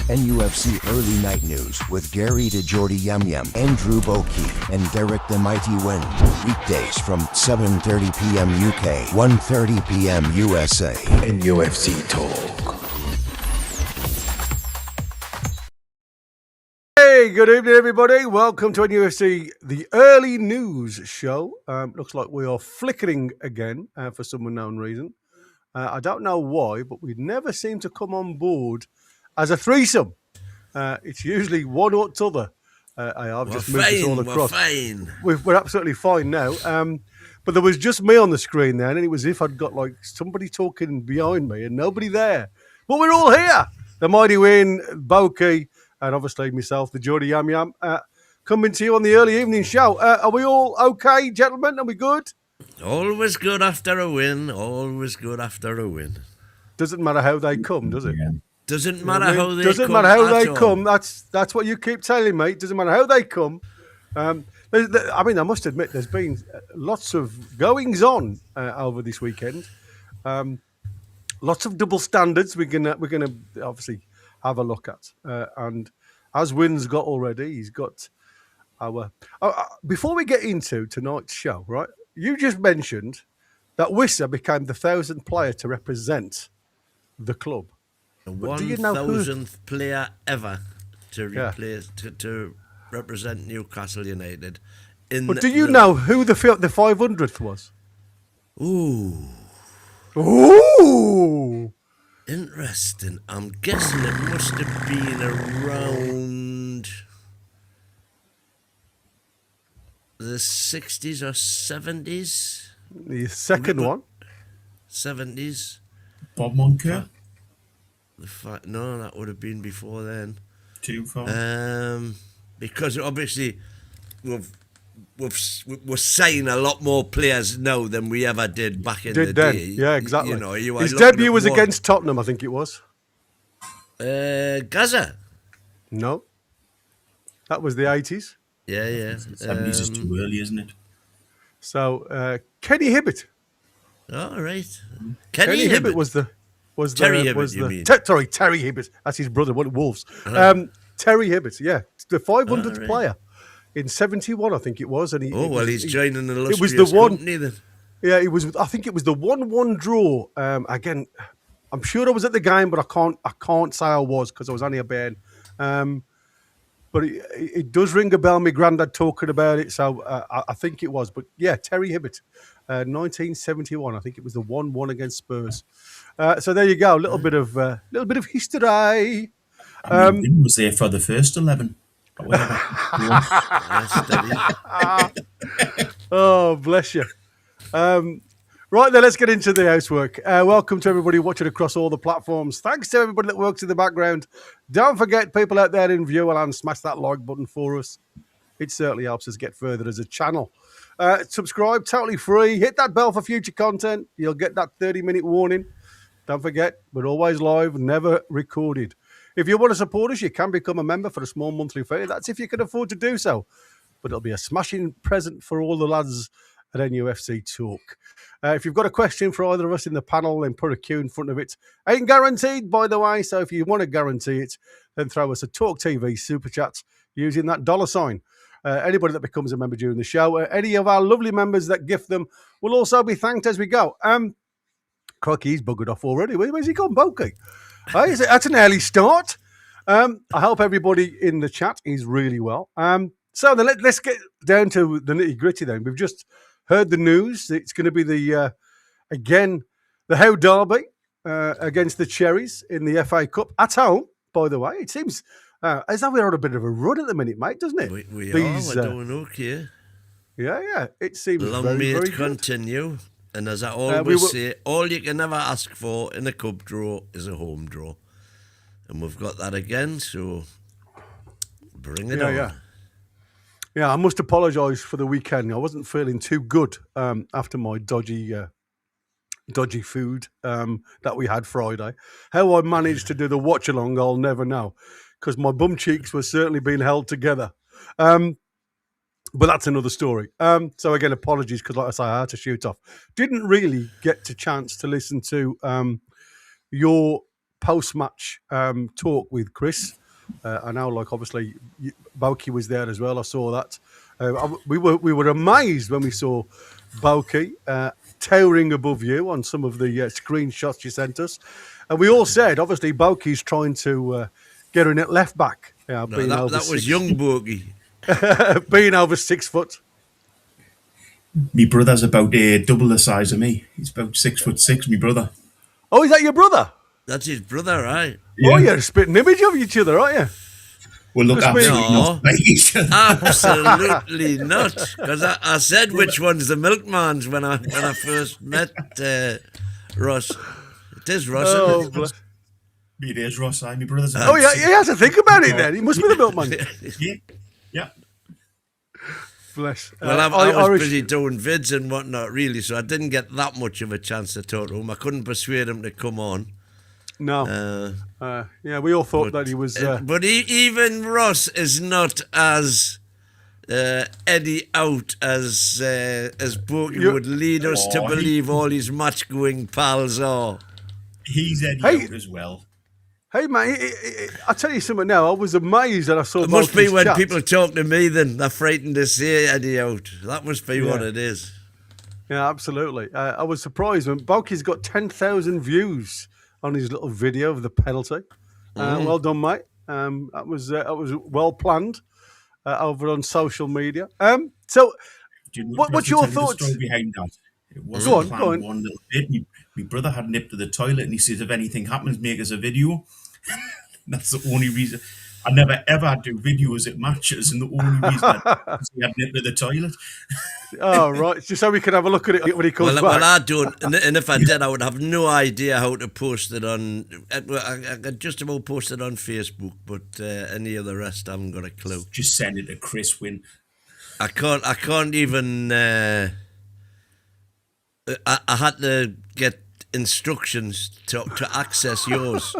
NUFC Early Night News with Gary the Geordie Yam Yam, Andrew Bokey, and Derek the Mighty Win. Weekdays from 7:30 p.m. UK, 1:30 p.m. USA. NUFC Talk. Hey, good evening, everybody. Welcome to NUFC, the early news show. Looks like we are flickering again for some unknown reason. I don't know why, but we never seem to come on board as a threesome. It's usually one or t'other. I've just moved us all across. We're absolutely fine now. But there was just me on the screen then, and it was as if I'd got like somebody talking behind me and nobody there. But we're all here. The Mighty Win, Bokey, and obviously myself, the Geordie Yam Yam, coming to you on the early evening show. Are we all okay, gentlemen? Are we good? Always good after a win. Always good after a win. Doesn't matter how they come, does it? Yeah. Doesn't matter how they come. Doesn't matter how they come. That's what you keep telling me. Doesn't matter how they come. I must admit, there's been lots of goings on over this weekend. Lots of double standards. We're gonna obviously have a look at. And as Wynn's got already, he's got our. Before we get into tonight's show, right? You just mentioned that Wissa became the 1,000th player to represent the club. The 1,000th player ever to represent Newcastle United. But do you know who the 500th was? Ooh. Interesting. I'm guessing it must have been around the 60s or 70s. The second one? 70s. Bob Moncur? No, that would have been before then. Too far. Because obviously we're signing a lot more players now than we ever did back in the day. Yeah, exactly. You know, his debut was against Tottenham, I think it was. Gaza? No. That was the 80s. Yeah. 70s is too early, isn't it? So, Kenny Hibbert. All right. Kenny Hibbert was Terry Hibbert, you mean? Terry Hibbert. That's his brother, Wolves. Terry Hibbert, yeah. The 500th player in 71, I think it was. And he's joining the illustrious it was the one, company then. Yeah, I think it was the 1-1 draw. Again, I'm sure I was at the game, but I can't say I was because I was only a bairn. But it does ring a bell, my granddad talking about it, so I think it was. But yeah, Terry Hibbert, 1971. I think it was the 1-1 against Spurs. So there you go, a little bit of history. He was there for the first 11. Oh, bless you. Right then, let's get into the housework. Welcome to everybody watching across all the platforms. Thanks to everybody that works in the background. Don't forget, people out there in viewer land, smash that like button for us. It certainly helps us get further as a channel. Subscribe, totally free. Hit that bell for future content. You'll get that 30-minute warning. Don't forget, we're always live, never recorded. If you want to support us, you can become a member for a small monthly fee. That's if you can afford to do so. But it'll be a smashing present for all the lads at NUFC Talk. If you've got a question for either of us in the panel, then put a Q in front of it. Ain't guaranteed, by the way, so if you want to guarantee it, then throw us a Talk TV super chat using that $sign. Anybody that becomes a member during the show, any of our lovely members that gift them will also be thanked as we go. Crikey, he's buggered off already. Where's he gone, Bokey? That's an early start. I hope everybody in the chat is really well. So then let's get down to the nitty-gritty then. We've just heard the news. It's going to be the Howe derby against the Cherries in the FA Cup at home, by the way. It seems as though we're on a bit of a run at the minute, mate, doesn't it? We're doing okay. Yeah. It seems long very, may very it continue. Good. And as I always say, all you can ever ask for in a cup draw is a home draw. And we've got that again, so bring it on. Yeah, I must apologise for the weekend. I wasn't feeling too good after my dodgy food that we had Friday. How I managed to do the watch-along, I'll never know, because my bum cheeks were certainly being held together. But that's another story. So again, apologies, because like I say, I had to shoot off. Didn't really get a chance to listen to your post-match talk with Chris. I know, like, obviously, Boki was there as well. I saw that. We were amazed when we saw Boki towering above you on some of the screenshots you sent us. And we all said, obviously, Boki's trying to get her in at left back. No, that was young Boki. Being over 6 foot. My brother's about double the size of me. He's about 6'6", my brother. Oh, is that your brother? That's his brother, right? Yeah. Oh, you're a spitting image of each other, aren't you? Well, look, absolutely not like each other. Absolutely not. Because I said which one's the milkman's when I first met Ross. It is Ross, isn't it? It is Ross. My brother's. Oh, yeah, he has to think about it then. He must be the milkman. Yeah. Bless. Well, I was busy doing vids and whatnot, really, so I didn't get that much of a chance to talk to him. I couldn't persuade him to come on. No. Yeah, we all thought that he was. But even Ross is not as Eddie out as Boki would lead us to believe all his match-going pals are. He's Eddie out as well. Hey, man, I'll tell you something now. I was amazed that I saw. It must be when people talk to me, then they're frightened to say Eddie out. That must be what it is. Yeah, absolutely. I was surprised when Boki's got 10,000 views on his little video of the penalty. Well done, mate. That was well planned over on social media. So, what's your thoughts? The story behind that? It wasn't planned one little bit. My brother had nipped to the toilet and he says, if anything happens, make us a video. That's the only reason. I never ever do videos at matches, and the only reason he had nipped to the toilet. Oh, right. Just so we can have a look at it when he comes back. Well, I don't. And if I did, I would have no idea how to post it on. I could just about post it on Facebook, but any of the rest, I haven't got a clue. Just send it to Chris Wynn. I can't even. I had to get instructions to access yours.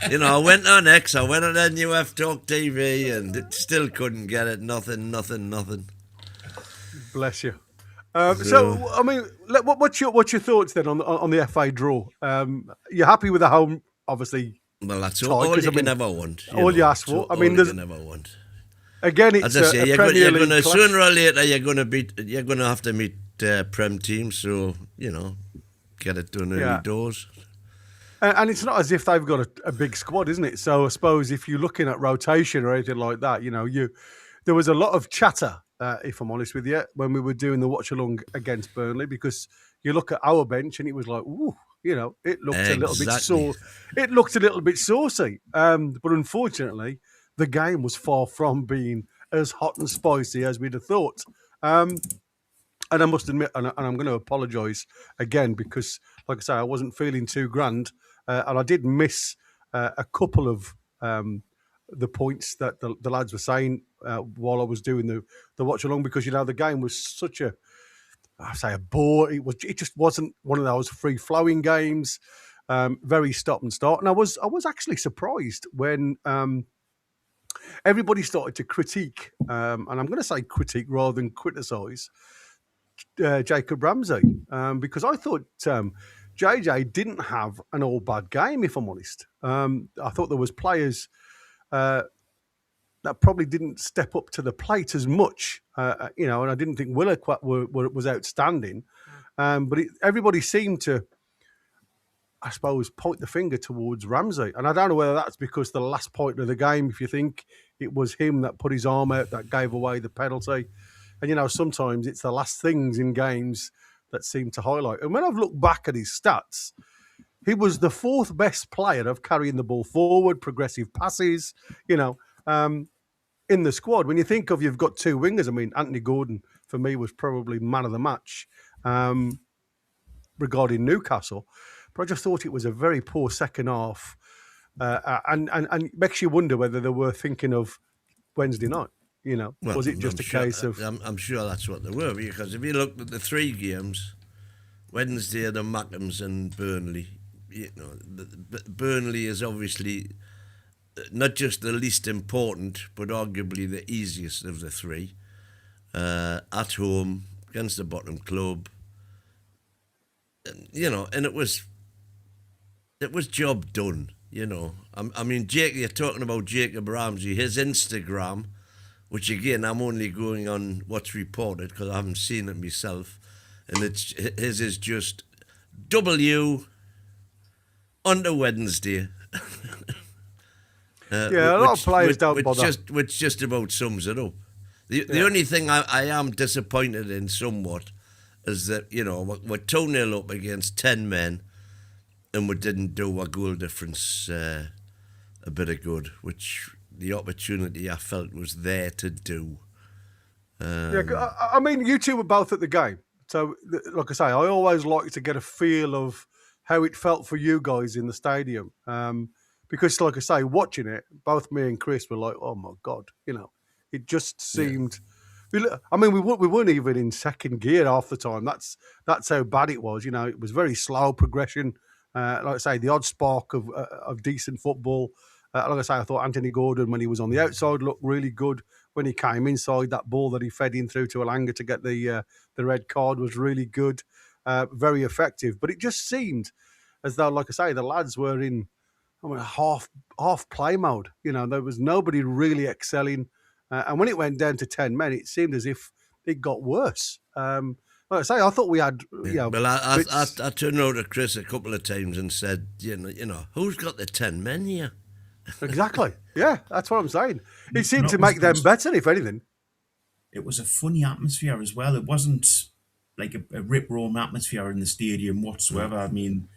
You know, I went on X, I went on NUFC Talk TV, and still couldn't get it. Nothing. Bless you. So, I mean, what's your thoughts then on the FA draw? You're happy with the home, obviously? Well, that's all you can ever want. All you ask for. I mean, you can never want. Again, it's as I say, you're gonna, sooner or later you're going to have to meet Prem teams, so you know, get it done early doors. And it's not as if they've got a big squad, isn't it? So I suppose if you're looking at rotation or anything like that, you know, there was a lot of chatter, if I'm honest with you, when we were doing the watch along against Burnley, because you look at our bench and it was like, ooh, you know, it looked a little bit sore. It looked a little bit saucy, but unfortunately, the game was far from being as hot and spicy as we'd have thought. And I must admit, and I'm going to apologise again because, like I say, I wasn't feeling too grand, and I did miss a couple of the points that the lads were saying while I was doing the watch along, because you know the game was such a bore. It just wasn't one of those free flowing games, very stop and start. And I was actually surprised when everybody started to critique, and I'm going to say critique rather than criticise. Jacob Ramsey, because I thought JJ didn't have an all bad game, if I'm honest. I thought there was players that probably didn't step up to the plate as much, you know, and I didn't think Willock was outstanding. But everybody seemed to, I suppose, point the finger towards Ramsey. And I don't know whether that's because the last point of the game, if you think it was him that put his arm out that gave away the penalty. And, you know, sometimes it's the last things in games that seem to highlight. And when I've looked back at his stats, he was the fourth best player of carrying the ball forward, progressive passes, you know, in the squad. When you think of you've got two wingers, I mean, Anthony Gordon, for me, was probably man of the match regarding Newcastle. But I just thought it was a very poor second half. And makes you wonder whether they were thinking of Wednesday night. You know, well, was it just case of... I'm sure that's what they were, because if you looked at the three games, Wednesday, the Mackhams and Burnley, you know, Burnley is obviously not just the least important, but arguably the easiest of the three. At home, against the bottom club. And, you know, and it was it was job done. You know, I mean, Jake, you're talking about Jacob Ramsey, his Instagram, which again, I'm only going on what's reported because I haven't seen it myself, and his is just W on the Wednesday. Yeah, a lot of players don't bother. Which just about sums it up. The only thing I am disappointed in somewhat is that, you know, we're 2-0 up against 10 men and we didn't do our goal difference a bit of good, which the opportunity I felt was there to do. I mean, you two were both at the game. So, like I say, I always like to get a feel of how it felt for you guys in the stadium. Because, like I say, watching it, both me and Chris were like, oh, my God, you know, it just seemed... I mean, we weren't even in second gear half the time. That's how bad it was. You know, it was very slow progression. Like I say, the odd spark of decent football. Like I say, I thought Anthony Gordon, when he was on the outside, looked really good. When he came inside, that ball that he fed in through to Elanga to get the red card was really good, very effective. But it just seemed as though, like I say, the lads were in half play mode. You know, there was nobody really excelling. And when it went down to 10 men, it seemed as if it got worse. Like I say, I thought we had... Well, I turned over to Chris a couple of times and said, you know, who's got the 10 men here? Exactly. Yeah, that's what I'm saying. It seemed to make them better, if anything. It was a funny atmosphere as well. It wasn't like a rip-roaring atmosphere in the stadium whatsoever. I mean,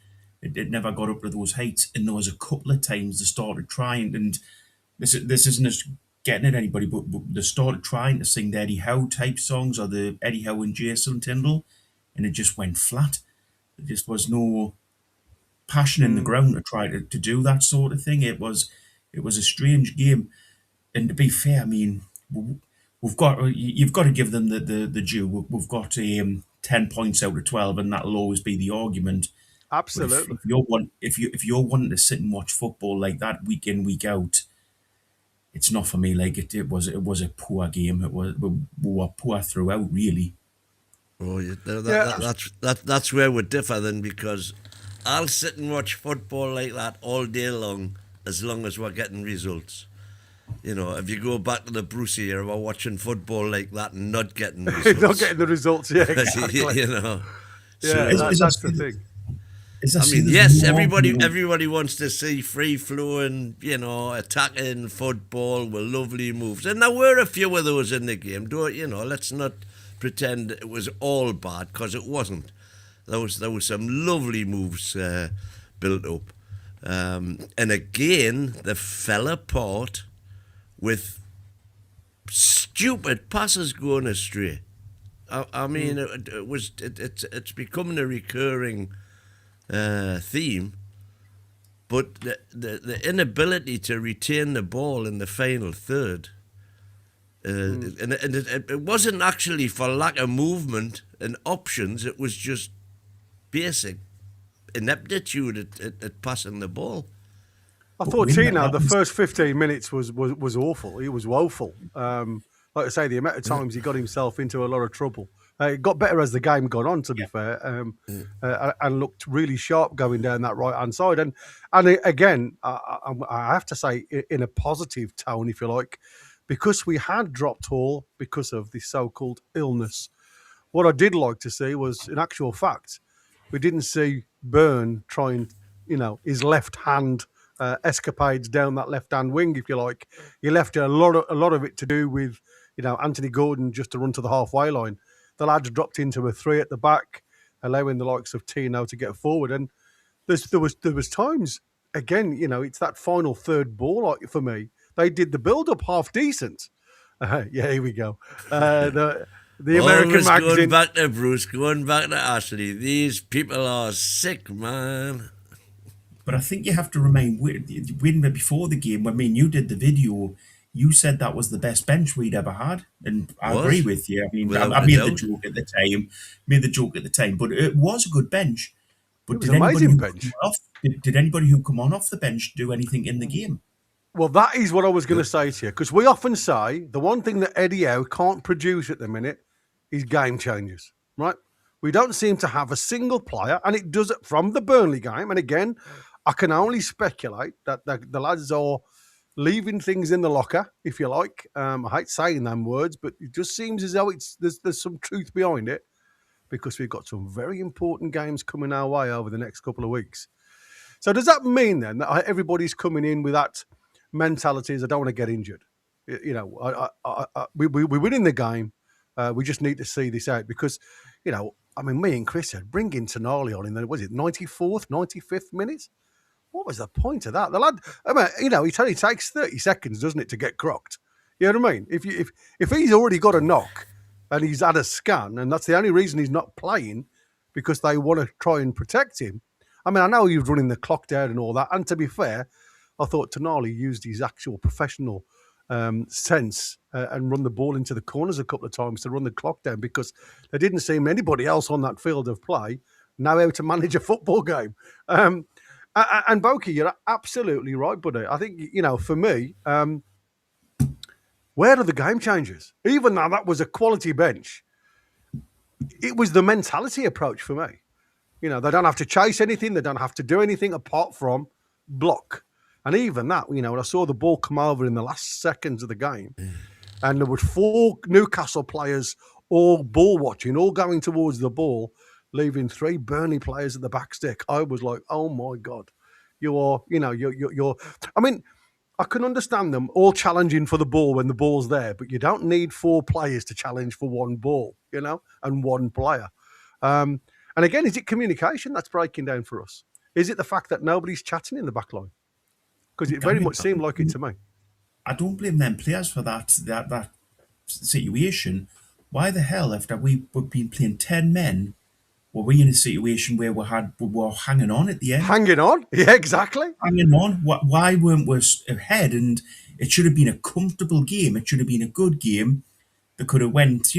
it never got up to those heights. And there was a couple of times they started trying, and this isn't as getting at anybody, but they started trying to sing the Eddie Howe type songs or the Eddie Howe and Jason Tyndall, and it just went flat. There just was no passion in the ground to try to do that sort of thing. It was a strange game, and to be fair, I mean, you've got to give them the due. We've got 10 points out of 12, and that'll always be the argument. Absolutely. If you're wanting to sit and watch football like that week in, week out, it's not for me. Like it was a poor game. We were poor throughout, really. Oh, that's where we differ then, because I'll sit and watch football like that all day long as we're getting results. You know, if you go back to the Brucey era, we're watching football like that and not getting results. Not getting the results, yeah, exactly. You know. Yeah, that's the thing. I mean, yes, everybody wants to see free-flowing, you know, attacking football with lovely moves. And there were a few of those in the game. Let's not pretend it was all bad, because it wasn't. There was some lovely moves built up. And again, they fell apart with stupid passes going astray. I mean, it's becoming a recurring theme, but the inability to retain the ball in the final third, and it wasn't actually for lack of movement and options. It was just basic ineptitude at passing the ball. I thought Tino, the first 15 minutes was awful. He was woeful. Like I say, the amount of times he got himself into a lot of trouble. It got better as the game got on, to be fair, and looked really sharp going down that right-hand side. And again, I have to say, in a positive tone, if you like, because we had dropped Hall because of the so-called illness. What I did like to see was, in actual fact, we didn't see Byrne trying, his left-hand escapades down that left-hand wing, if you like. He left a lot of it to do with, Anthony Gordon just to run to the halfway line. The lads dropped into a 3 at the back, allowing the likes of Tino to get forward. And there was times, again, it's that final third ball for me. They did the build-up half decent. Yeah, here we go. The American magazine. Going back to Bruce, going back to Ashley. These people are sick, man. But I think you have to remain before the game, when me and you did the video, you said that was the best bench we'd ever had. And I agree with you. I mean, I made the joke at the time. But it was a good bench. But it was an amazing bench. Did anybody who come off the bench do anything in the game? Well, that is what I was going to say to you, because we often say the one thing that Eddie Howe can't produce at the minute is game changers, right? We don't seem to have a single player, and it does it from the Burnley game. And again, I can only speculate that the lads are leaving things in the locker, if you like. I hate saying them words, but it just seems as though there's some truth behind it, because we've got some very important games coming our way over the next couple of weeks. So does that mean then that everybody's coming in with that mentality as I don't want to get injured? You know, we're winning the game. We just need to see this out because, you know, I mean, me and Chris said, bring in Toon Army on in the, was it 94th, 95th minute? What was the point of that? The lad, I mean, you know, it only takes 30 seconds, doesn't it, to get crocked? You know what I mean? If he's already got a knock and he's had a scan, and that's the only reason he's not playing, because they want to try and protect him. I mean, I know he was running the clock down and all that. And to be fair, I thought Toon Army used his actual professional sense and run the ball into the corners a couple of times to run the clock down, because there didn't seem anybody else on that field of play know how to manage a football game. And Boki, you're absolutely right, buddy. I think, you know, for me, where are the game changers? Even though that was a quality bench, it was the mentality approach for me. You know, they don't have to chase anything. They don't have to do anything apart from block. And even that, you know, when I saw the ball come over in the last seconds of the game, and there were 4 Newcastle players all ball watching, all going towards the ball, leaving 3 Burnley players at the back stick. I was like, oh my God, you're. I mean, I can understand them all challenging for the ball when the ball's there, but you don't need 4 players to challenge for 1 ball, you know, and 1 player. And again, is it communication that's breaking down for us? Is it the fact that nobody's chatting in the back line? Because it very much seemed like it to me. I don't blame them players for that situation. Why the hell, after we've been playing 10 men, were we in a situation where we were hanging on at the end? Hanging on? Yeah, exactly. Hanging on. Why weren't we ahead? And it should have been a comfortable game. It should have been a good game that could have went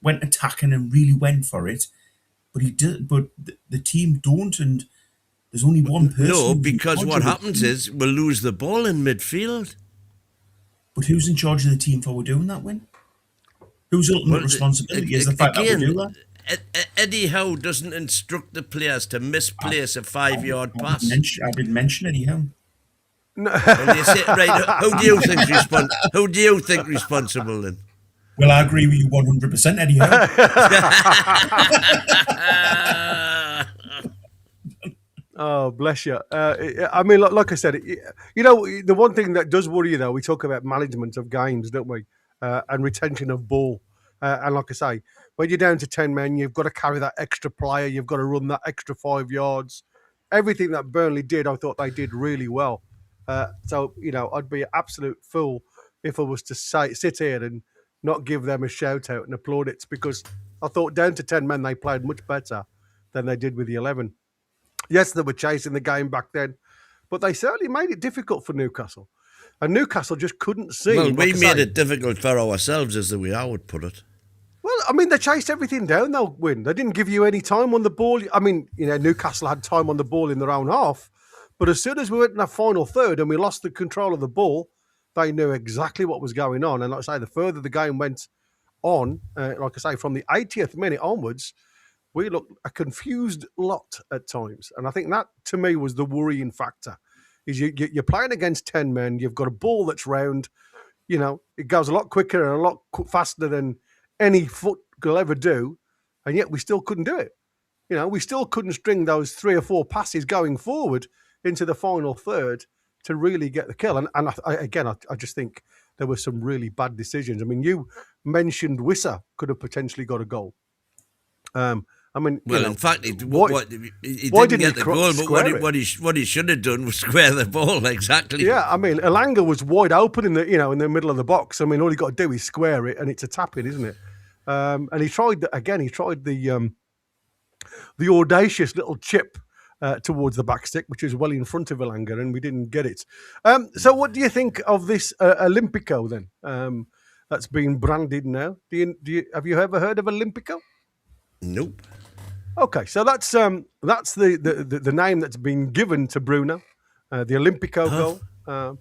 attacking and really went for it. But he did. But the team don't, and there's only one person. No, because what happens is we'll lose the ball in midfield. But who's in charge of the team for we're doing that, Win? Whose ultimate responsibility is the fact that we do that? Eddie Howe doesn't instruct the players to misplace a 5-yard pass. I didn't mention Eddie Howe. No. Well, you say, right, who do you think responsible then? Well, I agree with you 100%, Eddie Howe. Oh, bless you. I mean, like I said, you know, the one thing that does worry you, though, we talk about management of games, don't we? And retention of ball. And like I say, when you're down to 10 men, you've got to carry that extra player. You've got to run that extra 5 yards. Everything that Burnley did, I thought they did really well. So, you know, I'd be an absolute fool if I was to sit here and not give them a shout out and applaud it, because I thought down to 10 men, they played much better than they did with the 11. Yes, they were chasing the game back then, but they certainly made it difficult for Newcastle. And Newcastle just couldn't see. Well, we made it difficult for ourselves, is the way I would put it. Well, I mean, they chased everything down, they'll win. They didn't give you any time on the ball. I mean, you know, Newcastle had time on the ball in their own half, but as soon as we went in that final third and we lost the control of the ball, they knew exactly what was going on. And like I say, the further the game went on, like I say, from the 80th minute onwards, we looked a confused lot at times. And I think that, to me, was the worrying factor. Is you're playing against 10 men, you've got a ball that's round, you know, it goes a lot quicker and a lot faster than any foot could ever do, and yet we still couldn't do it. You know, we still couldn't string those 3 or 4 passes going forward into the final third to really get the kill. And I just think there were some really bad decisions. I mean, you mentioned Wissa could have potentially got a goal. I mean, well, you know, in fact, he didn't get the goal, but what he should have done was square the ball exactly. Yeah, I mean, Elanga was wide open in the middle of the box. I mean, all he got to do is square it, and it's a tap in, isn't it? And he tried the audacious little chip towards the back stick, which was well in front of Elanga, and we didn't get it. So, what do you think of this Olympico then? That's been branded now. Have you ever heard of Olympico? Nope. Okay, so that's the name that's been given to Bruno, the Olympico goal.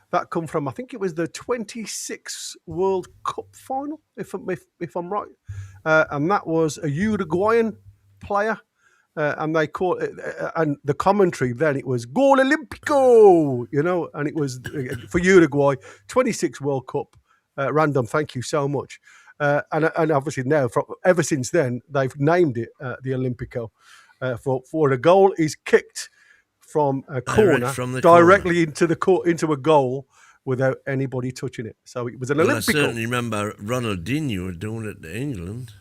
That come from, I think it was the 26 World Cup final, if I'm right, and that was a Uruguayan player and they call it, and the commentary then it was Gol Olimpico, and it was for Uruguay, 26 World Cup. Random, thank you so much. And obviously now, ever since then, they've named it the Olimpico. For a goal is kicked from a corner directly into a goal without anybody touching it. So it was an Olimpico. I certainly remember Ronaldinho doing it to England.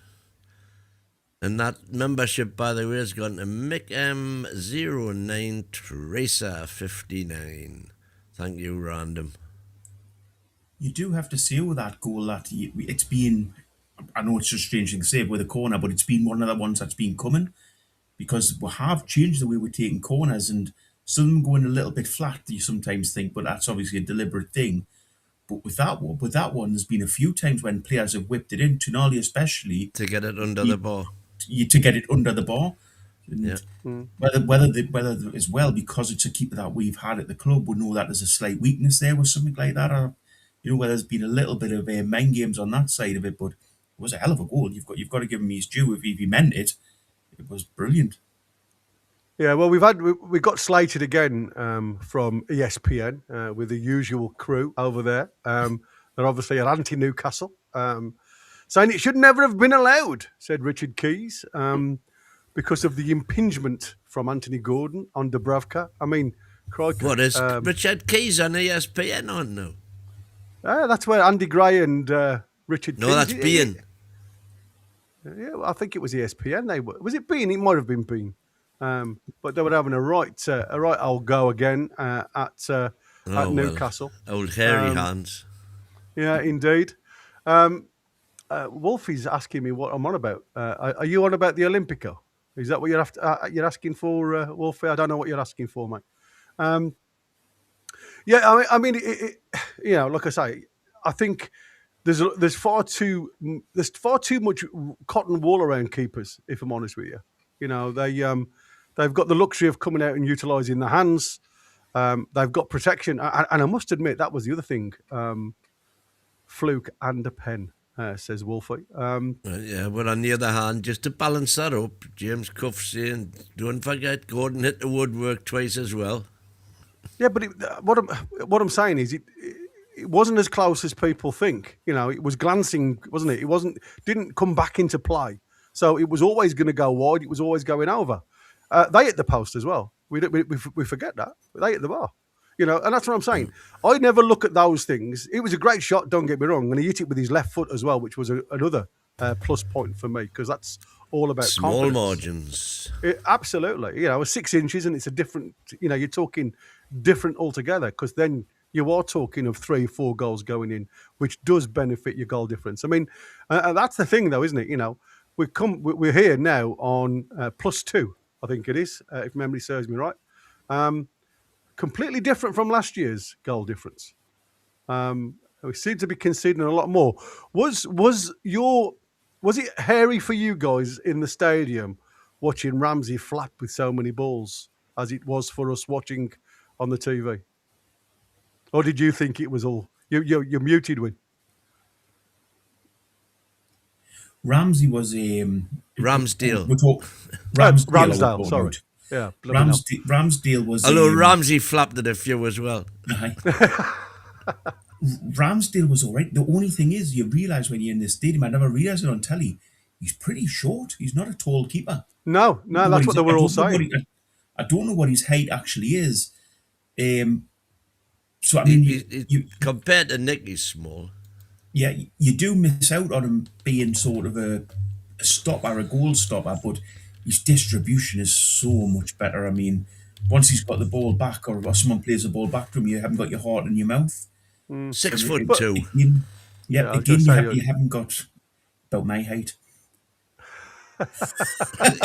And that membership, by the way, has gone to Mick M09 Tracer 59. Thank you, Random. You do have to say with that goal that it's been, I know it's a strange thing to say with a corner, but it's been one of the ones that's been coming, because we have changed the way we're taking corners, and some of them going a little bit flat, you sometimes think, but that's obviously a deliberate thing. But with that one, there's been a few times when players have whipped it in, Toon Army especially, to get it under the bar. To get it under the bar. Yeah. Whether as well, because it's a keeper that we've had at the club, we know that there's a slight weakness there with something like that, or where there's been a little bit of mind games on that side of it. But it was a hell of a goal. You've got to give him his due. If he meant it, it was brilliant. Yeah, well, we got slated again from ESPN with the usual crew over there. They're obviously at anti-Newcastle, saying it should never have been allowed, said Richard Keys, because of the impingement from Anthony Gordon on Dubravka. I mean, crikey. What is Richard Keys on ESPN on now? That's where Andy Gray and Richard Keys... No, that's Bean. Yeah, well, I think it was ESPN. Was it Bean? It might have been Bean. But they were having a right old go again at Newcastle. Well, old hairy hands. Yeah, indeed. Wolfie's asking me what I'm on about. Are you on about the Olimpico? Is that what you're asking for, Wolfie? I don't know what you're asking for, mate. Yeah, I mean, like I say, I think there's far too much cotton wool around keepers. If I'm honest with you, they've got the luxury of coming out and utilising the hands. They've got protection, and I must admit that was the other thing. Fluke and a pen, says Wolfie. Yeah, but on the other hand, just to balance that up, James Cuff saying, don't forget Gordon hit the woodwork twice as well. Yeah, but what I'm saying is it wasn't as close as people think. It was glancing, wasn't it? Didn't come back into play. So it was always going to go wide. It was always going over. They hit the post as well. We forget that. They hit the bar. And that's what I'm saying. I never look at those things. It was a great shot, don't get me wrong. And he hit it with his left foot as well, which was another plus point for me, because that's all about small confidence. Margins. Absolutely. 6 inches, and it's a different, you're talking different altogether, because then you are talking of 3-4 goals going in, which does benefit your goal difference. I mean, that's the thing, though, isn't it? We're here now on +2, I think it is, if memory serves me right. Completely different from last year's goal difference. We seem to be conceding a lot more. Was it hairy for you guys in the stadium watching Ramsey flap with so many balls as it was for us watching on the TV? Or did you think it was all... You're muted, Win. Ramsey was Ramsdale. Ramsdale, sorry. Yeah, Ramsdale was... Although Ramsey flapped it a few as well. Ramsdale was all right. The only thing is, you realise when you're in the stadium, I never realised it on telly, he's pretty short. He's not a tall keeper. No, that's what they were all saying. I don't know what his height actually is. So, I mean... you compared to Nick, he's small. Yeah, you do miss out on him being sort of a stopper, a goal stopper, but his distribution is so much better. I mean, once he's got the ball back, or someone plays the ball back from you, haven't got your heart in your mouth. 6'2". You haven't got about my height.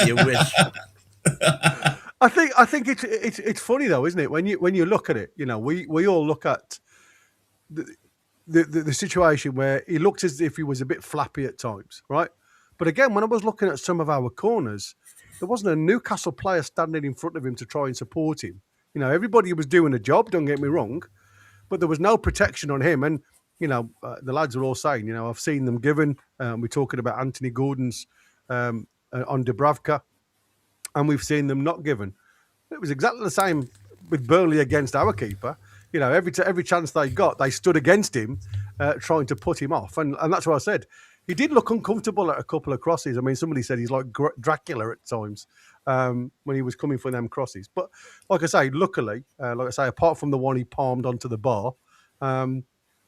You wish. I think it's funny though, isn't it? When you look at it, we all look at the situation where he looked as if he was a bit flappy at times, right? But again, when I was looking at some of our corners, there wasn't a Newcastle player standing in front of him to try and support him. Everybody was doing a job, don't get me wrong, but there was no protection on him. And, the lads are all saying, I've seen them given. We're talking about Anthony Gordon's on Dubravka. and we've seen them not given. It was exactly the same with Burnley against our keeper. You know, every chance they got, they stood against him, trying to put him off. And that's what I said. He did look uncomfortable at a couple of crosses. I mean, somebody said he's like Dracula at times when he was coming for them crosses. But like I say, luckily, apart from the one he palmed onto the bar,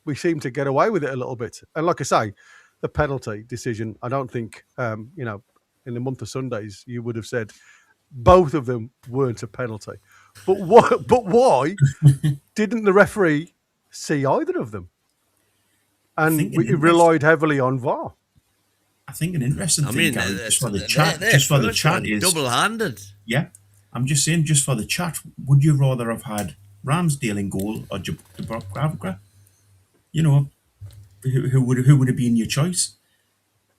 we seem to get away with it a little bit. And like I say, the penalty decision, I don't think, in the month of Sundays, you would have said both of them weren't a penalty. But why didn't the referee see either of them? And we relied heavily on VAR. I think an interesting thing, Gary, just for the chat, is double-handed. Yeah, I'm just saying, just for the chat, would you rather have had Ramsdale in goal or Dubravka? You know, who would have been your choice?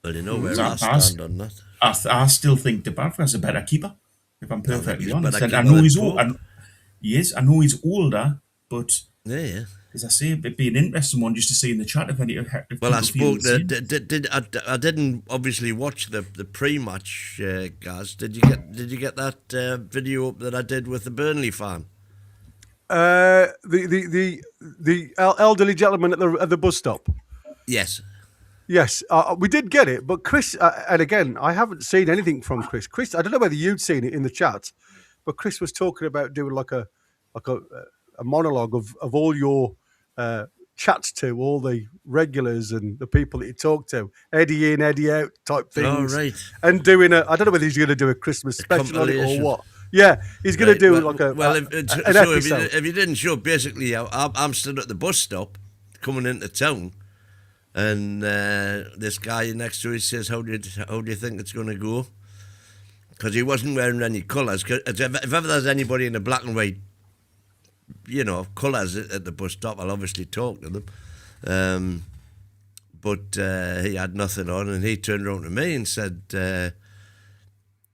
Well, you know where I stand on that. I still think Dubravka's a better keeper, if I'm perfectly honest. And I know he's old. I know he's older, but yeah. As I say, it'd be an interesting one just to see in the chat if well, I spoke. I didn't obviously watch the pre-match, Gaz. Did you get that video up that I did with the Burnley fan? The elderly gentleman at the bus stop. Yes. Yes, we did get it, but Chris, and again, I haven't seen anything from Chris. Chris, I don't know whether you'd seen it in the chat, but Chris was talking about doing like a monologue of all your chats to all the regulars and the people that you talk to, Eddie in, Eddie out type things. Oh, right. And doing I don't know whether he's going to do a Christmas special on it or what. Yeah, he's going to do an episode. If you didn't show, basically, I'm stood at the bus stop coming into town. And this guy next to us says, how do you think it's going to go? Because he wasn't wearing any colours. If ever there's anybody in the black and white, colours at the bus stop, I'll obviously talk to them. But he had nothing on, and he turned around to me and said,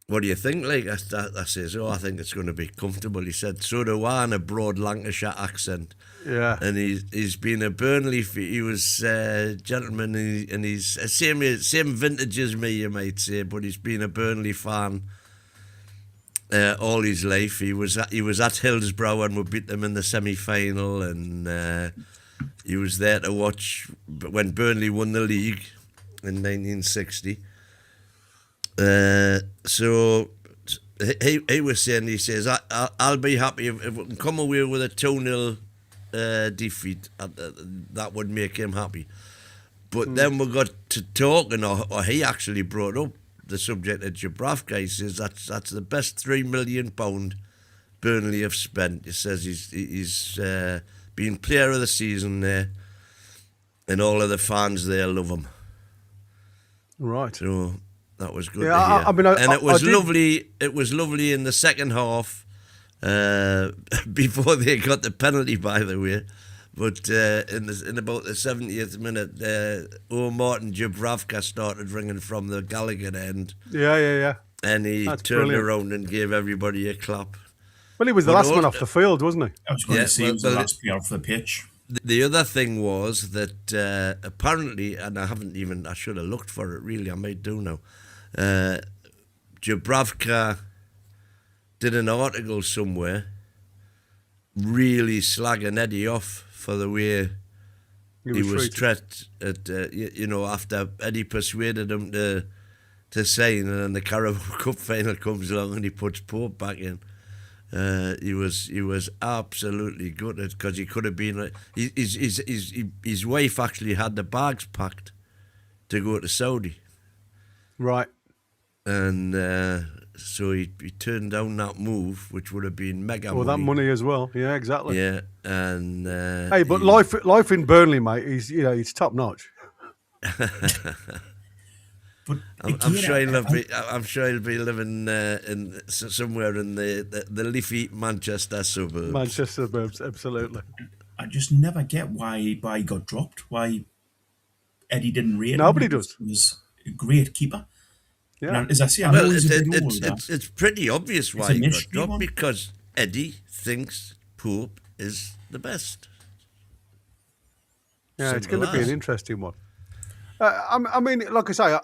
what do you think? Like I says, I think it's going to be comfortable. He said, so do I, in a broad Lancashire accent. Yeah, and he's been a Burnley. He was a gentleman, and he's same vintage as me, you might say. But he's been a Burnley fan all his life. He was at Hillsborough when we beat them in the semi-final, and he was there to watch when Burnley won the league in 1960. So he was saying, he says, I'll be happy if we can come away with a 2-0 defeat. That would make him happy. But then we got to talking, or he actually brought up the subject of Dubravka. He says that's the best £3 million Burnley have spent. He says he's been player of the season there, and all of the fans there love him. Right. So that was good to hear. And it was lovely. It was lovely in the second half, before they got the penalty, by the way. But in about the 70th minute, Martin Dubravka started ringing from the Gallagher end. Yeah. And he turned around and gave everybody a clap. Well, he was the last one off the field, wasn't he? I was going to say he was the last player off the pitch. The other thing was that apparently, and I should have looked for it really, I might do now, Dubravka did an article somewhere really slagging Eddie off for the way he was treated after Eddie persuaded him to sign, and then the Carabao Cup final comes along and he puts Pope back in. He was absolutely gutted because he could have been. His wife actually had the bags packed to go to Saudi, right? And so he turned down that move, which would have been mega. Well, that money as well. Yeah, exactly. Yeah, and hey, but life in Burnley, mate, it's top notch. But I'm sure he'll be living in somewhere in the leafy Manchester suburbs. Manchester suburbs, absolutely. I just never get why he got dropped. Why Eddie didn't rate him. Nobody does. He was a great keeper. Yeah. And as I say, I know he's a bit older. It's pretty obvious why he got dropped, because Eddie thinks Pope is the best. Yeah, it's going to be an interesting one. I mean, like I say,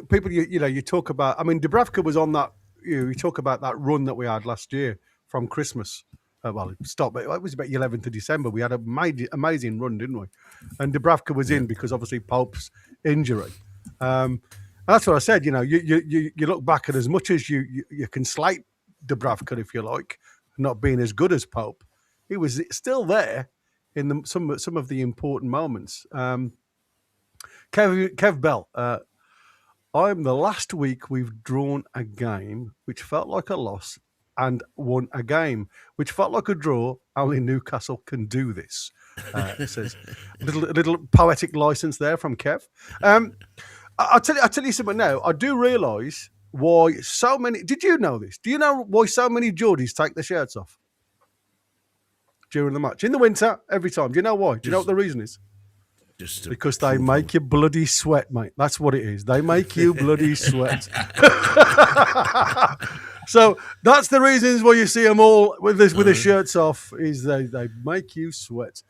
people, you talk about. I mean, Dubravka was on that you talk about that run that we had last year from Christmas. Well, stop. It was about the 11th of December. We had a amazing run, didn't we? And Dubravka was in because obviously Pope's injury. That's what I said. You know, you look back at as much as you can slate Dubravka, if you like, not being as good as Pope. He was still there in some of the important moments. Kev Bell. I'm the last week we've drawn a game which felt like a loss and won a game which felt like a draw. Only Newcastle can do this. It says a little poetic license there from Kev. I'll tell you something now. I do realise why so many. Did you know this? Do you know why so many Geordies take their shirts off during the match in the winter every time? Do you know why? Do you know what the reason is? Because they make you bloody sweat, mate. That's what it is. They make you bloody sweat. So that's the reasons why you see them all with their shirts off. Is they make you sweat.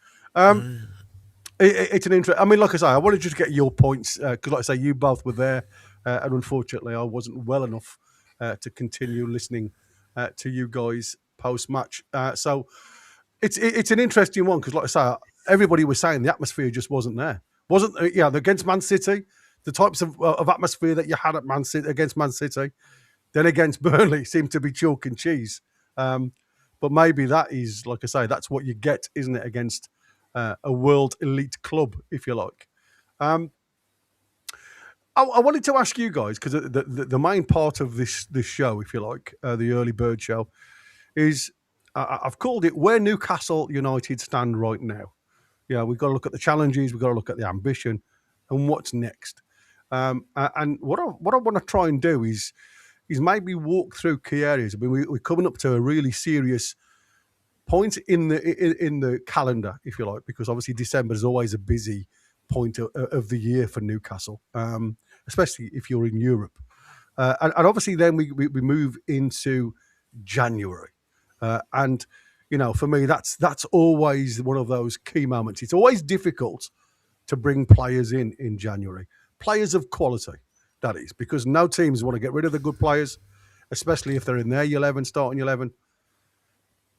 It's an interest. I mean, like I say, I wanted you to get your points because, like I say, you both were there, and unfortunately, I wasn't well enough to continue listening to you guys post match. So it's an interesting one because, like I say, everybody was saying the atmosphere just wasn't there. Wasn't against Man City, the types of atmosphere that you had at Man City against Man City, then against Burnley seemed to be chalk and cheese. But maybe that is, like I say, that's what you get, isn't it, against a world elite club, if you like. I wanted to ask you guys, because the main part of this show, if you like, the early bird show, is I've called it Where Newcastle United Stand Right Now. Yeah, we've got to look at the challenges, we've got to look at the ambition, and what's next. And what I want to try and do is maybe walk through key areas. I mean, we're coming up to a really serious point in the calendar, if you like, because obviously December is always a busy point of the year for Newcastle, especially if you're in Europe. And obviously then we move into January. And, you know, for me, that's always one of those key moments. It's always difficult to bring players in January. Players of quality, that is, because no teams want to get rid of the good players, especially if they're in their starting 11.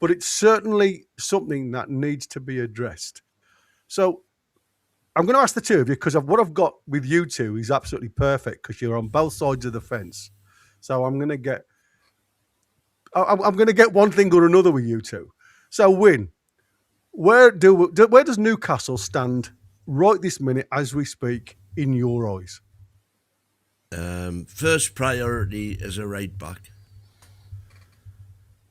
But it's certainly something that needs to be addressed. So I'm going to ask the two of you, because what I've got with you two is absolutely perfect, because you're on both sides of the fence. So I'm going to get one thing or another with you two. So, Win, where does Newcastle stand right this minute as we speak in your eyes? First priority is a right back,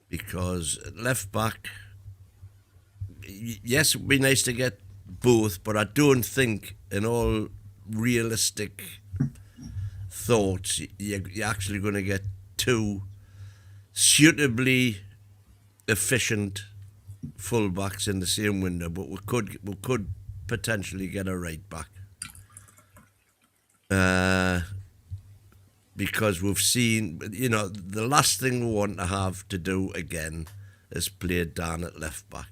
because left back, yes, it would be nice to get both, but I don't think, in all realistic thoughts, you're actually going to get two suitably efficient fullbacks in the same window. But we could potentially get a right back, because we've seen, you know, the last thing we want to have to do again is play down at left back.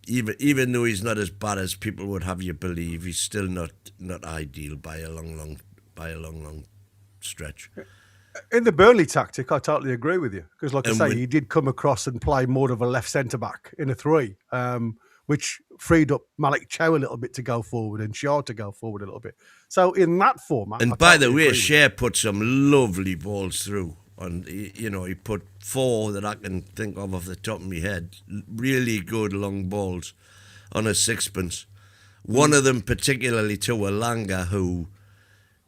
Even though he's not as bad as people would have you believe, he's still not ideal by a long stretch. In the Burnley tactic, I totally agree with you, because, like I say, he did come across and play more of a left centre back in a 3, which freed up Malik Chow a little bit to go forward and Shaw to go forward a little bit. So in that format, and by the way, Shea put some lovely balls through. He put 4 that I can think of off the top of my head. Really good long balls on a sixpence. One of them particularly to Alanga, who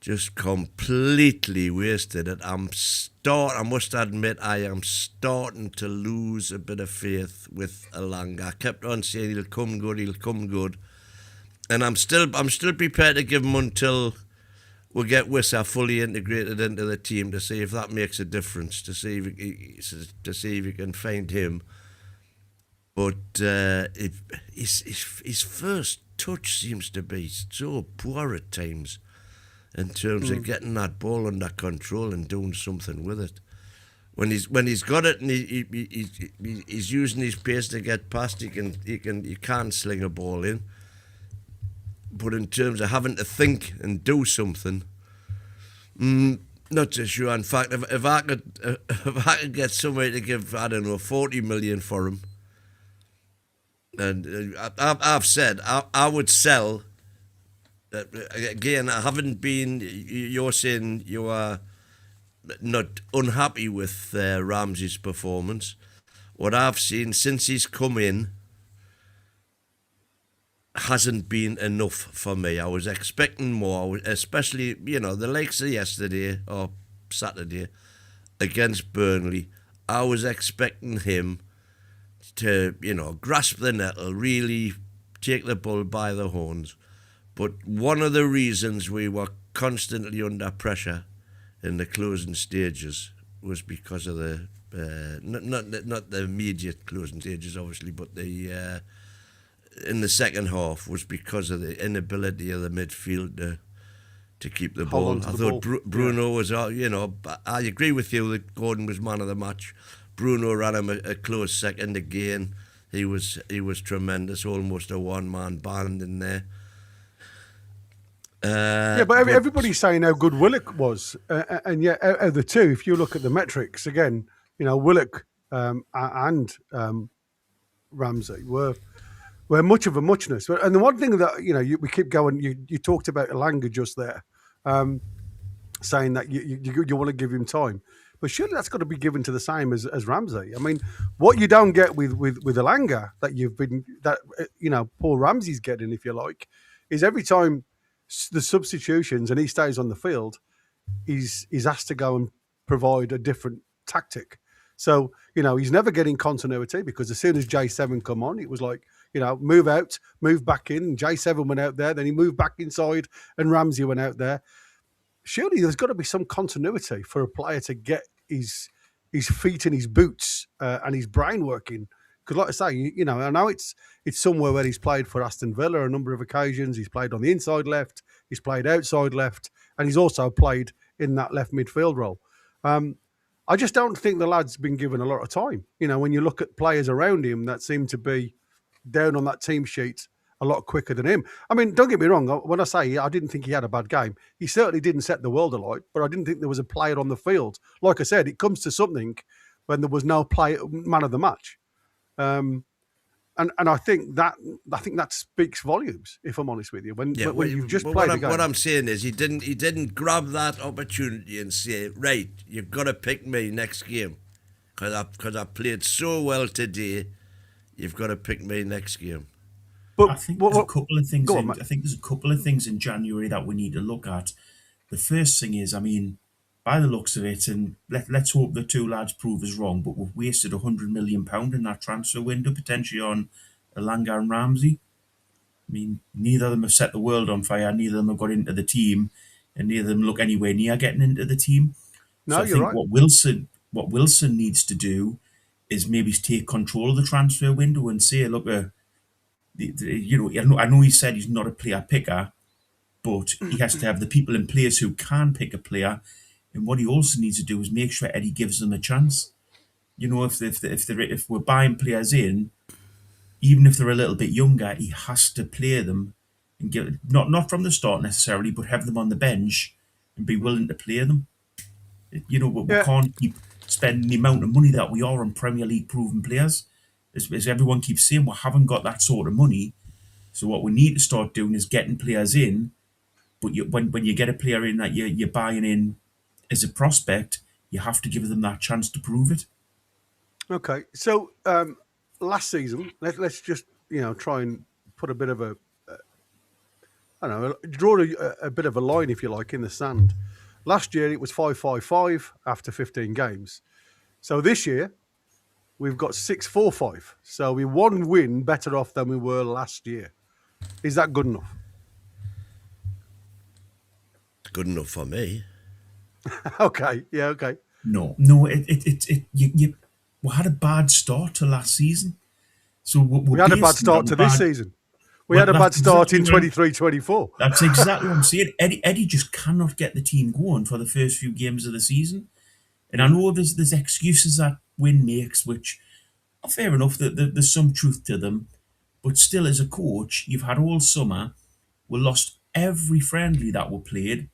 just completely wasted it. I must admit, I am starting to lose a bit of faith with Alanga. I kept on saying he'll come good. And I'm still prepared to give him until we get Wissa fully integrated into the team, to see if that makes a difference, to see if we can find him. But his first touch seems to be so poor at times, in terms of getting that ball under control and doing something with it. When he's got it and he's using his pace to get past, he can sling a ball in. But in terms of having to think and do something, not Not too sure. In fact, if I could get somebody to give, I don't know, 40 million for him, and I've said I would sell. Again, I haven't been. You're saying you are not unhappy with Ramsey's performance. What I've seen since he's come in hasn't been enough for me. I was expecting more, especially, the likes of yesterday or Saturday against Burnley. I was expecting him to, grasp the nettle, really take the bull by the horns. But one of the reasons we were constantly under pressure in the closing stages was because of the not the immediate closing stages, obviously, but the in the second half was because of the inability of the midfield to keep the ball. I thought Bruno was, I agree with you that Gordon was man of the match. Bruno ran him a close second again. He was tremendous, almost a one-man band in there. But everybody's saying how good Willock was, and yet out of the two, if you look at the metrics again, Willock and Ramsey were much of a muchness. And the one thing that we keep going, you talked about Elanga just there, saying that you want to give him time, but surely that's got to be given to the same as Ramsey. I mean, what you don't get with Elanga that Paul Ramsey's getting, if you like, is every time the substitutions and he stays on the field, he's asked to go and provide a different tactic. So, he's never getting continuity, because as soon as J7 come on, it was like, move out, move back in. J7 went out there, then he moved back inside and Ramsey went out there. Surely there's got to be some continuity for a player to get his feet in his boots and his brain working. Because like I say, I know it's somewhere where he's played for Aston Villa a number of occasions. He's played on the inside left, he's played outside left, and he's also played in that left midfield role. I just don't think the lad's been given a lot of time. When you look at players around him that seem to be down on that team sheet a lot quicker than him. I mean, don't get me wrong. When I say I didn't think he had a bad game, he certainly didn't set the world alight, but I didn't think there was a player on the field. Like I said, it comes to something when there was no man of the match. And I think that speaks volumes, if I'm honest with you. When you've just played the game. What I'm saying is he didn't grab that opportunity and say, right, you've got to pick me next game because I played so well today. You've got to pick me next game. But I think there's a couple of things. I think there's a couple of things in January that we need to look at. The first thing is, I mean, by the looks of it, and let's hope the two lads prove us wrong, but we've wasted £100 million in that transfer window, potentially on Elanga and Ramsey. I mean, neither of them have set the world on fire, neither of them have got into the team, and neither of them look anywhere near getting into the team. No, so I you're think right. what Wilson needs to do is maybe take control of the transfer window and say, look, I know he said he's not a player picker, but he has to have the people in place who can pick a player. And what he also needs to do is make sure Eddie gives them a chance. If we're buying players in, even if they're a little bit younger, he has to play them and give not from the start necessarily, but have them on the bench and be willing to play them. We can't keep spending the amount of money that we are on Premier League proven players. As everyone keeps saying, we haven't got that sort of money. So what we need to start doing is getting players in. But when you get a player in that you're buying in as a prospect, you have to give them that chance to prove it. Okay, so last season, let's just try and put a bit of draw a bit of a line, if you like, in the sand. Last year it was 5-5-5 after 15 games. So this year we've got 6-4-5. So we're one win better off than we were last year. Is that good enough? It's good enough for me. Okay. Yeah. Okay. No. We had a bad start to last season. So we had a bad start to this season. We had a bad start in 23-24. That's exactly what I'm saying. Eddie just cannot get the team going for the first few games of the season. And I know there's excuses that Wynne makes, which are fair enough, that there's some truth to them. But still, as a coach, you've had all summer. We lost every friendly that we played.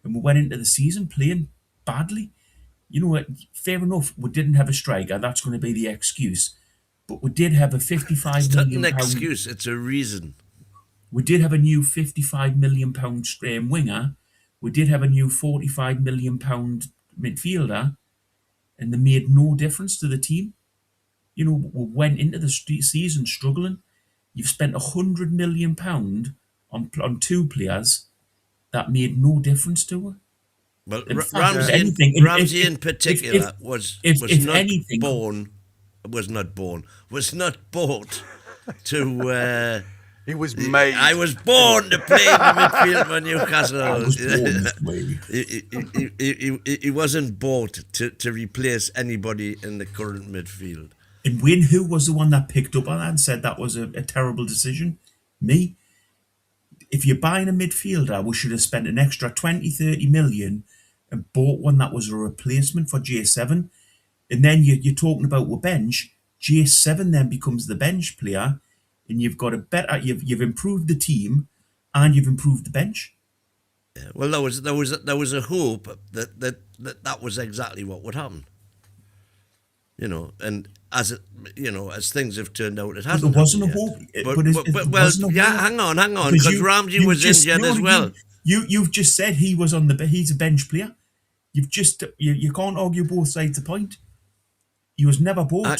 And we went into the season playing badly. You know, fair enough, we didn't have a striker. That's going to be the excuse. But we did have a It's £55 not million. an excuse, it's a reason. We did have a new £55 million winger. We did have a new £45 million midfielder, and they made no difference to the team. You know, we went into the season struggling. You've spent £100 million on two players that made no difference to her. Well, In fact, Ramsey, if anything, Ramsey if- in particular was not bought to. He was made. I was born to play in the midfield for Newcastle. I was born this way. He wasn't bought to replace anybody in the current midfield. And Wayne, who was the one that picked up on that and said that was a terrible decision? Me. If you're buying a midfielder, we should have spent an extra 20-30 million and bought one that was a replacement for J7. And then you're talking about a bench. J7 then becomes the bench player, and you've got a better. You've improved the team, and you've improved the bench. Yeah, well, there was a hope that was exactly what would happen. You know, and as things have turned out, it hasn't. There wasn't a hope. Hang on, because Ramsey was injured as well. You've just said he's a bench player. You can't argue both sides of the point. He was never bought I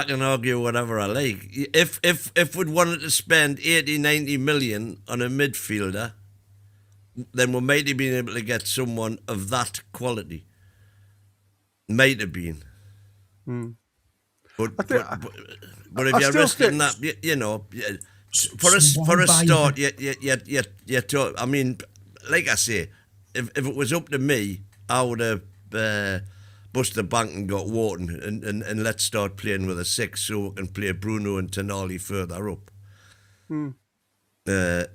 can argue whatever I like. If we'd wanted to spend 80-90 million on a midfielder, then we might have been able to get someone of that quality. Might have been. But if you're risking that, for a start, you talk. I mean, like I say, if it was up to me, I would have bust the bank and got Wharton and let's start playing with a 6 so we can play Bruno and Tonali further up.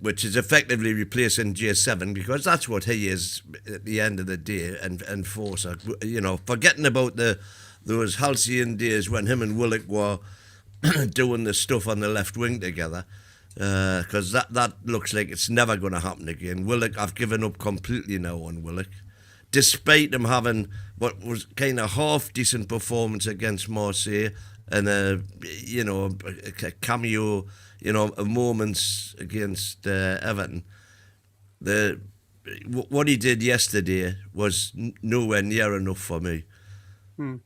Which is effectively replacing J7 because that's what he is at the end of the day and Forster. Forgetting about those halcyon days when him and Willock were doing the stuff on the left wing together, because that looks like it's never going to happen again. Willock, I've given up completely now on Willock, despite him having what was kind of half decent performance against Marseille and a cameo, a moments against Everton. What he did yesterday was nowhere near enough for me. And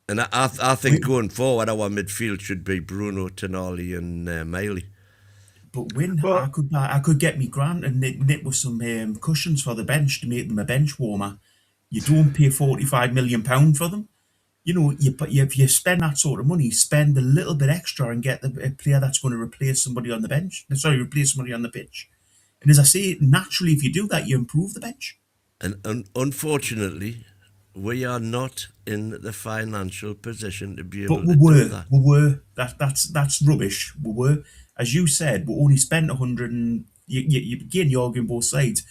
I think going forward, our midfield should be Bruno, Tonali, and Miley. But I could get me Grant and knit with some cushions for the bench to make them a bench warmer. You don't pay £45 million for them. If you spend that sort of money, spend a little bit extra and get a player that's going to replace somebody on the bench. Replace somebody on the pitch. And as I say, naturally, if you do that, you improve the bench. And unfortunately, we are not in the financial position to be able to do that. We were. That's rubbish. We were. As you said, we only spent 100 and... You're arguing both sides.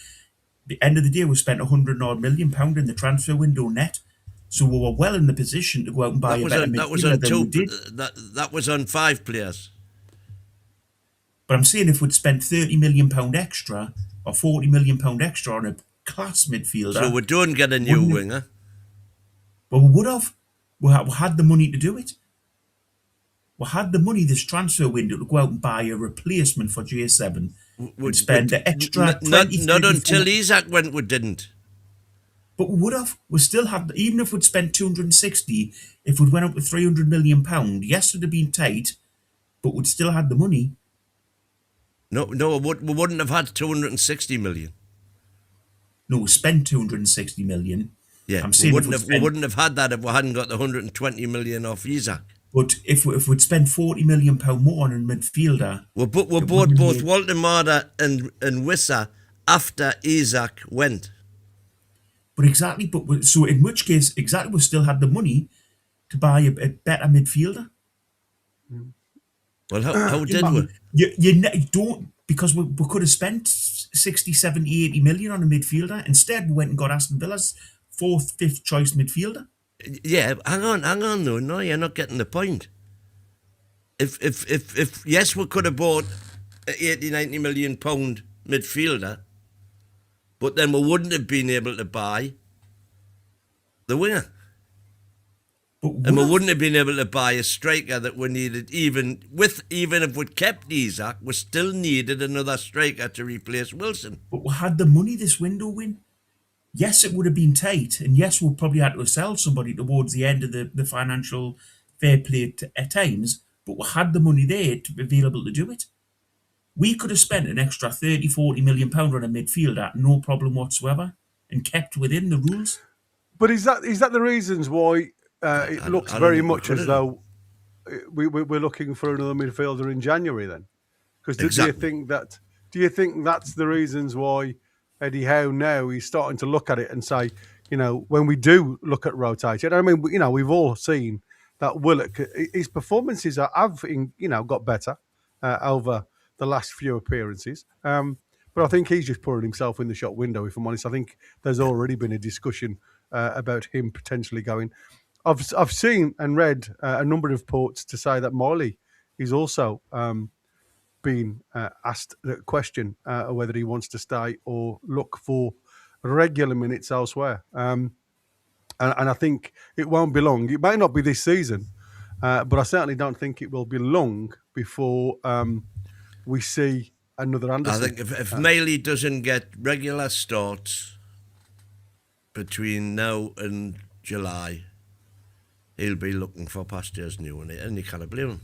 At the end of the day, we spent £100 million in the transfer window net. So we were well in the position to go out and buy a better midfielder than we did. That was on 5 players. But I'm saying if we'd spent £30 million extra or £40 million extra on a class midfielder... So we don't get a new winger. Well, we would have. We had the money to do it. We had the money this transfer window to go out and buy a replacement for J7 and spend the extra... Not until Isaac went, we didn't. But we would have. We still have... Even if we'd spent 260, if we'd went up with £300 million, yes, it would have been tight, but we'd still had the money. No, we wouldn't have had 260 million. No, we spent 260 million. Yeah, we wouldn't have had that if we hadn't got the 120 million off Isaac. But if we'd spent £40 million more on a midfielder... We bought both Walter Marder and Wissa after Isaac went. But exactly, so in which case, we still had the money to buy a better midfielder. Well, how did we? You don't, because we could have spent 60, 70, 80 million on a midfielder. Instead, we went and got Aston Villa's 4th, 5th choice midfielder. Yeah, hang on though. No, you're not getting the point. If yes, we could have bought an 80, 90 million pound midfielder, but then we wouldn't have been able to buy the winger. But And we wouldn't have been able to buy a striker that we needed, even if we'd kept Isaac, we still needed another striker to replace Wilson. But we had the money this window, Win. Yes, it would have been tight, and yes, we'll probably had to sell somebody towards the end of the financial fair play at times, but we had the money there to be available to do it. We could have spent an extra 30, 40 million pound on a midfielder, no problem whatsoever, and kept within the rules. But is that the reasons why it looks very much as though we're looking for another midfielder in January then? Because do you think that's the reasons why Eddie Howe now is starting to look at it and say, when we do look at rotation, I mean, we've all seen that Willock, his performances have got better over the last few appearances. But I think he's just putting himself in the shop window, if I'm honest. I think there's already been a discussion about him potentially going. I've seen and read a number of reports to say that Miley is also been asked the question whether he wants to stay or look for regular minutes elsewhere. And I think it won't be long. It may not be this season, but I certainly don't think it will be long before we see another Anderson. I think if Miley doesn't get regular starts between now and July, he'll be looking for pastures new, and you can't blame him.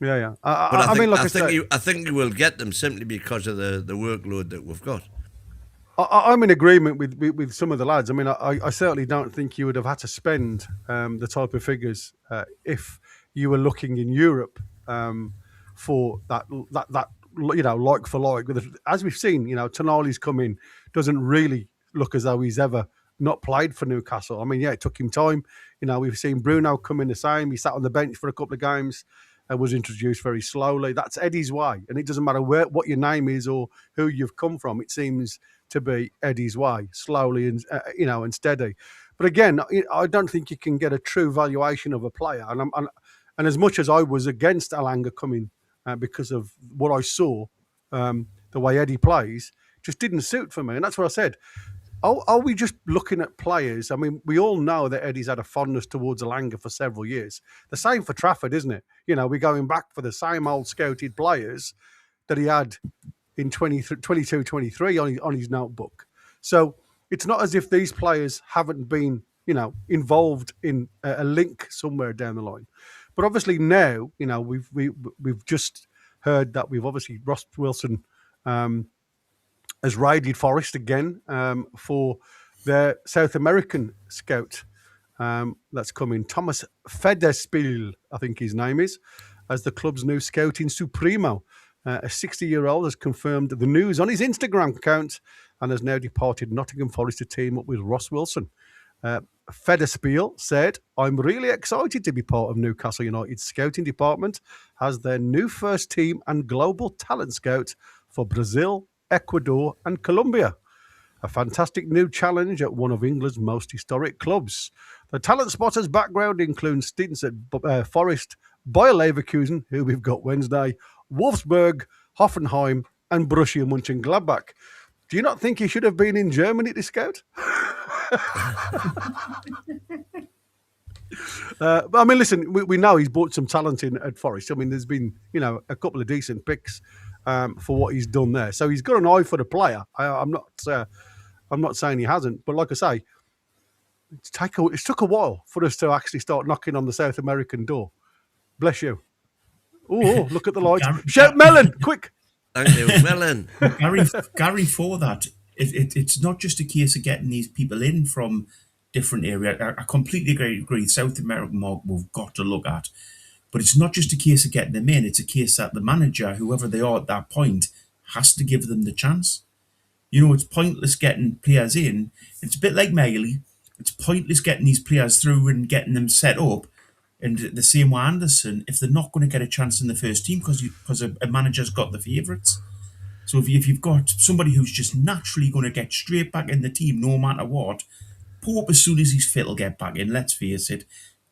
Yeah. I think you will get them simply because of the workload that we've got. I'm in agreement with some of the lads. I mean, I certainly don't think you would have had to spend the type of figures if you were looking in Europe for that like for like. As we've seen, Tonali's come in, doesn't really look as though he's ever not played for Newcastle. I mean, yeah, it took him time. We've seen Bruno come in the same. He sat on the bench for a couple of games and was introduced very slowly. That's Eddie's way, and it doesn't matter what your name is or who you've come from. It seems to be Eddie's way, slowly and and steady. But again, I don't think you can get a true valuation of a player. And as much as I was against Alanga coming because of what I saw, the way Eddie plays just didn't suit for me, and that's what I said. Are we just looking at players? I mean, we all know that Eddie's had a fondness towards Alanga for several years. The same for Trafford, isn't it? We're going back for the same old scouted players that he had in 22, 23 on his notebook. So it's not as if these players haven't been, involved in a link somewhere down the line. But obviously now, we've just heard that we've obviously Ross Wilson has raided Forest again for their South American scout that's coming. Thomas Federspiel, I think his name is, as the club's new scouting supremo. A 60-year-old has confirmed the news on his Instagram account and has now departed Nottingham Forest to team up with Ross Wilson. Federspiel said, "I'm really excited to be part of Newcastle United's scouting department as their new first team and global talent scout for Brazil, Ecuador and Colombia. A fantastic new challenge at one of England's most historic clubs. The talent spotter's background includes stints at Forest, Bayer Leverkusen, who we've got Wednesday, Wolfsburg, Hoffenheim and Borussia Mönchengladbach. Do you not think he should have been in Germany to scout?" But I mean, listen, we know he's brought some talent in at Forest. I mean, there's been, a couple of decent picks for what he's done there. So he's got an eye for the player. I'm not saying he hasn't, but like I say, it's took a while for us to actually start knocking on the South American door. Bless you. Oh, look at the lights. Shout Melon, quick. Thank you, Melon. Gary, for that, it's not just a case of getting these people in from different areas. I completely agree. South American mob we've got to look at. But it's not just a case of getting them in. It's a case that the manager, whoever they are at that point, has to give them the chance. It's pointless getting players in. It's a bit like Miley. It's pointless getting these players through and getting them set up. And the same way Anderson, if they're not going to get a chance in the first team because a manager's got the favourites. So if you've got somebody who's just naturally going to get straight back in the team no matter what, Pope, as soon as he's fit, will get back in. Let's face it.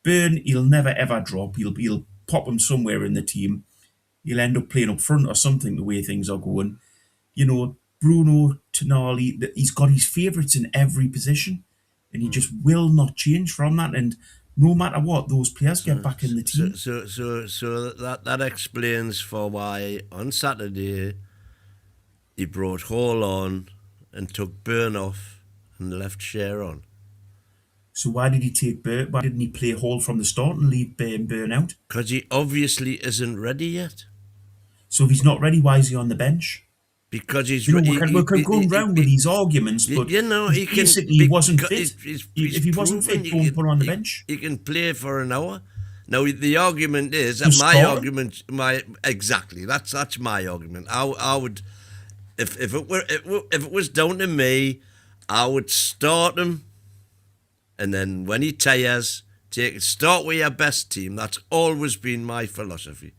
Byrne, he'll never ever drop. He'll pop him somewhere in the team. He'll end up playing up front or something the way things are going. Bruno, Tonali, he's got his favourites in every position. and he just will not change from that. And no matter what, those players get back in the team. So that explains for why on Saturday he brought Hall on and took Burn off and left Share on. So why did he take Burn? Why didn't he play Hall from the start and leave Burn out? Because he obviously isn't ready yet. So if he's not ready, why is he on the bench? Because he's we can go around with these arguments, but he basically wasn't fit. If he wasn't fit, don't put him on the bench. He can play for an hour. Now the argument is that that's my argument. I would, if it was down to me, I would start him, and then when he tires, start with your best team. That's always been my philosophy,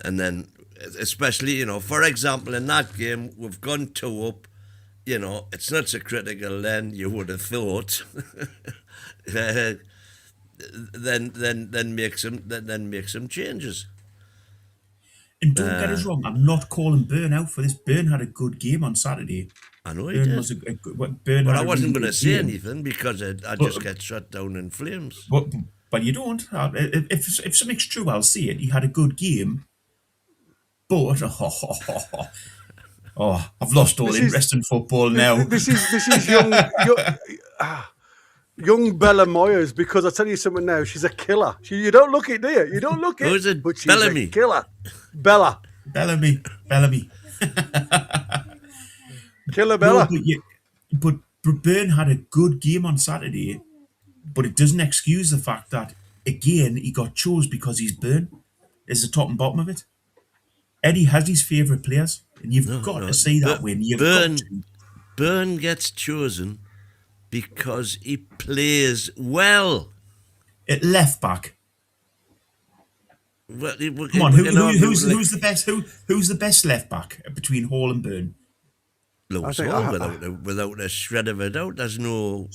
and then. Especially, for example, in that game, we've gone 2 up. It's not so critical then, you would have thought. then make some changes. And don't get us wrong, I'm not calling Burn out for this. Burn had a good game on Saturday. I know he did. But I wasn't going to say anything because I just get shut down in flames. But you don't. If something's true, I'll see it. He had a good game. But I've lost all interest in football now. This is young Bella Moyers, because I tell you something now, she's a killer. You don't look it, do you? You don't look it. Who's it? But she's Bellamy. A killer. Bellamy. Killer Bella. No, but Burn had a good game on Saturday, but it doesn't excuse the fact that, again, he got chose because he's Burn. Is the top and bottom of it. Eddie has his favourite players, and you've got to see that when Burn gets chosen because he plays well. At left back. Well, come on, who's the best? Who's the best left back between Hall and Burn? Lewis Hall, without a shred of a doubt. There's no.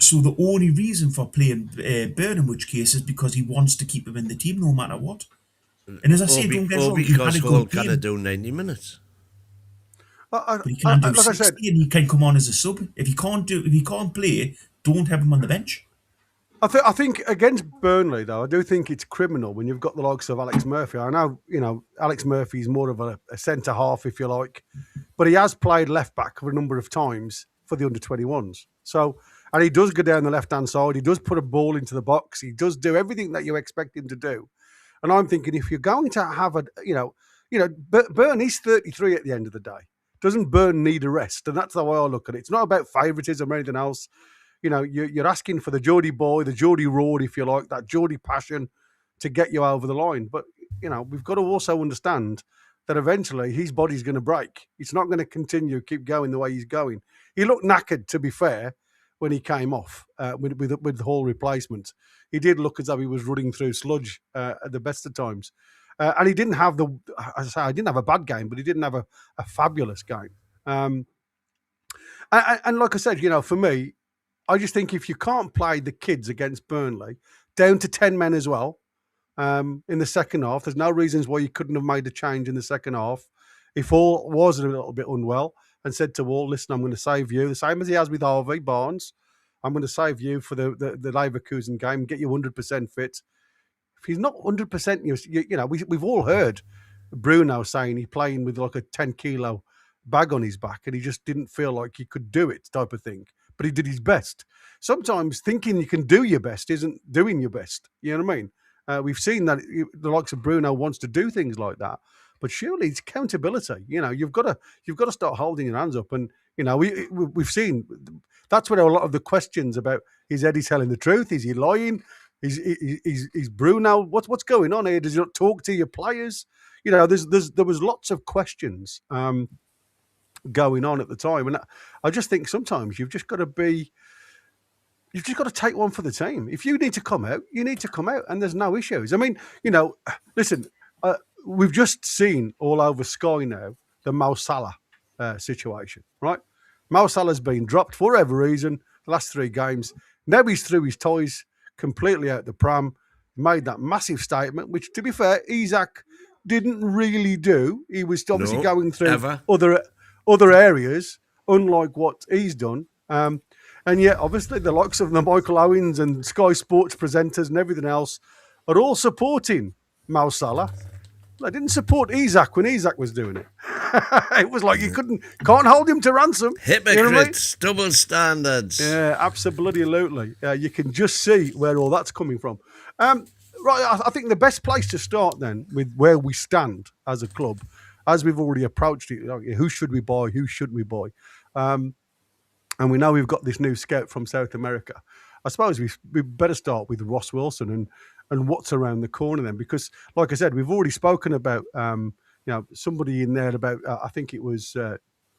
So the only reason for playing Burn, in which case, is because he wants to keep him in the team no matter what. And as I say, don't get wrong, because Hall can't do 90 minutes. But he can do 60, and he can come on as a sub. If he can't play, don't have him on the bench. I think against Burnley, though, I do think it's criminal when you've got the likes of Alex Murphy. I know, Alex Murphy is more of a centre half, if you like, but he has played left back for a number of times for the under-21s. So, and he does go down the left-hand side. He does put a ball into the box. He does do everything that you expect him to do. And I'm thinking, if you're going to have Burn, he's 33 at the end of the day. Doesn't Burn need a rest? And that's the way I look at it. It's not about favouritism or anything else. You're asking for the Geordie boy, the Geordie roar, if you like, that Geordie passion to get you over the line. But, we've got to also understand that eventually his body's going to break. It's not going to keep going the way he's going. He looked knackered, to be fair, when he came off with the Hall replacement. He did look as though he was running through sludge at the best of times. And he didn't have I didn't have a bad game, but he didn't have a fabulous game. And like I said, for me, I just think if you can't play the kids against Burnley, down to 10 men as well, in the second half, there's no reasons why you couldn't have made a change in the second half. If Hall was a little bit unwell and said to Hall, listen, I'm going to save you, the same as he has with Harvey Barnes, I'm going to save you for the Leverkusen game, get you 100% fit. If he's not 100%, we've all heard Bruno saying he's playing with like a 10-kilo bag on his back and he just didn't feel like he could do it type of thing. But he did his best. Sometimes thinking you can do your best isn't doing your best. You know what I mean? We've seen that the likes of Bruno wants to do things like that. But surely it's accountability. You've got to start holding your hands up. And, we've seen that's where a lot of the questions about, is Eddie telling the truth? Is he lying? Is Bruno? What's going on here? Does he not talk to your players? There was lots of questions going on at the time, and I just think sometimes you've just got to take one for the team. If you need to come out, you need to come out, and there's no issues. I mean, listen, we've just seen all over Sky now the Mo Salah situation, right? Mo Salah's been dropped for whatever reason the last 3 games. Now he's through his toys, completely out the pram, made that massive statement, which, to be fair, Isak didn't really do. He was obviously going through other areas, unlike what he's done. And And yet, obviously, the likes of the Michael Owens and Sky Sports presenters and everything else are all supporting Mo Salah. They didn't support Isak when Isak was doing it. It was like you can't hold him to ransom. Hypocrites, You know what I mean? double standards. Yeah, absolutely. You can just see where all that's coming from. Right, I think the best place to start then with where we stand as a club, as we've already approached it, like, who should we buy, who shouldn't we buy? And we know we've got this new scout from South America. I suppose we better start with Ross Wilson and what's around the corner then, because like I said, we've already spoken about somebody in there about I think it was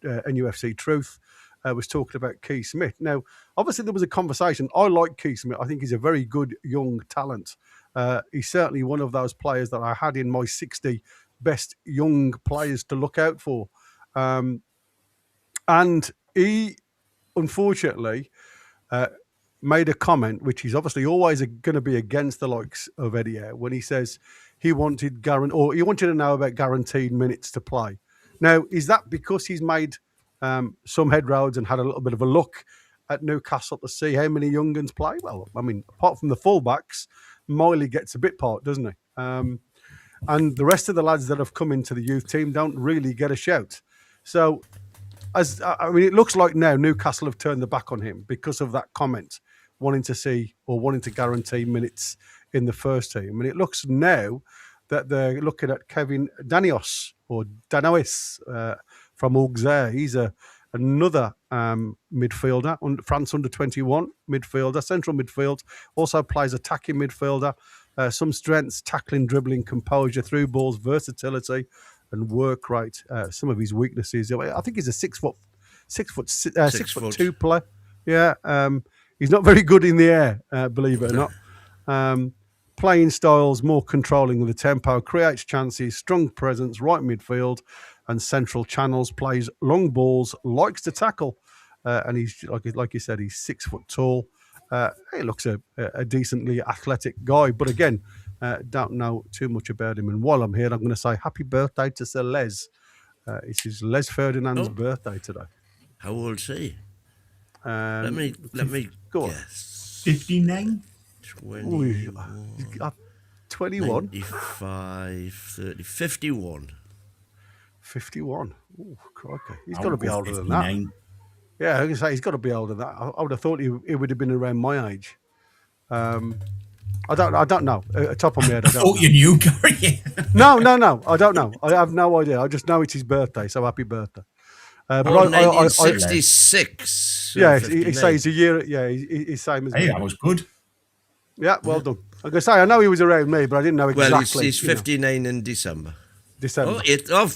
NUFC Truth was talking about Keith Smith. Now, obviously there was a conversation. I like Keith Smith. I think he's a very good young talent. He's certainly one of those players that I had in my 60 best young players to look out for. And he, unfortunately, made a comment which is obviously always going to be against the likes of Eddie Howe when he says he wanted to know about guaranteed minutes to play. Now, is that because he's made some headroads and had a little bit of a look at Newcastle to see how many young guns play? Well, I mean, apart from the fullbacks, Miley gets a bit part, doesn't he? And the rest of the lads that have come into the youth team don't really get a shout. So, it looks like now Newcastle have turned their back on him because of that comment, wanting to guarantee minutes in the first team. And it looks now that they're looking at Kevin Danios from Auxerre. He's another midfielder, France under-21 midfielder, central midfield, also plays attacking midfielder, some strengths, tackling, dribbling, composure, through balls, versatility and work rate. Some of his weaknesses, I think he's a 6 foot 2 player. Yeah, he's not very good in the air, believe it or not. Playing styles, more controlling of the tempo, creates chances, strong presence, right midfield and central channels, plays long balls, likes to tackle, and he's like you said, he's 6 foot tall. He looks a decently athletic guy, but again, don't know too much about him. And while I'm here, I'm going to say happy birthday to Sir Les. It's his Les Ferdinand's birthday today. How old is he? Let me guess. 59? 21. 95, 30, 51. 51. Oh, crikey. He's got to be older than that. Yeah, I was going to say, he's got to be older than that. I would have thought he would have been around my age. I don't know. Top of my head, I don't know. You knew, Gary. No. I don't know. I have no idea. I just know it's his birthday, so happy birthday. But 1966. Yeah, he says a year. Yeah, he's same as me. Hey, I was good. Yeah, well done. I'm going to say, I know he was around me, but I didn't know exactly. Well, he's 59 in December. December. It's a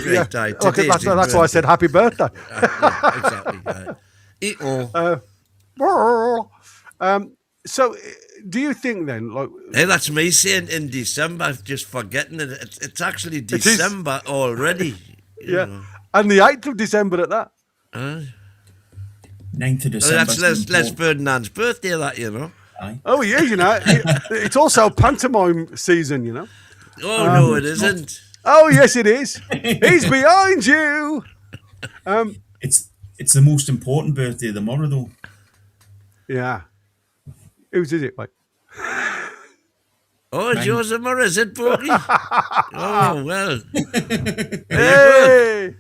great day. Okay, that's why I said happy birthday. Exactly. So, do you think then, like? Hey, that's me saying in December, just forgetting it. It's actually December already. Yeah, know. And the 8th of December at that. 9th of December. That's Les Ferdinand's birthday, that, you know. Aye. Oh, yeah, you know. It's also pantomime season, you know. Oh, no, it isn't. Oh, yes, it is. He's behind you. It's the most important birthday of the morrow, though. Yeah. Whose is it, mate? Oh, it's yours tomorrow, is it, Bogey? Oh, well. Hey!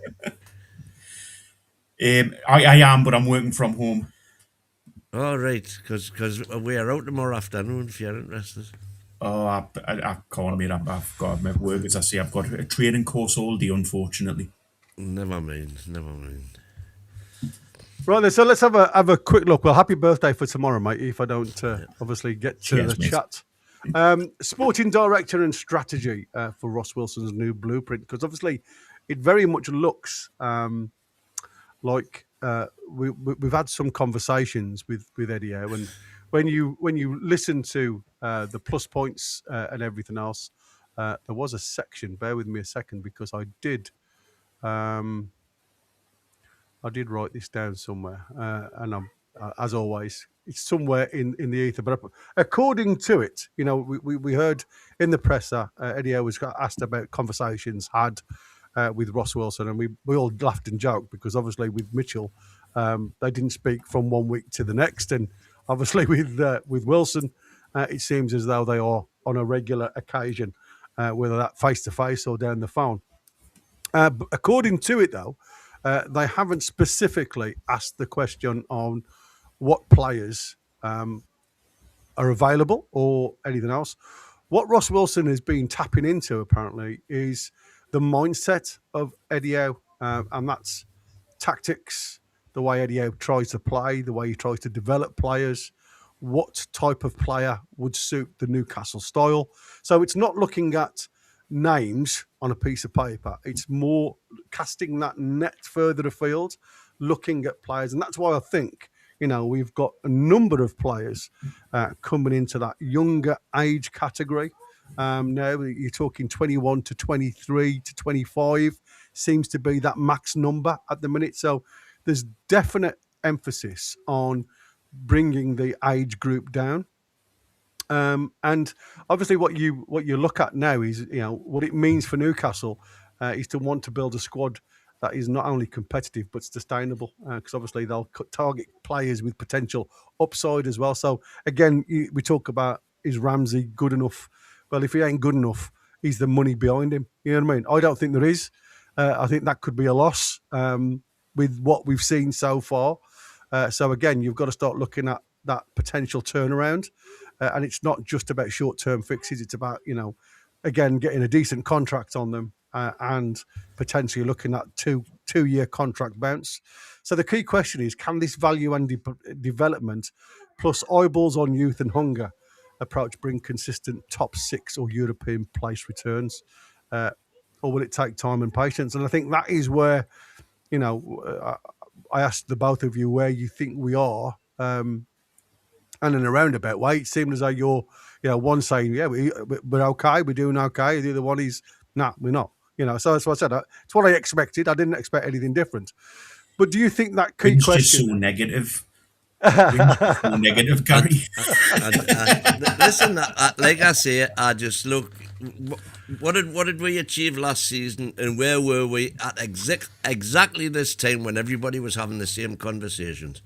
I am, but I'm working from home. All right, because we're out tomorrow afternoon if you're interested. Oh, I can't, mate. I've got my work, as I say. I've got a training course all day, unfortunately. Never mind. Right then, so let's have a quick look. Well, happy birthday for tomorrow, mate, if I don't obviously get to the chat. Sporting director and strategy for Ross Wilson's new blueprint, because obviously it very much looks like we've had some conversations with Eddie Howe, and when you listen to the plus points and everything else, there was a section. Bear with me a second, because I did write this down somewhere, and I'm as always, it's somewhere in the ether. But according to it, you know, we heard in the presser, Eddie Howe was asked about conversations had with Ross Wilson, and we all laughed and joked because obviously with Mitchell They didn't speak from one week to the next, and obviously with Wilson, it seems as though they are on a regular occasion, whether that face to face or down the phone. But according to it, though, they haven't specifically asked the question on what players are available or anything else. What Ross Wilson has been tapping into, apparently, is the mindset of Eddie Howe, and that's tactics, the way Eddie Howe tries to play, the way he tries to develop players, what type of player would suit the Newcastle style. So it's not looking at names on a piece of paper. It's more casting that net further afield, looking at players. And that's why I think, we've got a number of players coming into that younger age category. Now you're talking 21 to 23 to 25 seems to be that max number at the minute. So there's definite emphasis on bringing the age group down. And obviously what you look at now is, what it means for Newcastle is to want to build a squad that is not only competitive but sustainable, because obviously they'll target players with potential upside as well. So again, we talk about, is Ramsey good enough? Well, if he ain't good enough, he's the money behind him. You know what I mean? I don't think there is. I think that could be a loss with what we've seen so far. So again, you've got to start looking at that potential turnaround. And it's not just about short-term fixes. It's about, again, getting a decent contract on them and potentially looking at two-year contract bounce. So the key question is, can this value and development plus eyeballs on youth and hunger approach bring consistent top six or European place returns? Or will it take time and patience? And I think that is where, I asked the both of you where you think we are. And in a roundabout way, it seemed as though you're, one saying, yeah, we're okay, we're doing okay. The other one is, no, we're not. So that's what I said. It's what I expected. I didn't expect anything different. But do you think that key question... Just so negative. So negative, Gary. Listen, like I say, I just look... What did we achieve last season, and where were we at exactly this time when everybody was having the same conversations?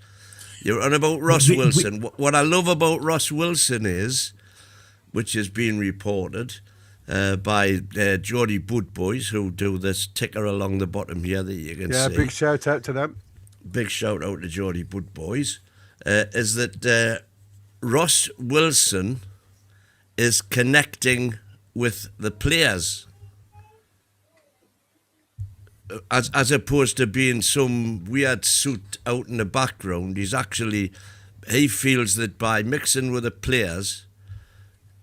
You're on about Ross Wilson. What I love about Ross Wilson is, which has been reported by Geordie Boot Boys, who do this ticker along the bottom here that you can see. Yeah, big shout out to them. Big shout out to Geordie Boot Boys. Is that Ross Wilson is connecting with the players as opposed to being some weird suit out in the background. He feels that by mixing with the players,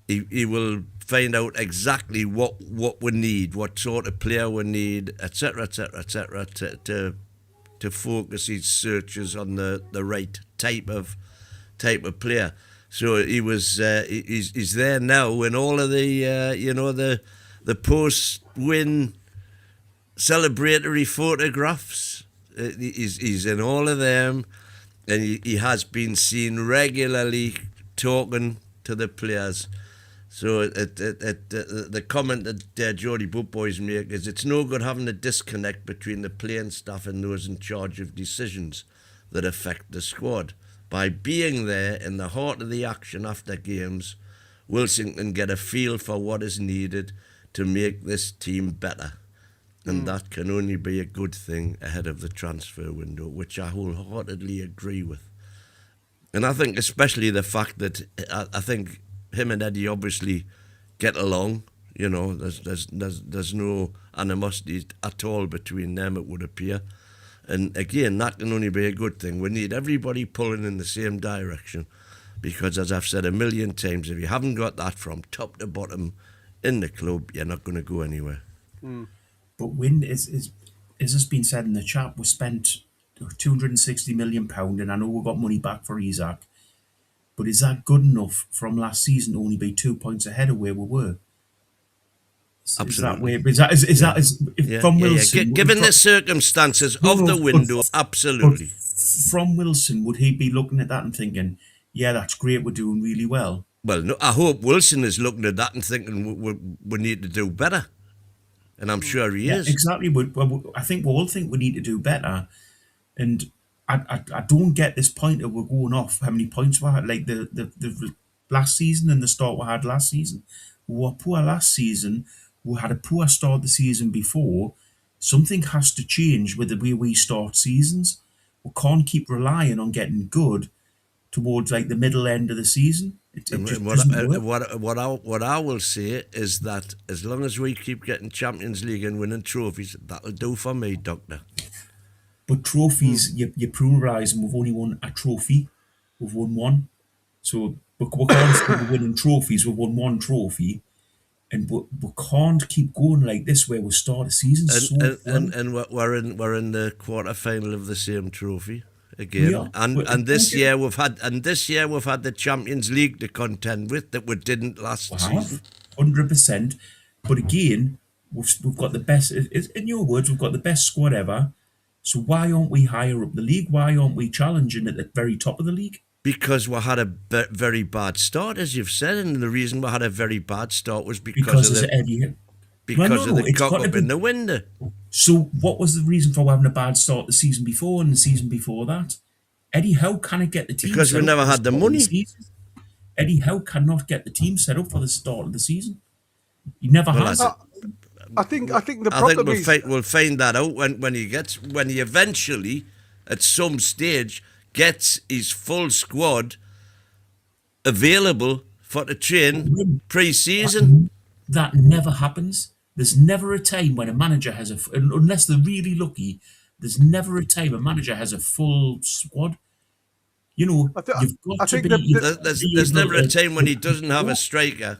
he will find out exactly what we need, what sort of player we need, etc., to focus his searches on the right type of player. So he's there now in all of the post-win celebratory photographs. He's in all of them, and he has been seen regularly talking to the players. So the comment that Geordie Boot Boys make is, it's no good having a disconnect between the playing staff and those in charge of decisions that affect the squad. By being there in the heart of the action after games, Wilson can get a feel for what is needed to make this team better. And that can only be a good thing ahead of the transfer window, which I wholeheartedly agree with. And I think especially the fact that I think him and Eddie obviously get along. There's no animosity at all between them, it would appear. And again, that can only be a good thing. We need everybody pulling in the same direction, because as I've said a million times, if you haven't got that from top to bottom in the club, you're not going to go anywhere. But when, as has been said in the chat, we spent £260 million, and I know we got money back for Isaac, but is that good enough from last season to only be 2 points ahead of where we were? Absolutely. From Wilson? Given the circumstances of the window, absolutely. From Wilson, would he be looking at that and thinking, yeah, that's great, we're doing really well? Well, no, I hope Wilson is looking at that and thinking we need to do better. And I'm sure he is. Exactly. I think we all think we need to do better. And I don't get this point of we're going off how many points we had. Like the last season and the start we had last season. We were poor last season. We had a poor start the season before. Something has to change with the way we start seasons. We can't keep relying on getting good towards like the middle end of the season. It just doesn't work. What I will say is that as long as we keep getting Champions League and winning trophies, that'll do for me, Doctor. But trophies, you pluralise, and we've only won a trophy. We've won one. So we can't still winning trophies. We've won one trophy. And we can't keep going like this where we start a season and we're in the quarter final of the same trophy again. And this year we've had the Champions League to contend with that we didn't last season. 100%. But again, we've got the best. In your words, we've got the best squad ever. So why aren't we higher up the league? Why aren't we challenging at the very top of the league? Because we had a very bad start, as you've said, and the reason we had a very bad start was because of the cock up in the window. So what was the reason for having a bad start the season before and the season before that? Eddie Howe cannot get the team because we never had the money. Eddie Howe cannot get the team set up for the start of the season. He never has. I think the problem is we'll find that out when he eventually, at some stage, gets his full squad available for the train pre-season. That never happens. There's never a time when a manager has unless they're really lucky, there's never a time a manager has a full squad. You know, there's never a time when he doesn't have a striker,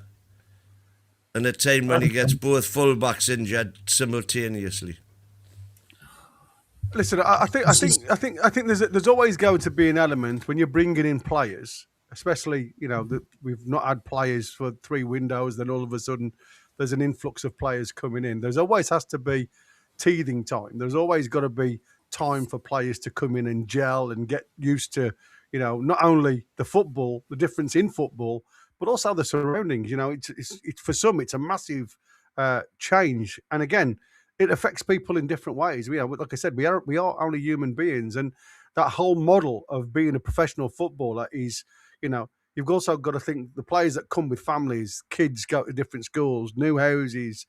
and a time when he gets both fullbacks injured simultaneously. Listen, I think there's always going to be an element when you're bringing in players, especially that we've not had players for 3 windows. Then all of a sudden, there's an influx of players coming in. There's always has to be teething time. There's always got to be time for players to come in and gel and get used to, not only the football, the difference in football, but also the surroundings. It's for some, it's a massive change, and again, it affects people in different ways. Like I said, we are only human beings, and that whole model of being a professional footballer is, you've also got to think the players that come with families, kids go to different schools, new houses,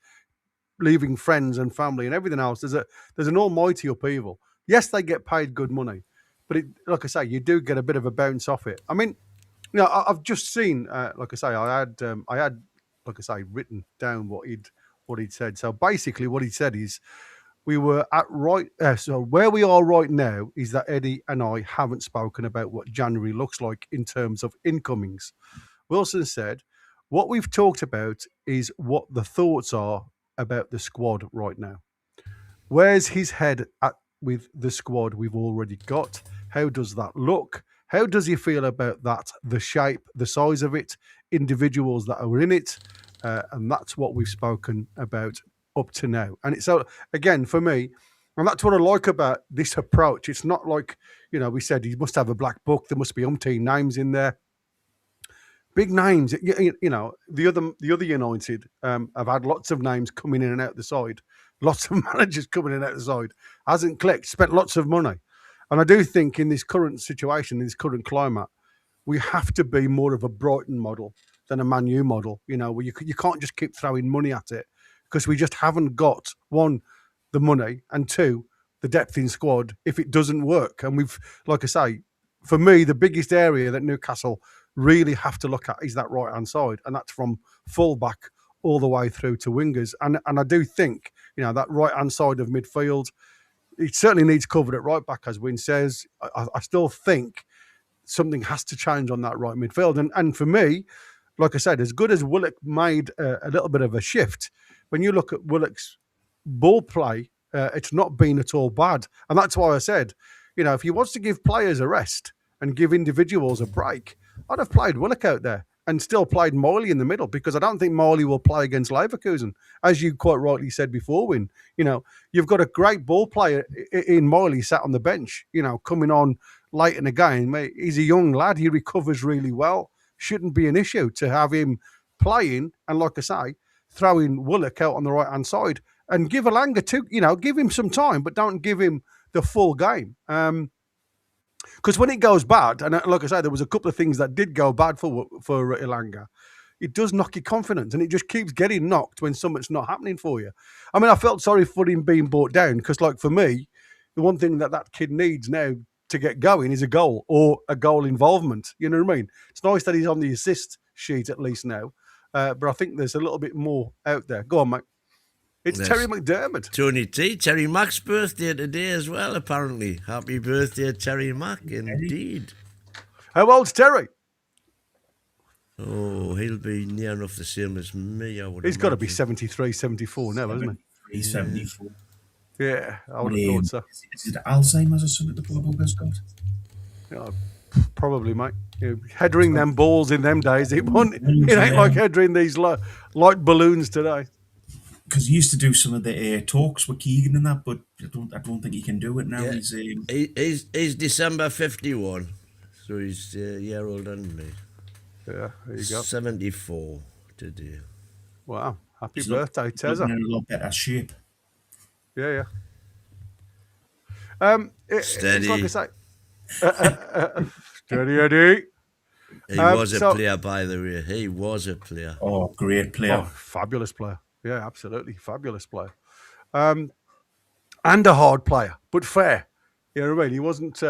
leaving friends and family and everything else. There's an almighty upheaval. Yes, they get paid good money, but like I say, you do get a bit of a bounce off it. I mean, I've just seen, like I say, I had, like I say, written down what he'd said. So basically what he said is we were at so where we are right now is that Eddie and I haven't spoken about what January looks like in terms of incomings. Wilson said, what we've talked about is what the thoughts are about the squad right now. Where's his head at with the squad we've already got? How does that look? How does he feel about that? The shape, the size of it, individuals that are in it. And that's what we've spoken about up to now. And it's again, for me, and that's what I like about this approach. It's not like, we said he must have a black book. There must be umpteen names in there. Big names. The other United have had lots of names coming in and out the side. Lots of managers coming in and out the side. Hasn't clicked, spent lots of money. And I do think in this current situation, in this current climate, we have to be more of a Brighton model than a Man U model, where you can't just keep throwing money at it, because we just haven't got, 1, the money, and 2, the depth in squad if it doesn't work. And we've, like I say, for me, the biggest area that Newcastle really have to look at is that right-hand side, and that's from full-back all the way through to wingers. And I do think, that right-hand side of midfield, it certainly needs covered at right-back, as Wynne says. I still think something has to change on that right midfield. And for me, like I said, as good as Willock made a little bit of a shift, when you look at Willock's ball play, it's not been at all bad. And that's why I said, if he wants to give players a rest and give individuals a break, I'd have played Willock out there and still played Miley in the middle, because I don't think Miley will play against Leverkusen. As you quite rightly said before, Wynne, you've got a great ball player in Miley sat on the bench, coming on late in the game. He's a young lad. He recovers really well. Shouldn't be an issue to have him playing, and like I say, throwing Willock out on the right-hand side, and give Alanga give him some time, but don't give him the full game. Because when it goes bad, and like I say, there was a couple of things that did go bad for Ilanga. It does knock your confidence, and it just keeps getting knocked when something's not happening for you. I mean, I felt sorry for him being brought down because, like, for me, the one thing that kid needs now to get going is a goal or a goal involvement. You know what I mean? It's nice that he's on the assist sheet at least now, but I think there's a little bit more out there. Go on, mate. It's Terry McDermott. Tony T. Terry Mack's birthday today as well, apparently. Happy birthday, Terry Mack, indeed. How old's Terry? Oh, he'll be near enough the same as me, I would He's got to be 73, 74 now, hasn't he? He's 74. Yeah, I would have thought so. Is it Alzheimer's or something the poor bugger's got? Yeah, probably, mate. Headering them balls in them days, it ain't like headering these light balloons today. Because he used to do some of the talks with Keegan and that, but I don't think he can do it now. Yeah. He's December 51, so he's a year older than me. Yeah, there you go. 74 today. Wow, happy birthday, Tezza. In a lot better shape. Yeah. Steady. It's like I say, steady Eddie. He was a player, by the way. He was a player. Oh, great player. Oh, fabulous player. Yeah, absolutely. Fabulous player. And a hard player, but fair. You know what I mean? He wasn't...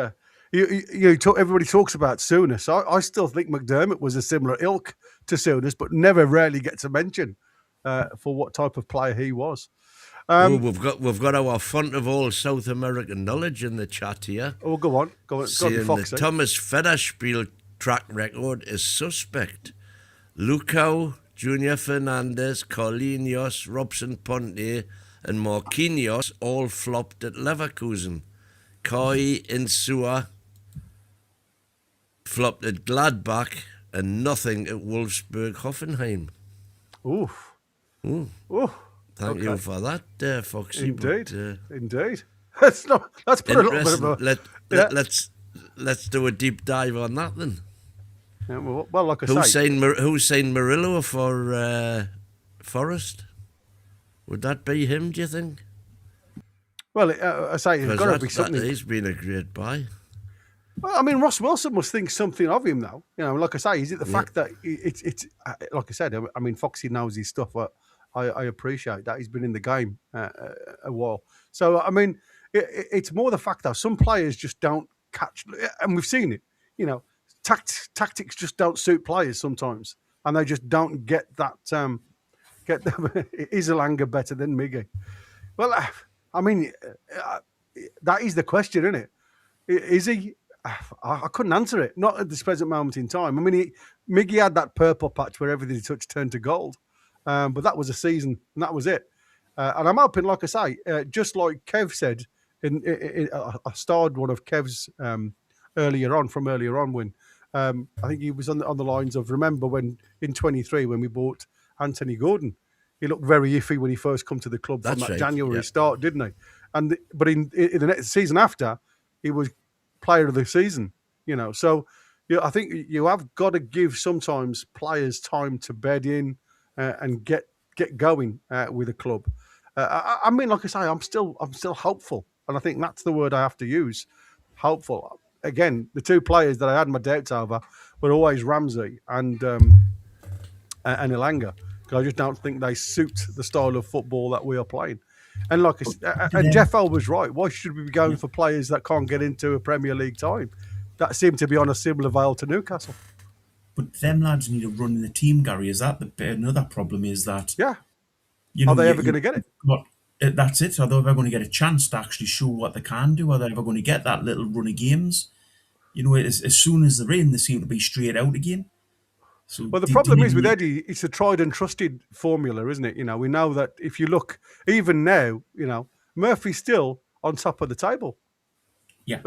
everybody talks about Souness. I still think McDermott was a similar ilk to Souness, but never rarely gets a mention for what type of player he was. We've got our font of all South American knowledge in the chat here. Oh, go on. Saying the Thomas Federspiel track record is suspect. Lucao, Junior Fernandez, Carlinhos, Robson Ponte, and Marquinhos all flopped at Leverkusen. Kai Insua flopped at Gladbach, and nothing at Wolfsburg Hoffenheim. Oof. Thank you for that, Foxy. Indeed. Indeed. Let's put a little bit of Let's do a deep dive on that then. Yeah, well, like I say, who's saying Murillo for Forest? Would that be him? Do you think? Well, I say it's got to be something. He's been a great buy. Well, I mean, Ross Wilson must think something of him now. You know, like I say, is it the fact that it's like I said? I mean, Foxy knows his stuff. I appreciate that he's been in the game a while. So I mean, it's more the fact that some players just don't catch, and we've seen it. You know, tactics just don't suit players sometimes, and they just don't get that. Get them. Is Ilanga better than Miggy? Well, I mean, that is the question, isn't it? Is he? I couldn't answer it. Not at this present moment in time. I mean, Miggy had that purple patch where everything he touched turned to gold. But that was a season, and that was it. And I'm hoping, like I say, just like Kev said, I starred one of Kev's earlier on when I think he was on the lines of, remember when in 23 when we bought Anthony Gordon, he looked very iffy when he first come to the club. That's from that January start, didn't he? But in the next season after, he was player of the season. You know, so I think you have got to give sometimes players time to bed in. And get going with a club. I mean, like I say, I'm still hopeful, and I think that's the word I have to use. Hopeful. Again, the two players that I had my doubts over were always Ramsey and Ilanga, because I just don't think they suit the style of football that we are playing. And like and Jeff L was right. Why should we be going for players that can't get into a Premier League time? That seemed to be on a similar veil to Newcastle. But them lads need to run in the team, Gary. Is that another problem? Is that are they ever going to get it? But that's it. Are they ever going to get a chance to actually show what they can do? Are they ever going to get that little run of games? You know, as soon as they're in, they seem to be straight out again. So well, the problem is with Eddie, it's a tried and trusted formula, isn't it? You know, we know that if you look, even now, you know, Murphy's still on top of the table. Yeah.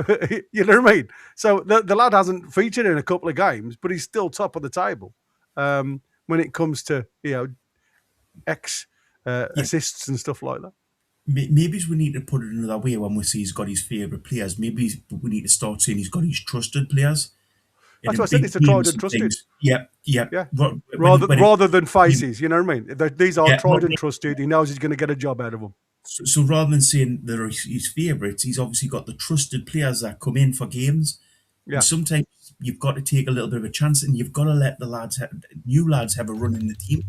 You know what I mean? So the lad hasn't featured in a couple of games, but he's still top of the table when it comes to, you know, assists and stuff like that. Maybe we need to put it another way when we say he's got his favourite players. Maybe we need to start saying he's got his trusted players. That's what I said, it's a tried and trusted. Yeah. Rather than faces, you know what I mean? These are tried and trusted. He knows he's going to get a job out of them. So rather than saying they're his favourites, he's obviously got the trusted players that come in for games. Yeah. And sometimes you've got to take a little bit of a chance, and you've got to let the new lads have a run in the team,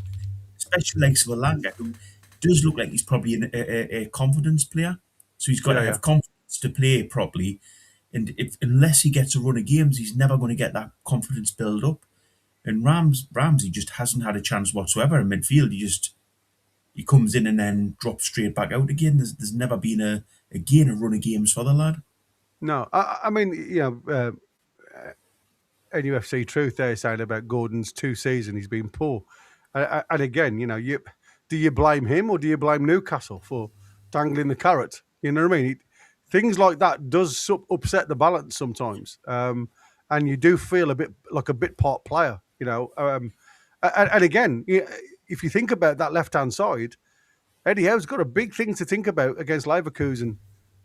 especially like Swalanga, who does look like he's probably a confidence player. So he's got to have confidence to play properly. And unless he gets a run of games, he's never going to get that confidence build up. And Ramsey just hasn't had a chance whatsoever in midfield. He comes in and then drops straight back out again. There's never been a run of games for the lad. No, I mean, NUFC Truth they're saying about Gordon's 2 seasons he's been poor. And again, do you blame him or do you blame Newcastle for dangling the carrot? You know what I mean? Things like that does upset the balance sometimes. And you do feel a bit like a bit part player, And again, if you think about that left-hand side, Eddie Howe's got a big thing to think about against Leverkusen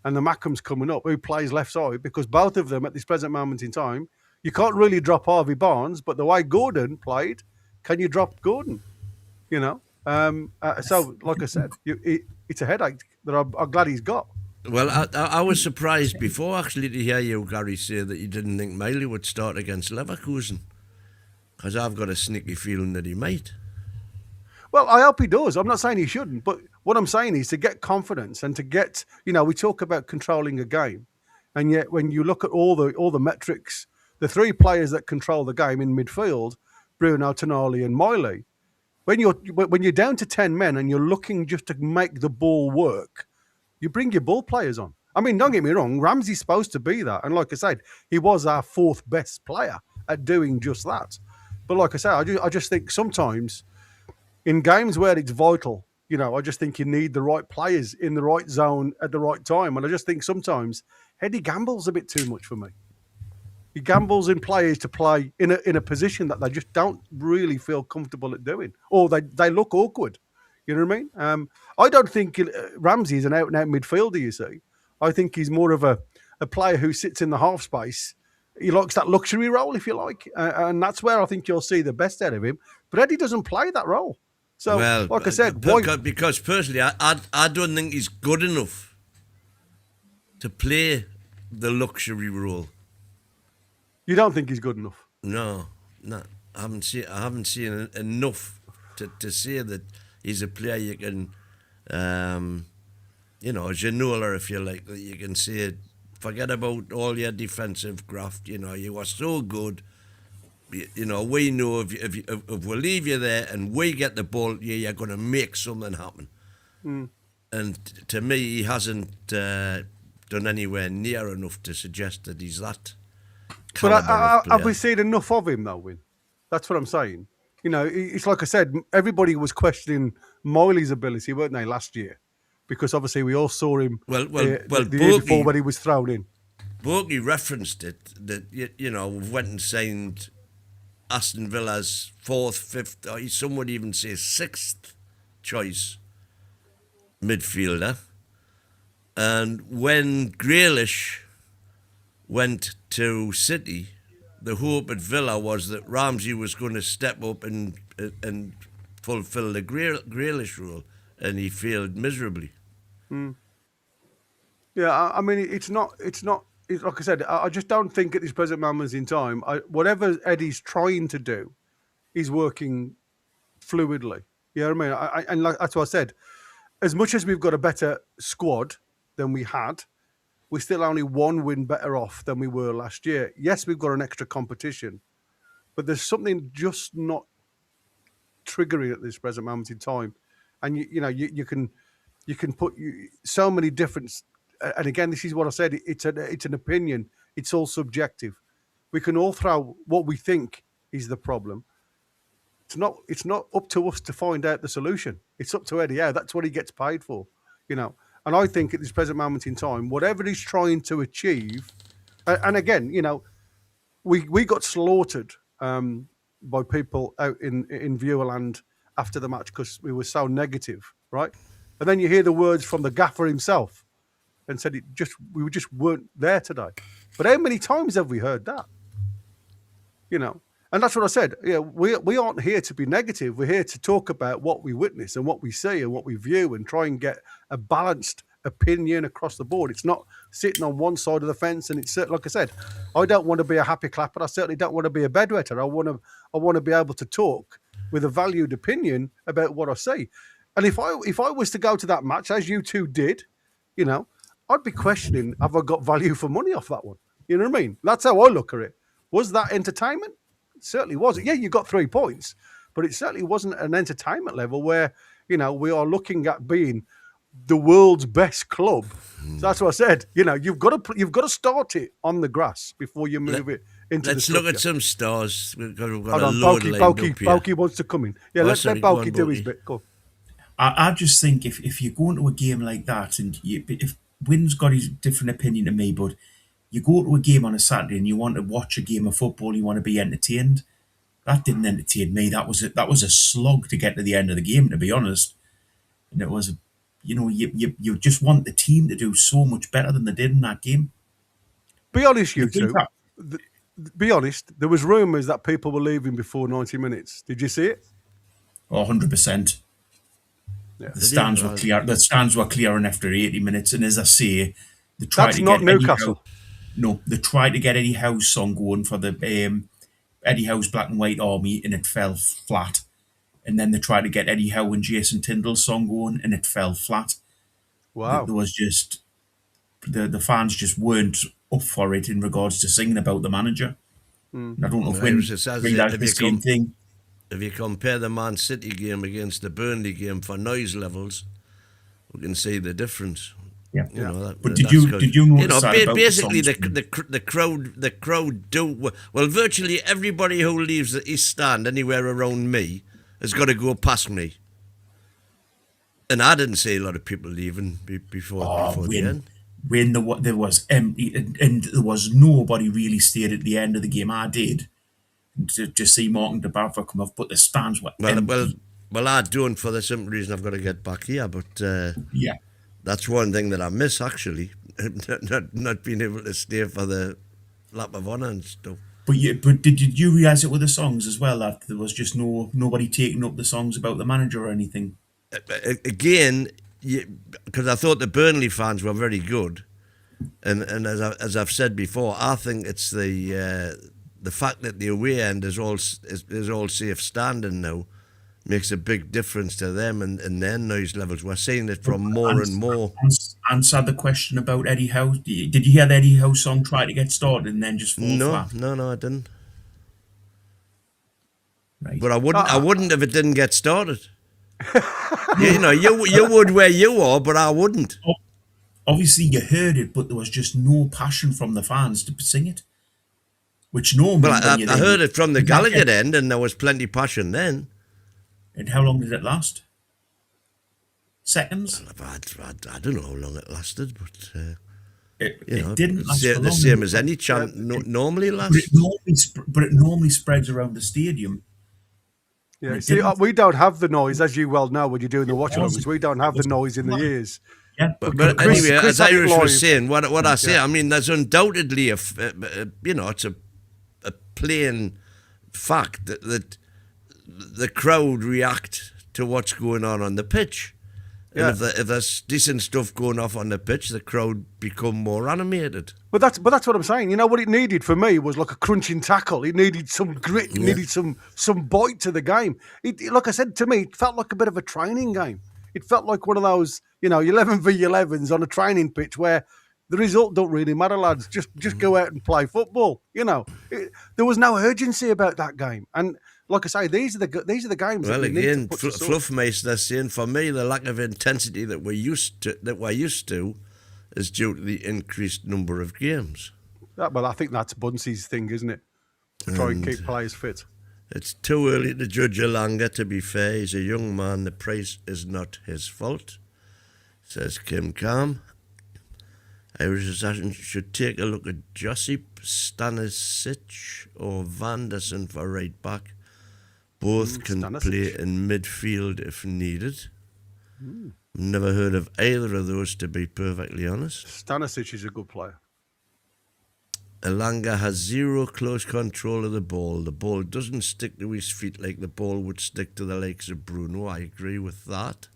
and the Mackems coming up, who plays left side, because both of them at this present moment in time, you can't really drop Harvey Barnes, but the way Gordon played, can you drop Gordon? So, like I said, it's a headache that I'm glad he's got. Well, I was surprised before, actually, to hear you, Gary, say that you didn't think Miley would start against Leverkusen, because I've got a sneaky feeling that he might. Well, I hope he does. I'm not saying he shouldn't, but what I'm saying is to get confidence and to get, we talk about controlling a game, and yet when you look at all the metrics, the 3 players that control the game in midfield, Bruno, Tonali, and Miley, when you're down to 10 men and you're looking just to make the ball work, you bring your ball players on. I mean, don't get me wrong, Ramsey's supposed to be that, and like I said, he was our 4th best player at doing just that. But like I said, I just think sometimes in games where it's vital, I just think you need the right players in the right zone at the right time. And I just think sometimes Eddie gambles a bit too much for me. He gambles in players to play in a position that they just don't really feel comfortable at doing, or they look awkward. You know what I mean? I don't think Ramsey is an out-and-out midfielder, you see. I think he's more of a player who sits in the half space. He likes that luxury role, if you like. And that's where I think you'll see the best out of him. But Eddie doesn't play that role. So, like I said, because personally, I don't think he's good enough to play the luxury role. You don't think he's good enough? No. I haven't seen enough to say that he's a player you can, Ginola, if you like, that you can say, forget about all your defensive graft. You are so good. We know if we leave you there and we get the ball, you're going to make something happen. Mm. And to me, he hasn't done anywhere near enough to suggest that he's that. But have we seen enough of him, though, Win? That's what I'm saying. It's like I said, everybody was questioning Miley's ability, weren't they, last year? Because obviously we all saw him the year before when he was thrown in. Borky referenced it, that, went and signed Aston Villa's 4th, 5th, or some would even say 6th choice midfielder. And when Grealish went to City, the hope at Villa was that Ramsey was going to step up and fulfill the Grealish role, and he failed miserably. Mm. Yeah, I mean, it's not. Like I said, I just don't think at this present moment in time, whatever Eddie's trying to do, is working fluidly. You know what I mean? And that's what I said. As much as we've got a better squad than we had, we're still only 1 win better off than we were last year. Yes, we've got an extra competition, but there's something just not triggering at this present moment in time. And you can put so many different. And again, this is what I said. It's an opinion. It's all subjective. We can all throw what we think is the problem. It's not up to us to find out the solution. It's up to Eddie Howe. That's what he gets paid for, And I think at this present moment in time, whatever he's trying to achieve, and again, we got slaughtered by people out in viewerland after the match because we were so negative, right? And then you hear the words from the gaffer himself and said we just weren't there today. But how many times have we heard that? And that's what I said. We aren't here to be negative. We're here to talk about what we witness and what we see and what we view and try and get a balanced opinion across the board. It's not sitting on one side of the fence. And it's like I said, I don't want to be a happy clapper. I certainly don't want to be a bedwetter. I want to be able to talk with a valued opinion about what I see. And if I was to go to that match, as you two did, you know, I'd be questioning, have I got value for money off that one? You know what I mean? That's how I look at it. Was that entertainment? It certainly wasn't. Yeah, you got 3 points, but it certainly wasn't an entertainment level where, you know, we are looking at being the world's best club. So that's what I said. You know, you've got to start it on the grass before you move it into Let's the look at some stars. We've got Hold a on, load lined up here. Bokey wants to come in. Yeah, let Bokey do his bit. Go. I just think if you go into a game like that, and if Wynn's got his different opinion to me, but you go to a game on a Saturday and you want to watch a game of football, you want to be entertained. That didn't entertain me. That was a slog to get to the end of the game, to be honest. And it was, you know, you just want the team to do so much better than they did in that game. Be honest, you two. Be honest. There was rumours that people were leaving before 90 minutes. Did you see it? Oh, 100%. Yeah. The stands were clear. The stands were clearing after 80 minutes, and as I say, they tried That's to not get Newcastle. they tried to get Eddie Howe's song going for the Eddie Howe's Black and White Army, and it fell flat. And then they tried to get Eddie Howe and Jason Tyndall's song going, and it fell flat. Wow. There was just the fans just weren't up for it in regards to singing about the manager. And I don't know if Wynn realised the same thing. If you compare the Man City game against the Burnley game for noise levels, we can see the difference. Yeah, you know, but did you notice that about basically the the crowd do well. Virtually everybody who leaves the East Stand anywhere around me has got to go past me, and I didn't see a lot of people leaving before the end. When there was empty and there was nobody really stayed at the end of the game. I did. To see Martin de Barber come off, but the stands were empty. Well, I don't, for the simple reason I've got to get back here. But yeah, that's one thing that I miss, actually, not being able to stay for the lap of honour and stuff. But did you realise it with the songs as well, that there was just nobody taking up the songs about the manager or anything? Again, because I thought the Burnley fans were very good, and as I've said before, I think it's the fact that the away end is all safe standing now makes a big difference to them and their noise levels. We're seeing it from more and more. Answer the question about Eddie Howe. Did you hear the Eddie Howe song try to get started and then just fall flat? No, I didn't. Right. But I wouldn't if it didn't get started. You know, you would where you are, but I wouldn't. Obviously, you heard it, but there was just no passion from the fans to sing it. Which normally, I heard it from the Gallagher end, and there was plenty of passion then. And how long did it last? Seconds? I don't know how long it lasted, but it didn't last for long. The same as any chant normally lasts. But it normally spreads around the stadium. Yeah, see, we don't have the noise, as you well know when you're doing the watch-alongs. We don't have the noise in the ears. Yeah, but anyway, as Irish was saying, what I say, I mean, there's undoubtedly it's a plain fact that the crowd react to what's going on the pitch. Yeah. And if there's decent stuff going off on the pitch, the crowd become more animated. But that's what I'm saying. You know what it needed for me was like a crunching tackle. It needed some grit. It needed some bite to the game. Like I said, to me, it felt like a bit of a training game. It felt like one of those, 11v11s on a training pitch where the result don't really matter, lads. Just go out and play football. There was no urgency about that game. And like I say, these are the games. Well, that we again, need to put Fluffmeister saying, for me, the lack of intensity that we're used to is due to the increased number of games. Well, I think that's Bunsey's thing, isn't it? To try and keep players fit. It's too early to judge Elanga, to be fair. He's a young man. The price is not his fault, says Kim Calm. Irish Assassin should take a look at Josip Stanisic or Vanderson for right back. Both can play in midfield if needed. Never heard of either of those, to be perfectly honest. Stanisic is a good player. Elanga has zero close control of the ball. The ball doesn't stick to his feet like the ball would stick to the likes of Bruno. I agree with that.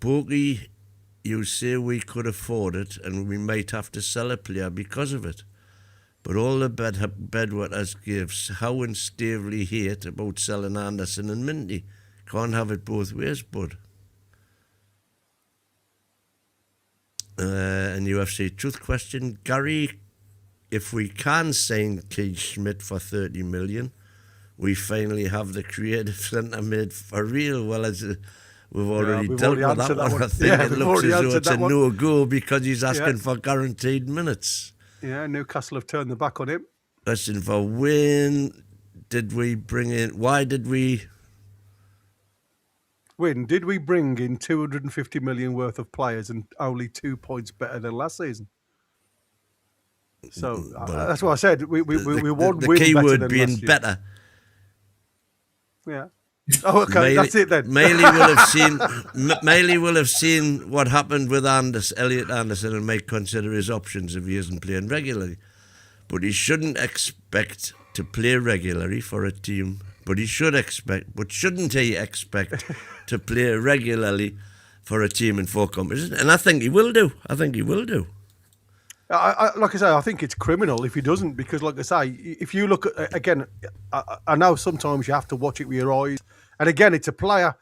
Bogey, you say we could afford it and we might have to sell a player because of it. But all the bedwetters give Howe and Staveley hate about selling Anderson and Minty. Can't have it both ways, bud. And UFC truth question, Gary, if we can sign Keith Schmidt for 30 million, we finally have the creative centre made for real. Well, as we've already dealt with that one. I think it looks as though it's a no-go because he's asking for guaranteed minutes. Yeah, Newcastle have turned the back on him. Question for Wayne, why did we... Win, did we bring in 250 million worth of players and only 2 points better than last season? So that's what I said. We won. The key word being better. Yeah. Oh, okay. That's it then. Maley will have seen what happened with Elliot Anderson and might consider his options if he isn't playing regularly. But he shouldn't expect to play regularly for a team. But shouldn't he expect to play regularly for a team in 4 competitions? And I think he will do. Like I say, I think it's criminal if he doesn't, because like I say, if you look at, again, I know sometimes you have to watch it with your eyes. And again, it's a player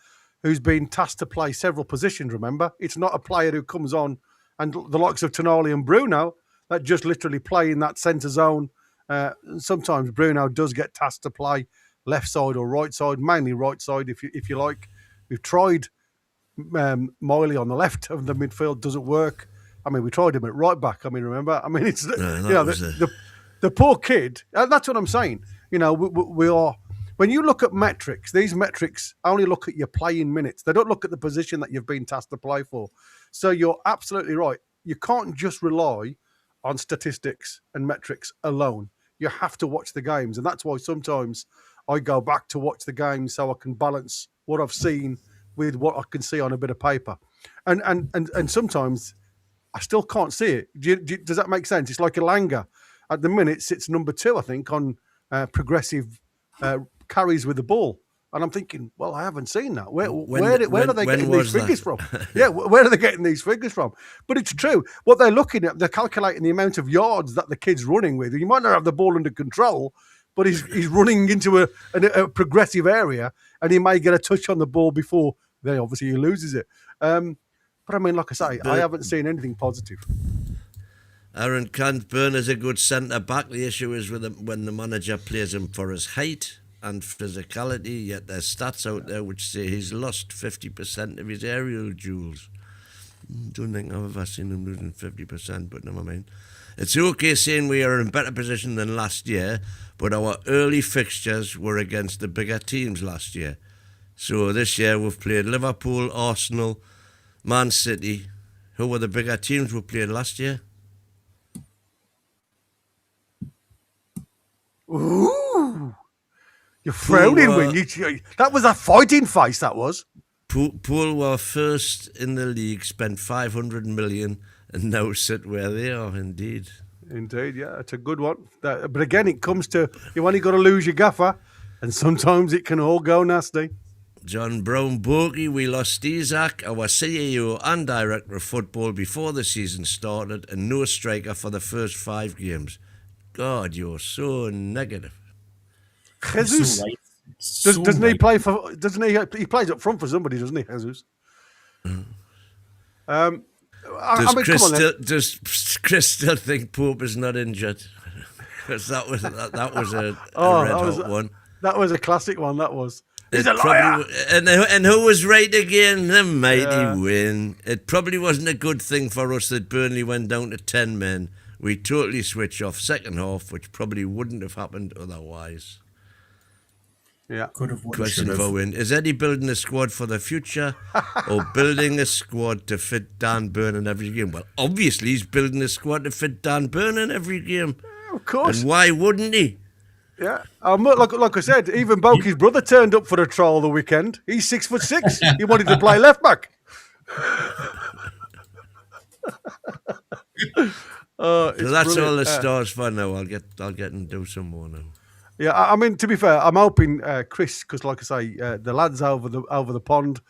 who's been tasked to play several positions, remember? It's not a player who comes on and the likes of Tonali and Bruno that just literally play in that centre zone. Sometimes Bruno does get tasked to play left side or right side, mainly right side if you like. We've tried Miley on the left of the midfield, doesn't work. I mean, we tried him at right back. I mean, remember? I mean, it's the poor kid. That's what I'm saying. You know, we are. When you look at metrics, these metrics only look at your playing minutes. They don't look at the position that you've been tasked to play for. So you're absolutely right. You can't just rely on statistics and metrics alone. You have to watch the games, and that's why sometimes I go back to watch the games so I can balance what I've seen with what I can see on a bit of paper. And sometimes I still can't see it. Does that make sense? It's like Elanga. At the minute, sits number 2, I think, on progressive carries with the ball. And I'm thinking, well, I haven't seen that. Where are they getting these figures from? Yeah, where are they getting these figures from? But it's true. What they're looking at, they're calculating the amount of yards that the kid's running with. You might not have the ball under control, but he's running into a progressive area, and he may get a touch on the ball before he loses it. But I mean, like I say, I haven't seen anything positive. Aaron Kant, Burner's a good centre-back. The issue is when the manager plays him for his height and physicality, yet there's stats out there which say he's lost 50% of his aerial duels. Don't think I've ever seen him losing 50%, but never mind. It's okay saying we are in better position than last year, but our early fixtures were against the bigger teams last year. So this year we've played Liverpool, Arsenal, Man City. Who were the bigger teams we played last year? Ooh. You're frowning when that was a fighting face, that was. Poole were first in the league, spent 500 million, and now sit where they are, indeed. Indeed, yeah, it's a good one. But again, it comes to, you only got to lose your gaffer, and sometimes it can all go nasty. John Brown Borky, we lost Isaac, our CEO and director of football before the season started, and no striker for the first 5 games. God, you're so negative. Jesus, doesn't he play for? Doesn't he? He plays up front for somebody, doesn't he, Jesus? Does Chris still think Pope is not injured? Because that was a red hot one. That was a classic one. That was. He's a liar. And who was right again? The mighty win. It probably wasn't a good thing for us that Burnley went down to 10 men. We totally switched off second half, which probably wouldn't have happened otherwise. Yeah. Question for Win. Is Eddie building a squad for the future or building a squad to fit Dan Burn in every game? Well, obviously he's building a squad to fit Dan Burn in every game. Of course. And why wouldn't he? Yeah. Like I said, even Boki's brother turned up for a trial the weekend. He's 6'6". He wanted to play left back. So that's brilliant. All the stars for now. I'll get and do some more now. Yeah, I mean, to be fair, I'm hoping Chris, because like I say, the lads over the pond,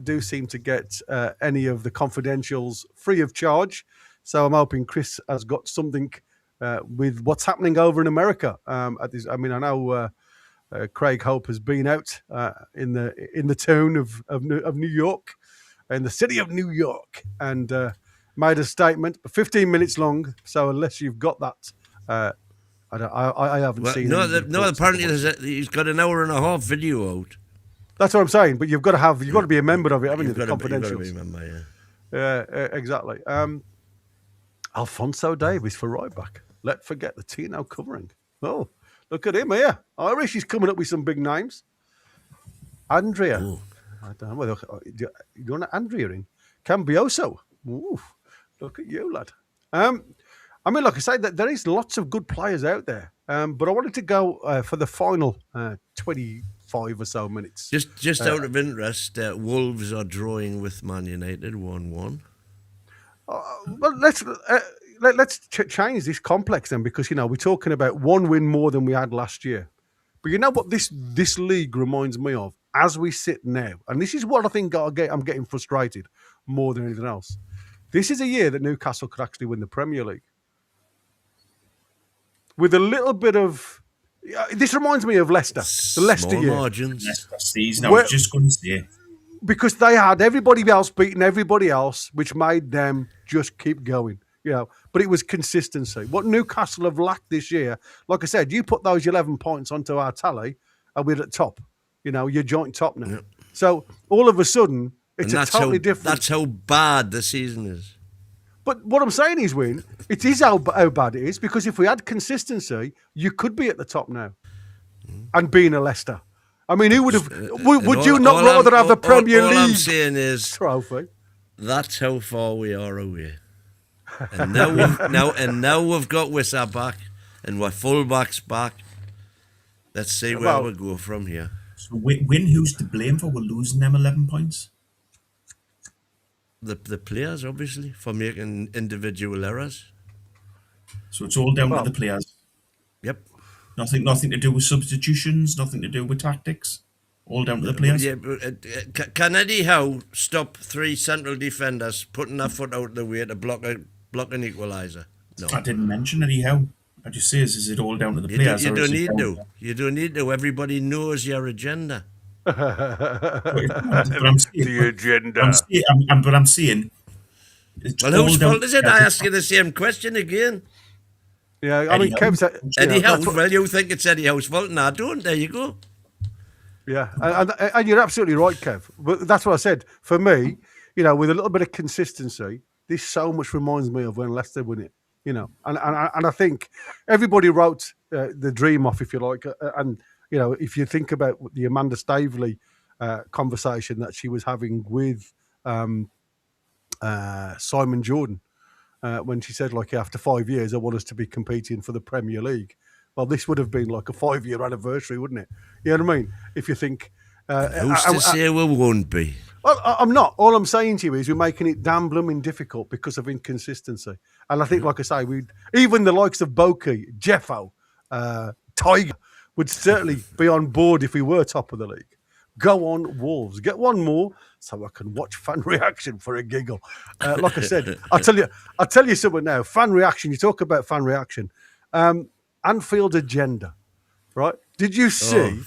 do seem to get any of the confidentials free of charge. So I'm hoping Chris has got something with what's happening over in America. At this, I mean, I know Craig Hope has been out in the town of New York, in the city of New York, and made a statement, 15 minutes long. So unless you've got that, I haven't seen. No, apparently he's got an hour and a half video out. That's what I'm saying. But you've got to be a member of it, haven't you? The confidentials. You've got to be a member, yeah. Exactly. Alfonso Davies for right back. Let's forget the T.A.M covering. Oh, look at him here. Irish is coming up with some big names. Andrea. Ooh. I don't know whether you want Andrea in. Cambioso. Ooh, look at you, lad. I mean, like I say, that there is lots of good players out there. But I wanted to go for the final 25 or so minutes. Just out of interest, Wolves are drawing with Man United 1-1. Well, let's change this complex then, because we're talking about one win more than we had last year. But you know what this league reminds me of as we sit now, and this is what I think I'm getting frustrated more than anything else. This is a year that Newcastle could actually win the Premier League with a little bit of. This reminds me of Leicester, the Leicester year. Margins. Leicester season. I was just going to say. Because they had everybody else beating everybody else, which made them just keep going. But it was consistency. What Newcastle have lacked this year, like I said, you put those 11 points onto our tally, and we're at top. You're joint top now. Yep. So all of a sudden, it's a totally different. That's how bad the season is. But what I'm saying is, Win, it is how bad it is, because if we had consistency, you could be at the top now and being a Leicester. I mean, who would have? Would you not rather have the Premier League I'm saying is, trophy? That's how far we are away. And now we've got Wissa back, and we're full-backs back. Let's see where we go from here. So, Win, who's to blame for we're losing them 11 points? The players, obviously, for making individual errors. So it's all down to the players. Yep. Nothing to do with substitutions. Nothing to do with tactics. All down to the players. Yeah, can Eddie Howe stop 3 central defenders putting their foot out the way to block an equaliser? No. I didn't mention Eddie Howe. I just say, is it all down to the players? You don't need to. You don't need to. Everybody knows your agenda. But I'm saying, the agenda. I'm saying. Well, whose fault is it? I ask you the same question again. Yeah, I mean, Kev said Eddie Howe. Well, you think it's Eddie Howe's fault, and I don't. There you go. Yeah, and you're absolutely right, Kev. But that's what I said. For me, with a little bit of consistency, this so much reminds me of when Leicester won it. And I think everybody wrote the dream off, if you like, and if you think about the Amanda Staveley conversation that she was having with Simon Jordan when she said, like, after 5 years, I want us to be competing for the Premier League. Well, this would have been like a 5-year anniversary, wouldn't it? You know what I mean? If you think... who's to say we won't be? Well, I'm not. All I'm saying to you is we're making it damn blooming difficult because of inconsistency. And I think, like I say, even the likes of Boki, Jeffo, Tiger would certainly be on board if we were top of the league. Go on, Wolves. Get one more so I can watch fan reaction for a giggle. Like I said, I'll tell you something now. Fan reaction, you talk about fan reaction. Anfield agenda, right? Did you see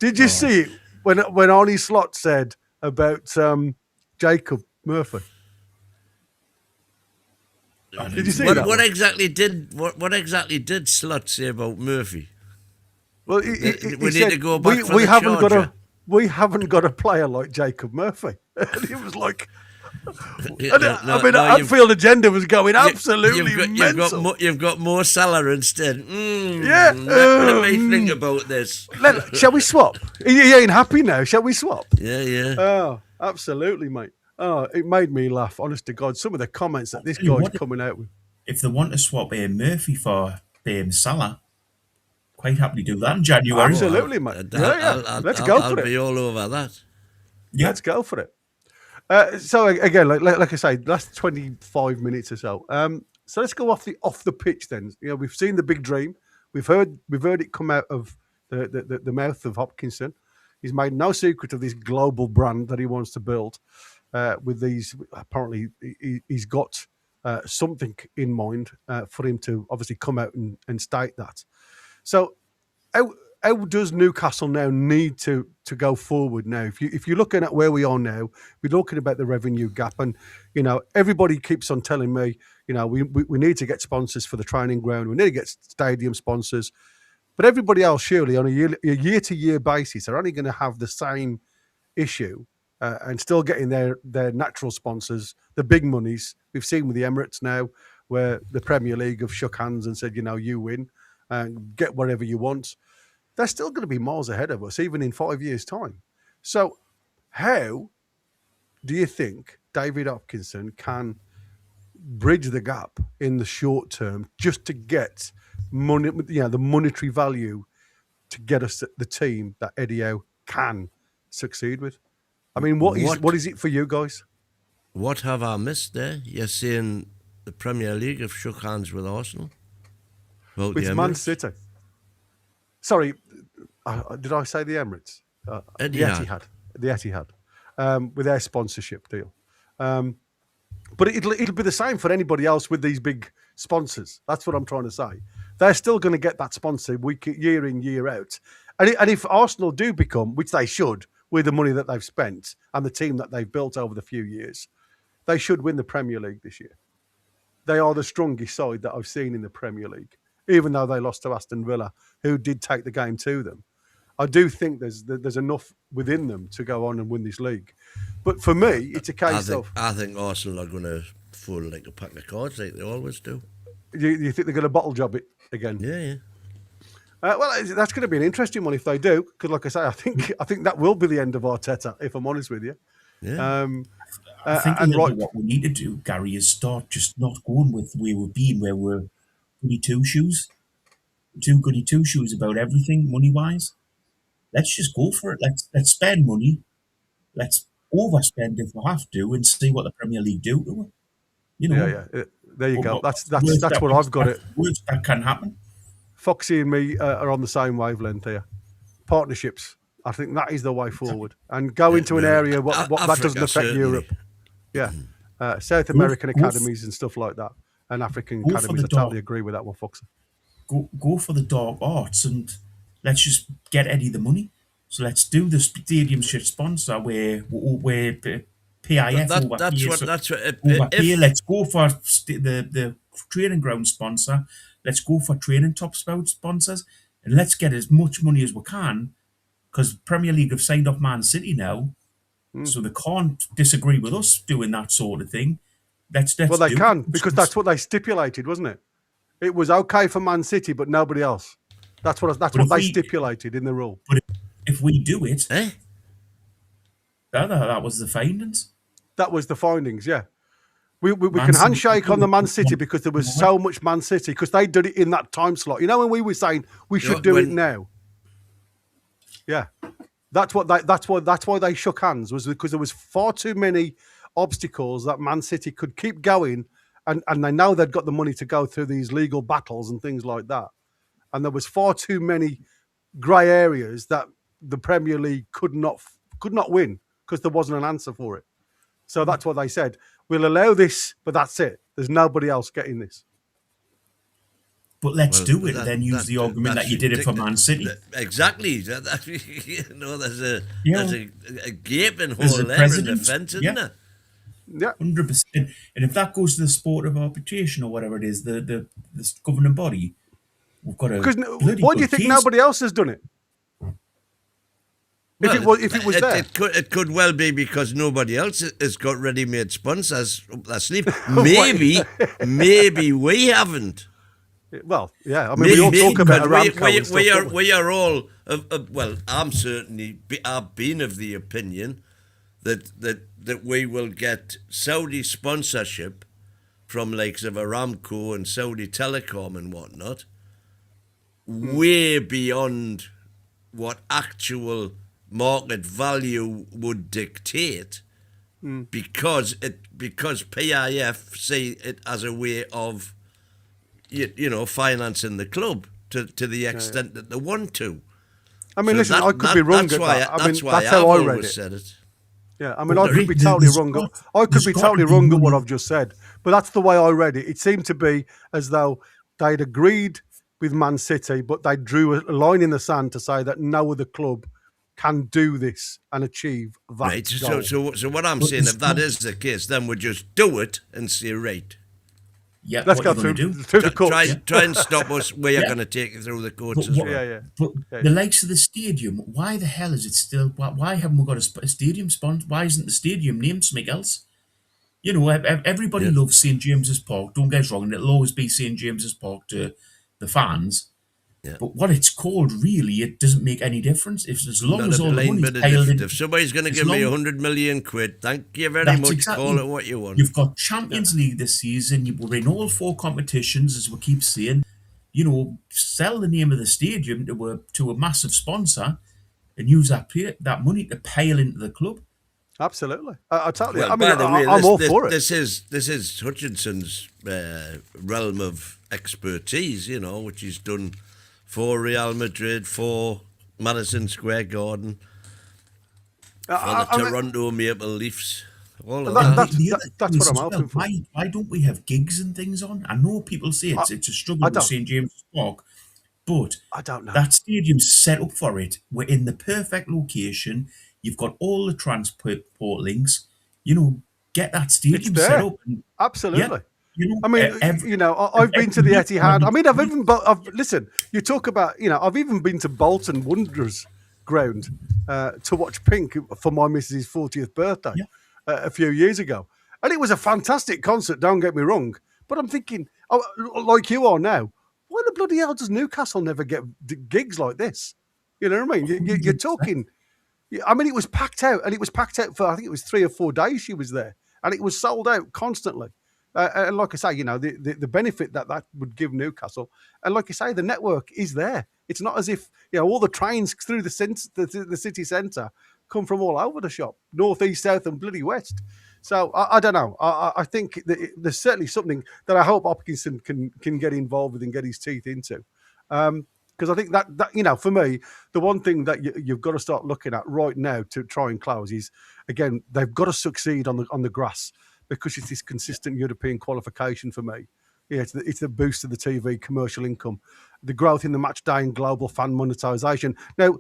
it when Arnie Slot said about Jacob Murphy? Did you see that? What exactly did Slot say about Murphy? Well, we he need said, to go back for the we haven't got a player like Jacob Murphy. And he was like, Anfield agenda was going absolutely mental. You've got more Salah instead. Yeah. Let me think about this. Shall we swap? He ain't happy now. Shall we swap? Yeah. Oh, absolutely, mate. Oh, it made me laugh. Honest to God, some of the comments that this guy's coming out with. If they want to swap Murphy for Salah, quite happily do that in January. Absolutely, mate. Let's go for it. I'll be all over that. Yeah. Let's go for it. So again, like I say, last 25 minutes or so. So let's go off the pitch then. We've seen the big dream. We've heard it come out of the mouth of Hopkinson. He's made no secret of this global brand that he wants to build. With these, apparently, he's got something in mind for him to obviously come out and state that. So, how does Newcastle now need to go forward now? If you're looking at where we are now, we're talking about the revenue gap, and everybody keeps on telling me, we need to get sponsors for the training ground, we need to get stadium sponsors, but everybody else surely on a year-to-year basis are only going to have the same issue and still getting their natural sponsors, the big monies. We've seen with the Emirates now, where the Premier League have shook hands and said, you win and get whatever you want. They're still going to be miles ahead of us, even in 5 years' time. So how do you think David Hopkinson can bridge the gap in the short term just to get money, the monetary value to get us the team that Eddie Howe can succeed with? I mean, what is it for you guys? What have I missed there? You're saying the Premier League have shook hands with Arsenal? With Man City. Sorry, did I say the Emirates? The Etihad. The Etihad, with their sponsorship deal. But it'll be the same for anybody else with these big sponsors. That's what I'm trying to say. They're still going to get that sponsor year in, year out. And if Arsenal do become, which they should, with the money that they've spent and the team that they've built over the few years, they should win the Premier League this year. They are the strongest side that I've seen in the Premier League, even though they lost to Aston Villa, who did take the game to them. I do think there's enough within them to go on and win this league. But for me, it's a case of... I think Arsenal are going to fall like a pack of cards, like they always do. You think they're going to bottle job it again? Yeah. Well, that's going to be an interesting one if they do, because like I say, I think that will be the end of Arteta, if I'm honest with you. Yeah. I think what we need to do, Gary, is start just not going with where we've been, where we're goody two-shoes about everything money-wise. Let's just go for it. Let's spend money. Let's overspend if we have to, and see what the Premier League do to it. Yeah. There you go. That's what I've got it. Worst that can happen. Foxy and me are on the same wavelength here. Partnerships. I think that is the way forward, and go into an area what that doesn't affect certainly. Europe. Yeah, South American academies and stuff like that, and African academies. I totally agree with that one, Foxy. Go for the dark arts and let's just get Eddie the money. So let's do the stadium shit sponsor where PIF let's go for the training ground sponsor. Let's go for training top sponsors, and let's get as much money as we can, because Premier League have signed up Man City now, so they can't disagree with us doing that sort of thing. Well, they can, because that's what they stipulated, wasn't it? It was okay for Man City, but nobody else. That's what they stipulated in the rule. But if we do it, that was the findings. That was the findings, yeah. We can handshake on the Man City because there was so much Man City, because they did it in that time slot. You know, when we were saying we should do it now. Yeah, that's why they shook hands, was because there was far too many obstacles that Man City could keep going, and they know they'd got the money to go through these legal battles and things like that, and there was far too many grey areas that the Premier League could not win because there wasn't an answer for it. So that's what they said. We'll allow this, but that's it. There's nobody else getting this. But let's do it, and then use the argument that you did it for Man City. Exactly. There's a gaping hole there in the fence, isn't there? Yeah, 100%. And if that goes to the sport of arbitration or whatever it is, the governing body, we've got a why do you think nobody else has done it? If it was there, it could well be because nobody else has got ready-made sponsors up their sleeve. Maybe we haven't. Well, yeah. I mean, we all talk about Aramco. We are all. Well, I've been of the opinion that we will get Saudi sponsorship from likes of Aramco and Saudi Telecom and whatnot, way beyond what actual market value would dictate, because PIF see it as a way of financing the club to the extent that they want to. I mean, So listen, I could be wrong at that. I mean, that's how I read it. Said it. Yeah, I mean, I could be totally wrong. I could be totally wrong at what I've just said, but that's the way I read it. It seemed to be as though they'd agreed with Man City, but they drew a line in the sand to say that no other club can do this and achieve that Right. goal. So what I'm saying, if that is the case, then we just do it and say, right. Yeah, let's go through the courts. Try and stop us. We are going to take you through the courts as well. But the likes of the stadium, why the hell is it still? Why haven't we got a stadium sponsor? Why isn't the stadium named something else? You know, everybody loves St James's Park. Don't get us wrong, and it'll always be St James's Park to the fans. Yeah. But what it's called, really, it doesn't make any difference. As long as all the money's piled in. If somebody's going to give me 100 million quid, thank you very much. Exactly. Call it what you want. You've got Champions League this season. We're in all 4 competitions, as we keep saying. You know, sell the name of the stadium to a massive sponsor and use that money to pile into the club. Absolutely, I totally. Well, I mean, by the way, I'm all for it. This is Hutchinson's realm of expertise, you know, which he's done for Real Madrid, for Madison Square Garden, for the Toronto Maple Leafs. All of that's what I'm hoping for. Why don't we have gigs and things on? I know people say it's a struggle with St James's Park, but I don't know. That stadium's set up for it. We're in the perfect location. You've got all the transport links. You know, get that stadium set up. Absolutely. Yeah, you know, I mean, I've been to the Etihad. I mean, listen, you talk about, I've even been to Bolton Wanderers ground to watch Pink for my missus' 40th birthday a few years ago. And it was a fantastic concert, don't get me wrong. But I'm thinking, like you are now, why the bloody hell does Newcastle never get gigs like this? You know what I mean? You're talking... I mean, it was packed out, and it was packed out for, I think it was 3 or 4 days she was there, and it was sold out constantly. And like I say, the benefit that would give Newcastle, and like I say, the network is there. It's not as if, all the trains through the city centre come from all over the shop, north, east, south, and bloody west. So I don't know. I think that there's certainly something that I hope Hopkinson can get involved with and get his teeth into. Because I think that for me, the one thing that you've got to start looking at right now to try and close is, again, they've got to succeed on the grass, because it's this consistent European qualification for me. Yeah, it's the boost of the TV commercial income, the growth in the match day and global fan monetisation. Now,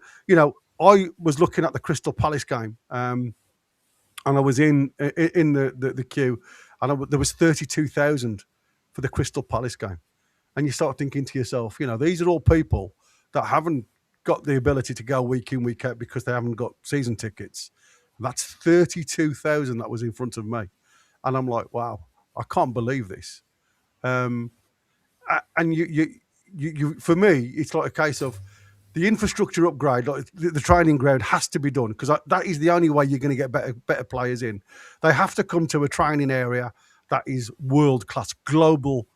I was looking at the Crystal Palace game, and I was in the queue, and there was 32,000 for the Crystal Palace game. And you start thinking to yourself, these are all people that haven't got the ability to go week in, week out because they haven't got season tickets. That's 32,000 that was in front of me. And I'm like, wow, I can't believe this. And you for me, it's like a case of the infrastructure upgrade, like the training ground has to be done, because that is the only way you're going to get better players in. They have to come to a training area that is world-class, global,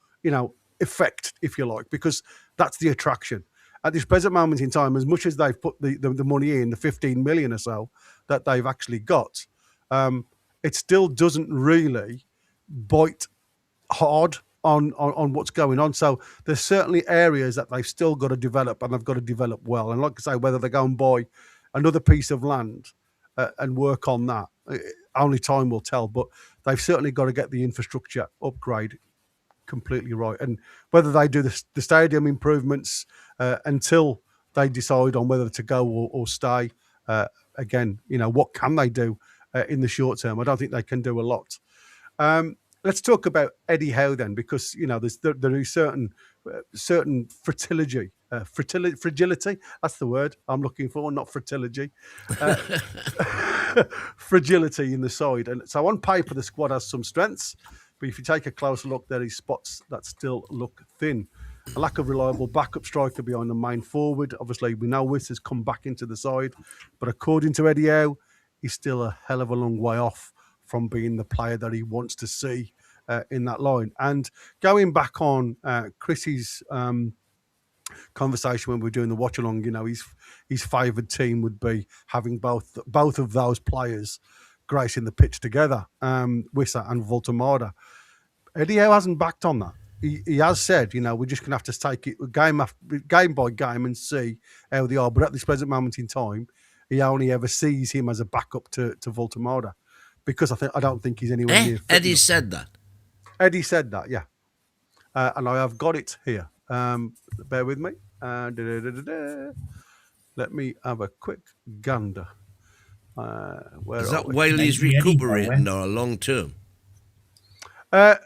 effect, if you like, because that's the attraction. At this present moment in time, as much as they've put the money in, the 15 million or so that they've actually got, it still doesn't really bite hard on what's going on. So there's certainly areas that they've still got to develop, and they've got to develop well. And like I say, whether they go and buy another piece of land and work on that, only time will tell. But they've certainly got to get the infrastructure upgrade completely right. And whether they do the stadium improvements until they decide on whether to go or stay, again, what can they do in the short term? I don't think they can do a lot. Let's talk about Eddie Howe then, because there is certain fragility. That's the word I'm looking for, not fertility. Fragility in the side, and so on paper the squad has some strengths, but if you take a closer look, there is spots that still look thin. A lack of reliable backup striker behind the main forward. Obviously, we know Wiss has come back into the side, but according to Eddie Howe, he's still a hell of a long way off from being the player that he wants to see in that line. And going back on Chrissy's conversation when we were doing the watch along, his favoured team would be having both of those players gracing the pitch together, Wissa and Voltemada. Eddie Howe hasn't backed on that. he has said, we're just going to have to take it game by game and see how they are. But at this present moment in time, he only ever sees him as a backup to Voltemada, because I don't think he's anywhere near. Eddie said that. Eddie said that, yeah. And I have got it here. Bear with me. Let me have a quick gander. Is that while he's recuperating or long term? That's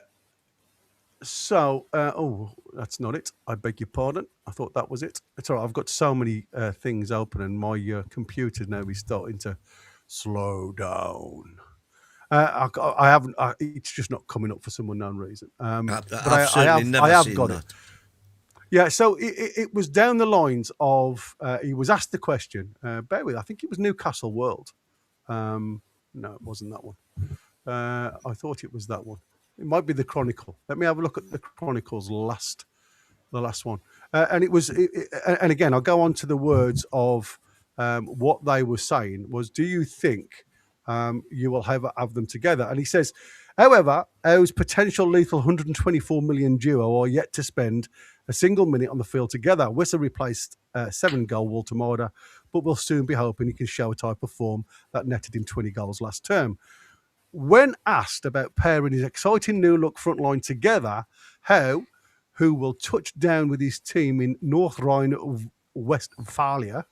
not it. I beg your pardon. I thought that was it. It's all right. I've got so many things open, and my computer now is starting to slow down. I haven't. It's just not coming up for some unknown reason. But I have got it. Yeah. So it was down the lines of he was asked the question. Bear with. I think it was Newcastle World. No, it wasn't that one. I thought it was that one. It might be the Chronicle. Let me have a look at the Chronicle's the last one. And it was. And again, I'll go on to the words of what they were saying was, do you think you will have them together? And he says, however, Howe's potential lethal 124 million duo are yet to spend a single minute on the field together. Wissa replaced 7-goal Voltemada, but will soon be hoping he can show a type of form that netted him 20 goals last term. When asked about pairing his exciting new look front line together, Howe, who will touch down with his team in North Rhine-Westphalia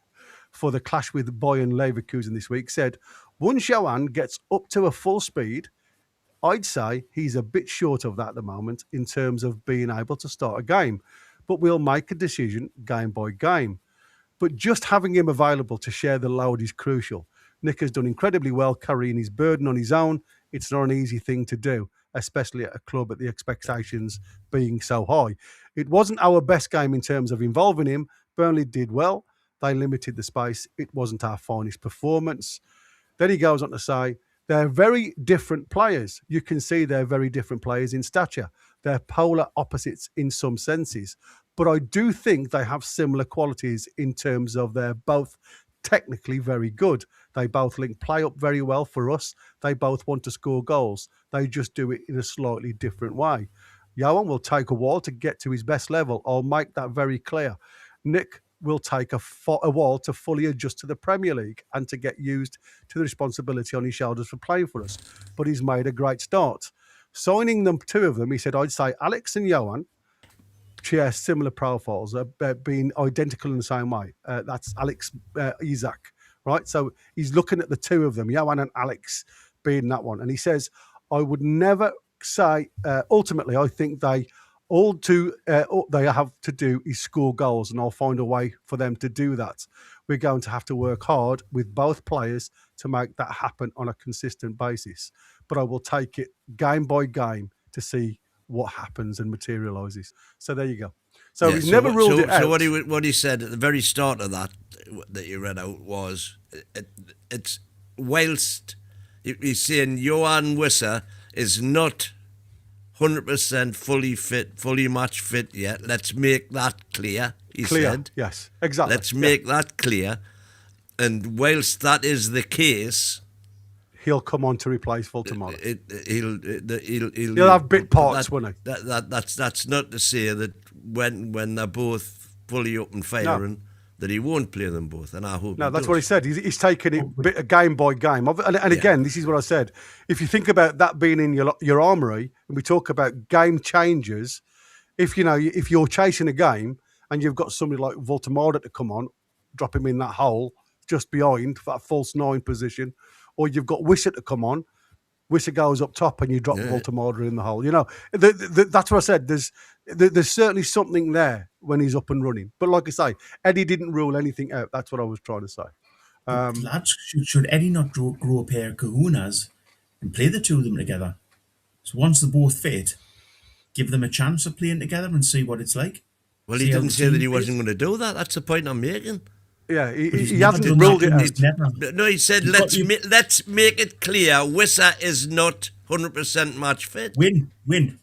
for the clash with Bayern Leverkusen this week, said, once Johan gets up to a full speed, I'd say he's a bit short of that at the moment in terms of being able to start a game, but we'll make a decision game by game. But just having him available to share the load is crucial. Nick has done incredibly well carrying his burden on his own. It's not an easy thing to do, especially at a club at the expectations being so high. It wasn't our best game in terms of involving him. Burnley did well. They limited the space. It wasn't our finest performance. Then he goes on to say, they're very different players. You can see they're very different players in stature. They're polar opposites in some senses. But I do think they have similar qualities in terms of they're both technically very good. They both link play up very well for us. They both want to score goals. They just do it in a slightly different way. Johan will take a while to get to his best level. I'll make that very clear. Nick will take a while to fully adjust to the Premier League and to get used to the responsibility on his shoulders for playing for us. But he's made a great start. Signing them, two of them, he said, I'd say Alex and Johan share similar profiles, being identical in the same way. That's Alex Isak, right? So he's looking at the two of them, Johan and Alex being that one. And he says, I would never say, ultimately, I think they have to do is score goals, and I'll find a way for them to do that. We're going to have to work hard with both players to make that happen on a consistent basis. But I will take it game by game to see what happens and materialises. So there you go. So he's never ruled it out. So what he said at the very start of that you read out was, it's whilst he's saying Johan Wissa is not 100% fully fit, fully match fit yet. Let's make that clear, he said. Yes, exactly. Let's make that clear. And whilst that is the case, he'll come on to replace Voltemada. He'll have bit parts, won't he? That's not to say that when they're both fully up and firing, that he won't play them both, and I hope. No, that's what he said. He's taking it game by game. And again, this is what I said. If you think about that being in your armoury, and we talk about game changers, if you're chasing a game and you've got somebody like Voltemada to come on, drop him in that hole just behind that false 9 position, or you've got Wissa to come on, Wissa goes up top and you drop Voltemada in the hole. That's what I said. There's certainly something there when he's up and running. But like I say, Eddie didn't rule anything out. That's what I was trying to say. Lads, should Eddie not grow a pair of kahunas and play the two of them together? So once they're both fit, give them a chance of playing together and see what it's like. Well, he didn't say that he wasn't going to do that. That's the point I'm making. Yeah, he hasn't ruled it out. No, he said, let's make it clear, Wissa is not 100% match fit. Win.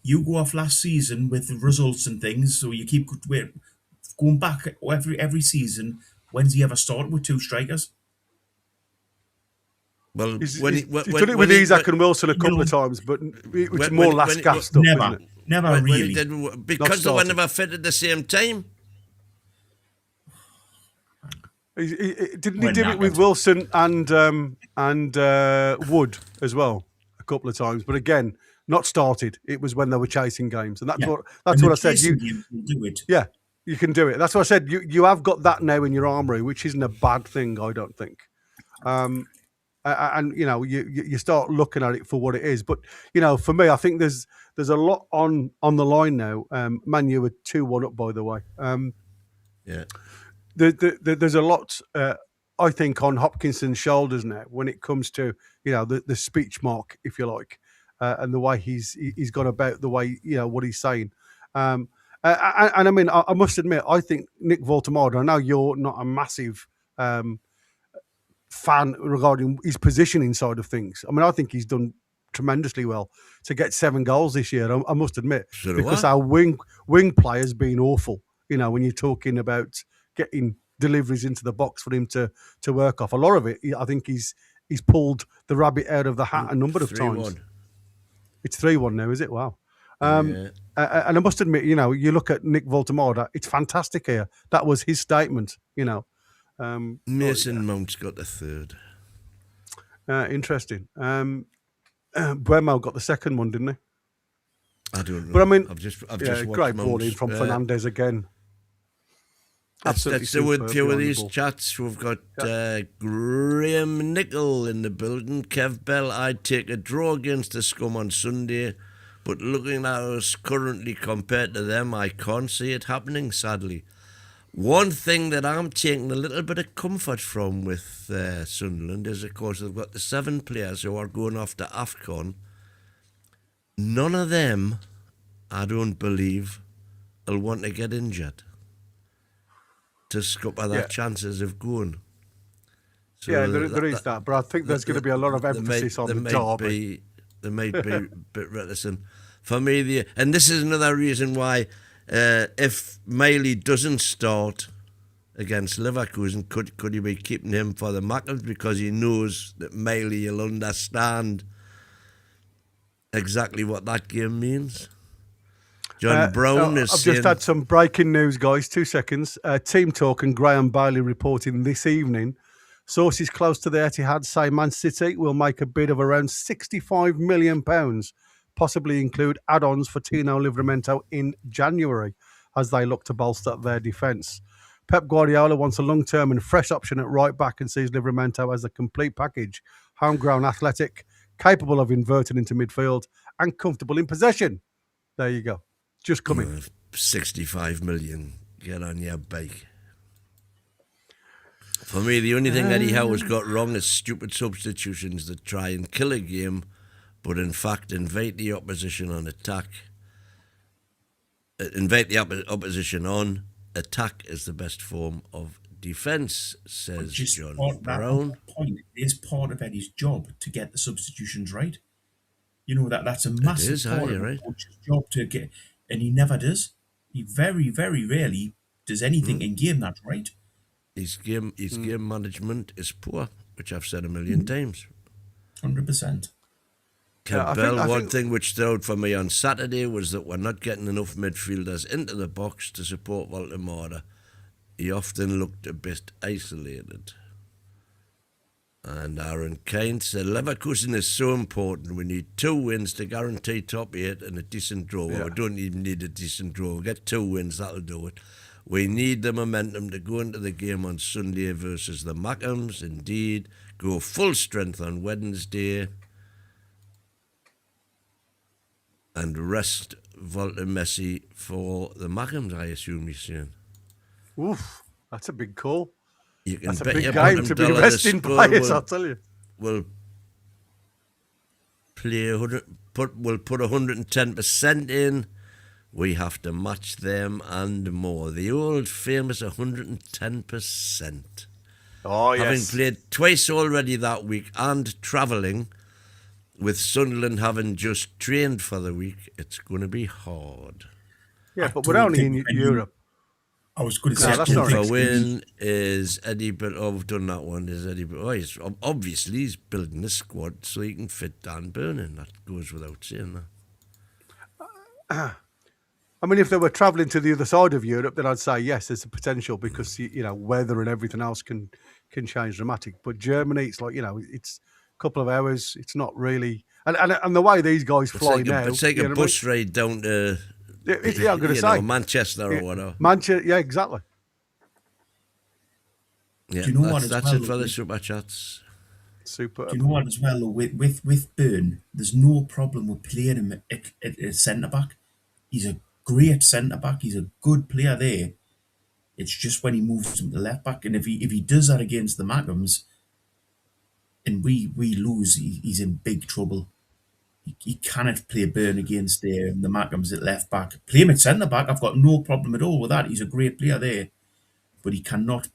You go off last season with the results and things, so you keep going back every season. When's he ever started with 2 strikers? Well, he's done it with Isak and Wilson a couple of times, but it's more last gasp stuff, never. isn't it? Never when really. he did, because they were never fit at the same time. Didn't he do it with Wilson and Wood as well a couple of times? But again, not started. It was when they were chasing games, and that's what I said. You do it. Yeah, you can do it. That's what I said. You have got that now in your armory, which isn't a bad thing, I don't think. And you start looking at it for what it is. But for me, I think there's a lot on the line now. Man U were 2-1 up, by the way. Yeah. There's a lot, I think, on Hopkinson's shoulders now when it comes to the speech mark, if you like, and the way he's gone about the way what he's saying. And I mean, I must admit, I think Nick Voltemade. I know you're not a massive fan regarding his positioning side of things. I mean, I think he's done tremendously well to get 7 goals this year. I must admit, because our wing players been awful. When you're talking about getting deliveries into the box for him to work off. A lot of it, I think he's pulled the rabbit out of the hat a number of times. It's 3-1 now, is it? Wow. And I must admit, you look at Nick Voltemade, it's fantastic here. That was his statement, Mason Mount's got the third. Interesting. Buemo got the second one, didn't he? I don't know. But I mean, I've just great ball in from Fernandes again. Let's do a few of these chats. We've got Graham Nickel in the building. Kev Bell, I'd take a draw against the Scum on Sunday, but looking at us currently compared to them, I can't see it happening, sadly. One thing that I'm taking a little bit of comfort from with Sunderland is, of course, they've got the 7 players who are going off to AFCON. None of them, I don't believe, will want to get injured to scupper their chances of going. So there is that, but I think there's going to be a lot of emphasis on the derby. They might be a bit reticent. For me, and this is another reason why if Miley doesn't start against Leverkusen, could you be keeping him for the Mackles, because he knows that Miley will understand exactly what that game means. John Brown is I've just had some breaking news, guys. 2 seconds. Team Talk and Graham Bailey reporting this evening. Sources close to the Etihad say Man City will make a bid of around £65 million, possibly include add-ons for Tino Livramento in January as they look to bolster their defence. Pep Guardiola wants a long-term and fresh option at right back and sees Livramento as a complete package. Homegrown athletic, capable of inverting into midfield and comfortable in possession. There you go. Just coming. 65 million. Get on your bike. For me, the only thing Eddie Howe has got wrong is stupid substitutions that try and kill a game, but in fact invite the opposition on attack. Invite the opposition on. Attack is the best form of defence, says John Brown. It is part of Eddie's job to get the substitutions right. That's a massive part of the coach's job to get. And he never does. He very, very rarely does anything in game that's right. His game management is poor, which I've said a million times. 100%. One thing which stood out for me on Saturday was that we're not getting enough midfielders into the box to support Voltemade. He often looked a bit isolated. And Aaron Kane said, Leverkusen is so important. We need 2 wins to guarantee top 8 and a decent draw. Well, we don't even need a decent draw. We'll get 2 wins, that'll do it. We need the momentum to go into the game on Sunday versus the Mackhams. Indeed, go full strength on Wednesday and rest Volta Messi for the Mackhams, I assume you're saying. Oof, that's a big call. You can That's a bet big your game to be resting players, I'll tell you. We'll play we'll put 110% in. We have to match them and more. The old famous 110%. Oh, yes. Having played twice already that week and travelling, with Sunderland having just trained for the week, it's going to be hard. Yeah, but we're only in Europe. I was going to say, that's not for win is Eddie, but I've done that one. Is Eddie? He's obviously he's building a squad so he can fit Dan Burn in. That goes without saying that. I mean, if they were travelling to the other side of Europe, then I'd say yes, there's a potential because weather and everything else can change dramatic. But Germany, it's like it's a couple of hours. It's not really, and the way these guys fly now, it's like a bus ride down to I'm going to say Manchester or whatever. Manchester, yeah, exactly. Yeah, do you know that's it for the super chats. Super. Do you know what as well? With Byrne, there's no problem with playing him at centre back. He's a great centre back. He's a good player there. It's just when he moves him to left back, and if he does that against the Mackhams, and we lose, he's in big trouble. He cannot play Byrne against the Mackhams at left back. Play him at centre back. I've got no problem at all with that. He's a great player there, but he cannot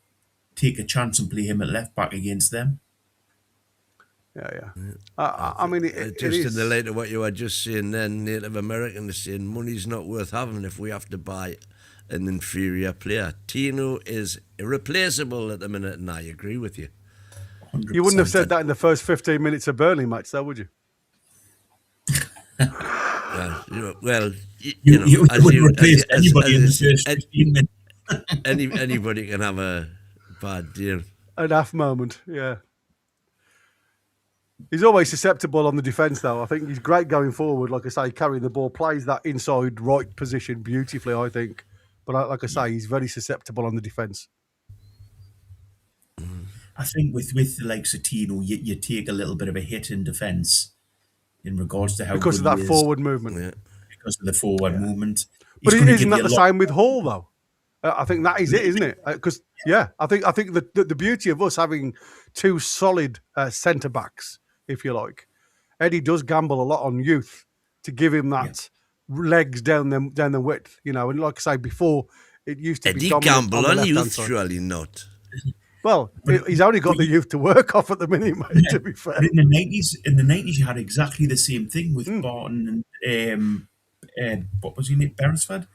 take a chance and play him at left back against them. Yeah. I mean, it just is. in the light of what you were just saying then, Native Americans saying money's not worth having if we have to buy an inferior player. Tino is irreplaceable at the minute, and I agree with you. 100%. You wouldn't have said that in the first 15 minutes of Burnley match, though, would you? Well, you wouldn't replace anybody in the first 15 minutes. Anybody can have a bad deal. An half moment, yeah. He's always susceptible on the defence, though. I think he's great going forward. Like I say, carrying the ball, plays that inside right position beautifully, I think. But like I say, he's very susceptible on the defence. I think with the likes of Tino, you take a little bit of a hit in defence in regards to how because of good that he forward movement. Yeah. because of the forward movement. But isn't that the lot. same with Hall, though? I think that is it, isn't it? Because I think the beauty of us having two solid centre backs, if you like, Eddie does gamble a lot on youth to give him that legs down the width, And like I say before, it used to be Eddie gamble on youth, side. surely not. Well, he's only got the youth to work off at the minute, mate, to be fair. In the 90s, you had exactly the same thing with Barton and what was his name, Beresford.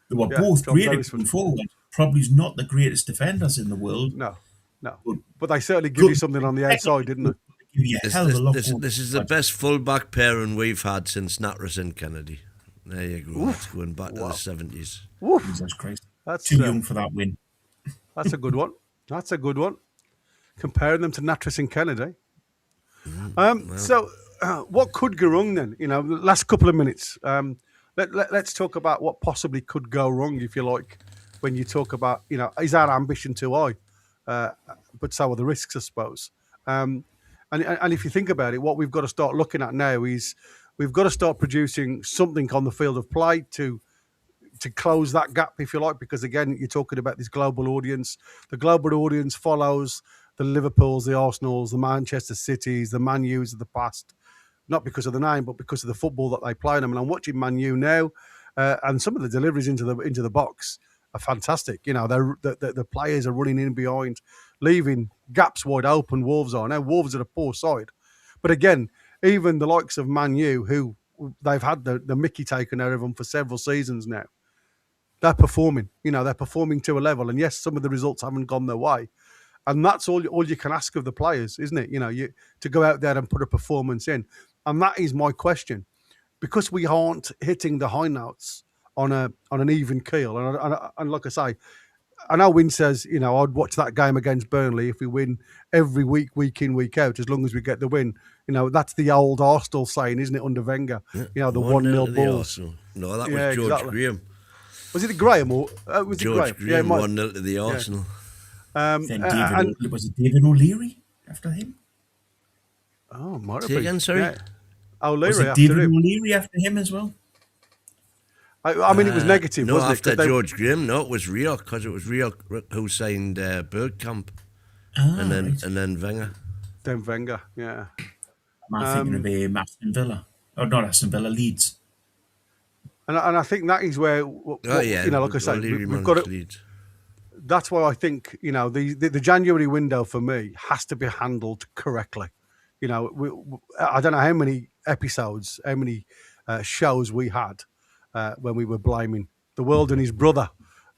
They were both John great at Beresford. going forward. Probably not the greatest defenders in the world. No. But they certainly give you something on the outside, didn't they? Give you a hell of a lot more. This is the best full-back pairing we've had since Natras and Kennedy. There you go. That's going back to the 70s. Jesus Christ. That's Too young for that win. That's a good one. Comparing them to Natras and Kennedy. So, what could go wrong then? The last couple of minutes. Let's talk about what possibly could go wrong, if you like, when you talk about, is our ambition too high? But so are the risks, I suppose. And if you think about it, what we've got to start looking at now is we've got to start producing something on the field of play to close that gap, if you like, because again, you're talking about this global audience. The global audience follows the Liverpools, the Arsenals, the Manchester Cities, the Man U's of the past, not because of the name, but because of the football that they play. I mean, I'm watching Man U now, and some of the deliveries into the box are fantastic. The players are running in behind, leaving gaps wide open. Wolves are now. Wolves are a poor side, but again, even the likes of Man U, who they've had the Mickey taken out of them for several seasons now, they're performing. They're performing to a level, and yes, some of the results haven't gone their way, and that's all you can ask of the players, isn't it? To go out there and put a performance in, and that is my question, because we aren't hitting the high notes on an even keel, and like I say, I know Win says, I'd watch that game against Burnley if we win every week in, week out, as long as we get the win. That's the old Arsenal saying, isn't it, under Wenger? The 1-0 balls. No, that was George Graham. Was it Graham or was it George Graham? 1-0 to the Arsenal. Then was it David O'Leary after him? Oh, might have Say been. again, sorry? Yeah. O'Leary Was it after David him. O'Leary after him as well? I mean, it was negative, no, wasn't it? after George Graham, no, it was Rio, because it was Rio who signed Bergkamp, and then Wenger. Then Wenger, yeah. I'm thinking of Aston Villa. Oh, not Aston Villa, Leeds. And I think that is where, like I say, we've got to. That's why I think the January window for me has to be handled correctly. I don't know how many episodes, how many shows we had when we were blaming the world and his brother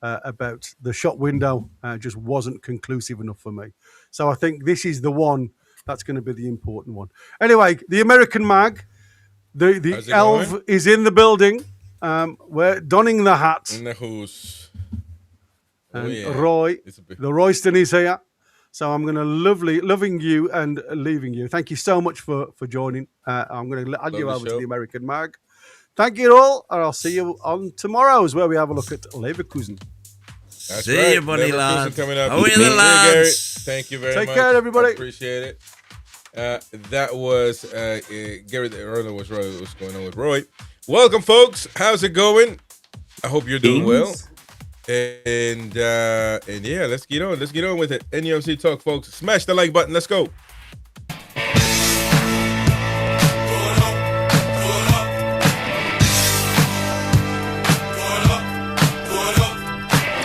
about the shop window just wasn't conclusive enough for me. So I think this is the one that's going to be the important one. Anyway, the American Mag, the elf is in the building. We're donning the hat. In the house. And yeah. Roy, the Royston is here. So I'm going to loving you and leaving you. Thank you so much for joining. I'm going to add you over to the American Mag. Thank you all, and I'll see you on tomorrow's where we have a look at Leverkusen. That's see right. you, buddy, lads. Coming up. How are you, lads? Thank you very much. Take care, everybody. Appreciate it. That was Gary. What's going on with Roy? Welcome, folks. How's it going? I hope you're doing well. And yeah, let's get on. Let's get on with it. NUFC Talk, folks. Smash the like button. Let's go.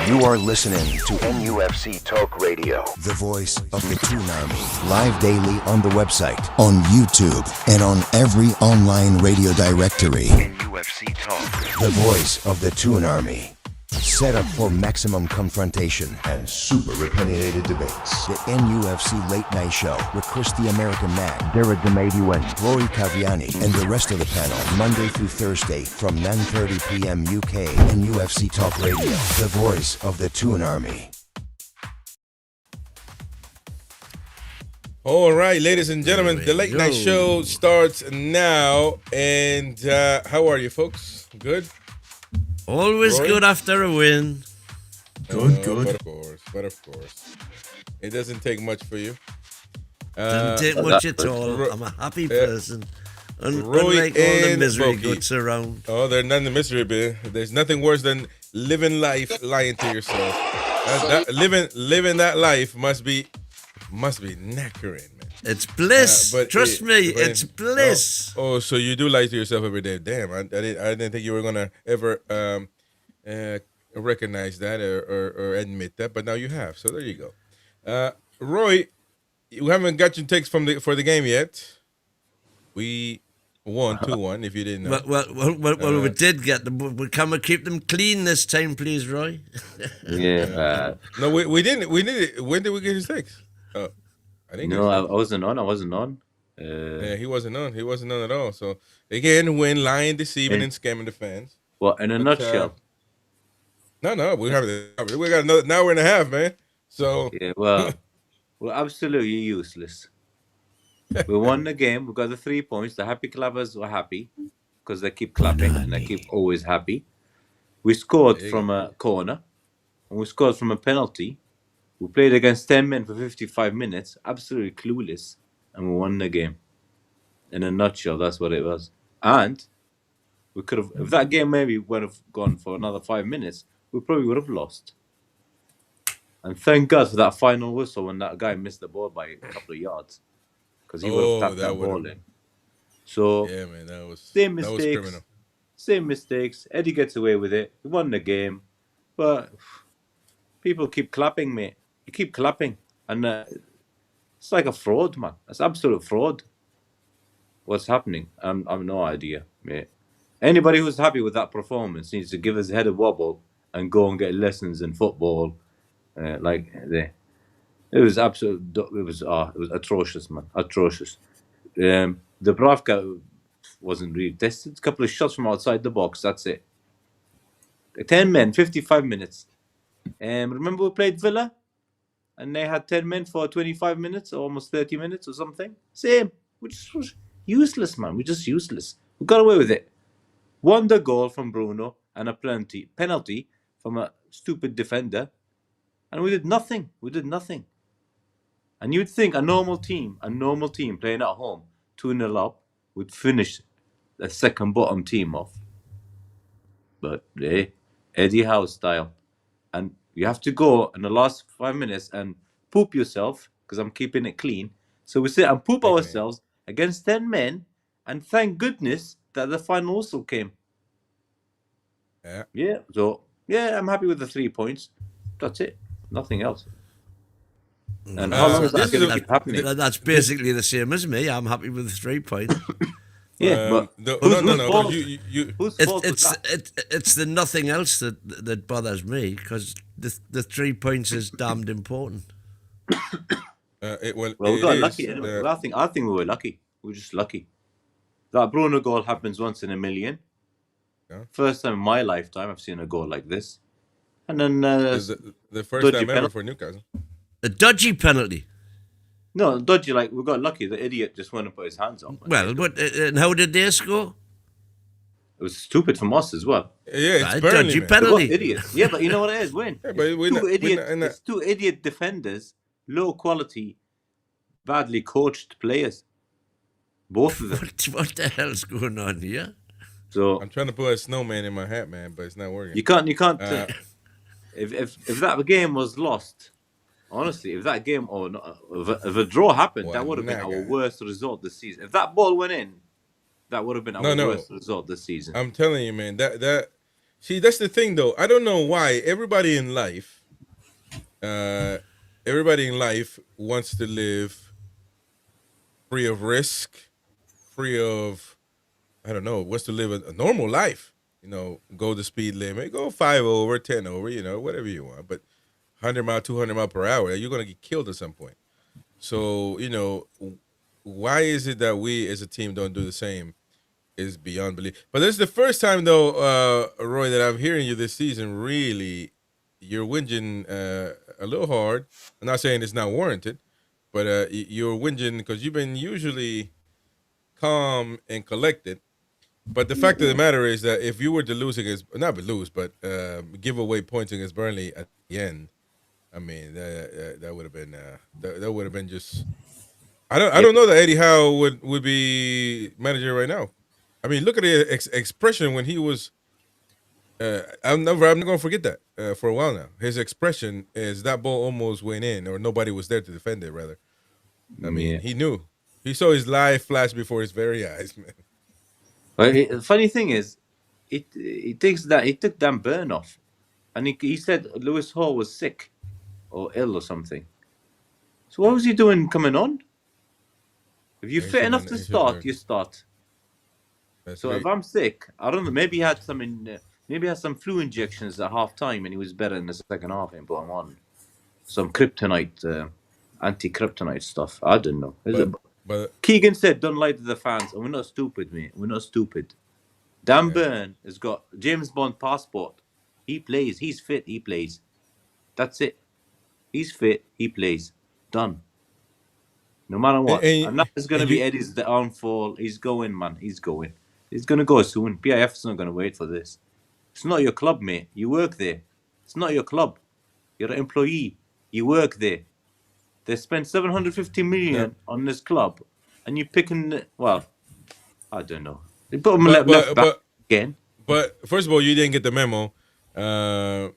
You are listening to NUFC Talk Radio, the voice of the Toon Army. Live daily on the website, on YouTube, and on every online radio directory. NUFC Talk, the voice of the Toon Army. Set up for maximum confrontation and super opinionated debates. The NUFC Late Night Show with Chris the American Mag, Derek the Mighty Win, Rory Caviani, and the rest of the panel, Monday through Thursday from 9:30 p.m. UK. NUFC Talk Radio, the voice of the Toon Army. All right, ladies and gentlemen, the Late Night Show starts now. And how are you, folks? Good? Always Roy? good after a win. Good. But of course. It doesn't take much for you. Doesn't take much at all. I'm a happy person. Unlike all the misery guts around. Oh, there's none of the misery, man. There's nothing worse than living life lying to yourself. Living that life must be knackering, man. It's bliss. Trust me, it's bliss. Oh, so you do lie to yourself every day. Damn, I didn't think you were gonna ever recognize that or admit that, but now you have. So there you go. Roy, you haven't got your takes for the game yet. We won 2-1. If you didn't know. Well, we did get them. Can we keep them clean this time, please, Roy? Yeah. No, we didn't. We did it. When did we get his takes? I think. No, I wasn't on. Yeah, he wasn't on. He wasn't on at all. So again, when lying, deceiving, and scamming the fans. Well, in a nutshell. No, we got another hour and a half, man. So yeah, well, we're absolutely useless. We won the game. We got the 3 points. The happy clappers were happy because they keep clapping and they keep always happy. We scored from a corner and we scored from a penalty. We played against 10 men for 55 minutes, absolutely clueless, and we won the game. In a nutshell, that's what it was. And we could have, if that game maybe would have gone for another 5 minutes, we probably would have lost. And thank God for that final whistle when that guy missed the ball by a couple of yards. Because he would have tapped that ball in. So, yeah, man, that was criminal. Same mistakes. Eddie gets away with it. We won the game. But people keep clapping, mate. You keep clapping. And it's like a fraud, man. It's absolute fraud. What's happening? I've no idea, mate. Anybody who's happy with that performance needs to give his head a wobble and go and get lessons in football. It was absolute. It was atrocious, man. Atrocious. Dubravka wasn't really tested. A couple of shots from outside the box. That's it. 10 men, 55 minutes. Remember we played Villa, and they had 10 men for 25 minutes, or almost 30 minutes, or something. Same. We're just useless, man. We're just useless. We got away with it. Won the goal from Bruno and a penalty from a stupid defender, and we did nothing. And you'd think a normal team playing at home, 2-0 up, would finish the second bottom team off. But Eddie Howe style. And you have to go in the last 5 minutes and poop yourself, because I'm keeping it clean. So we sit and poop ourselves against 10 men, and thank goodness that the final whistle came. Yeah. So, I'm happy with the 3 points. That's it. Nothing else. And how long is that going to keep happening? That's basically the same as me. I'm happy with the 3 points. But it's the nothing else that bothers me, because the 3 points is damned important. We got lucky. Anyway. I think we were lucky. We were just lucky. That Bruno goal happens once in a million. No? First time in my lifetime I've seen a goal like this. And then The first dodgy time ever penalty. for Newcastle. A dodgy penalty. No, dodgy, like, we got lucky. The idiot just went and put his hands up. Well, but and how did they score? It was stupid from us as well. Yeah, it's Right, Burnley, dodgy man. They're both penalty. idiots. Yeah, but you know what it is, Wayne? Yeah, but It's two idiot defenders, low quality, badly coached players. Both of them. What the hell's going on here? So I'm trying to put a snowman in my hat, man, but it's not working. you can't. If that game was lost, honestly, if that game if a draw happened, that would have been our worst result this season. If that ball went in, that would have been our worst result this season. I'm telling you, man. See, that's the thing, though. I don't know why everybody in life wants to live free of risk, free of, I don't know, wants to live a normal life. You know, go the speed limit, go 5 over, 10 over, you know, whatever you want. But 100 mile, 200 mile per hour, you're going to get killed at some point. So, you know, why is it that we as a team don't do the same is beyond belief. But this is the first time, though, Roy, that I'm hearing you this season, really, you're whinging a little hard. I'm not saying it's not warranted, but you're whinging because you've been usually calm and collected. But the fact of the matter is that if you were to lose against, not lose, but give away points against Burnley at the end, I mean, that would have been that would have been just. I don't know that Eddie Howe would be manager right now. I mean, look at the expression when he was. I'm not going to forget that for a while now. His expression is that ball almost went in, or nobody was there to defend it. Rather, I mean, he knew. He saw his life flash before his very eyes, man. Well, the funny thing is, he took Dan Burn off, and he said Lewis Hall was sick or ill or something. So what was he doing coming on? If you're fit enough to start, you start. So if I'm sick, I don't know. Maybe he had some flu injections at half time, and he was better in the second half and put him on some kryptonite, anti-kryptonite stuff. I don't know. But Keegan said, "Don't lie to the fans," and we're not stupid, mate. We're not stupid. Dan Burn has got James Bond passport. He plays. He's fit. He plays. That's it. He's fit. He plays. Done. No matter what. And that is going to be Eddie's downfall. He's going, man. He's going. He's going to go soon. PIF's not going to wait for this. It's not your club, mate. You work there. It's not your club. You're an employee. You work there. They spent 750 million on this club, and you're picking. Well, I don't know. They put him left back again. But first of all, you didn't get the memo.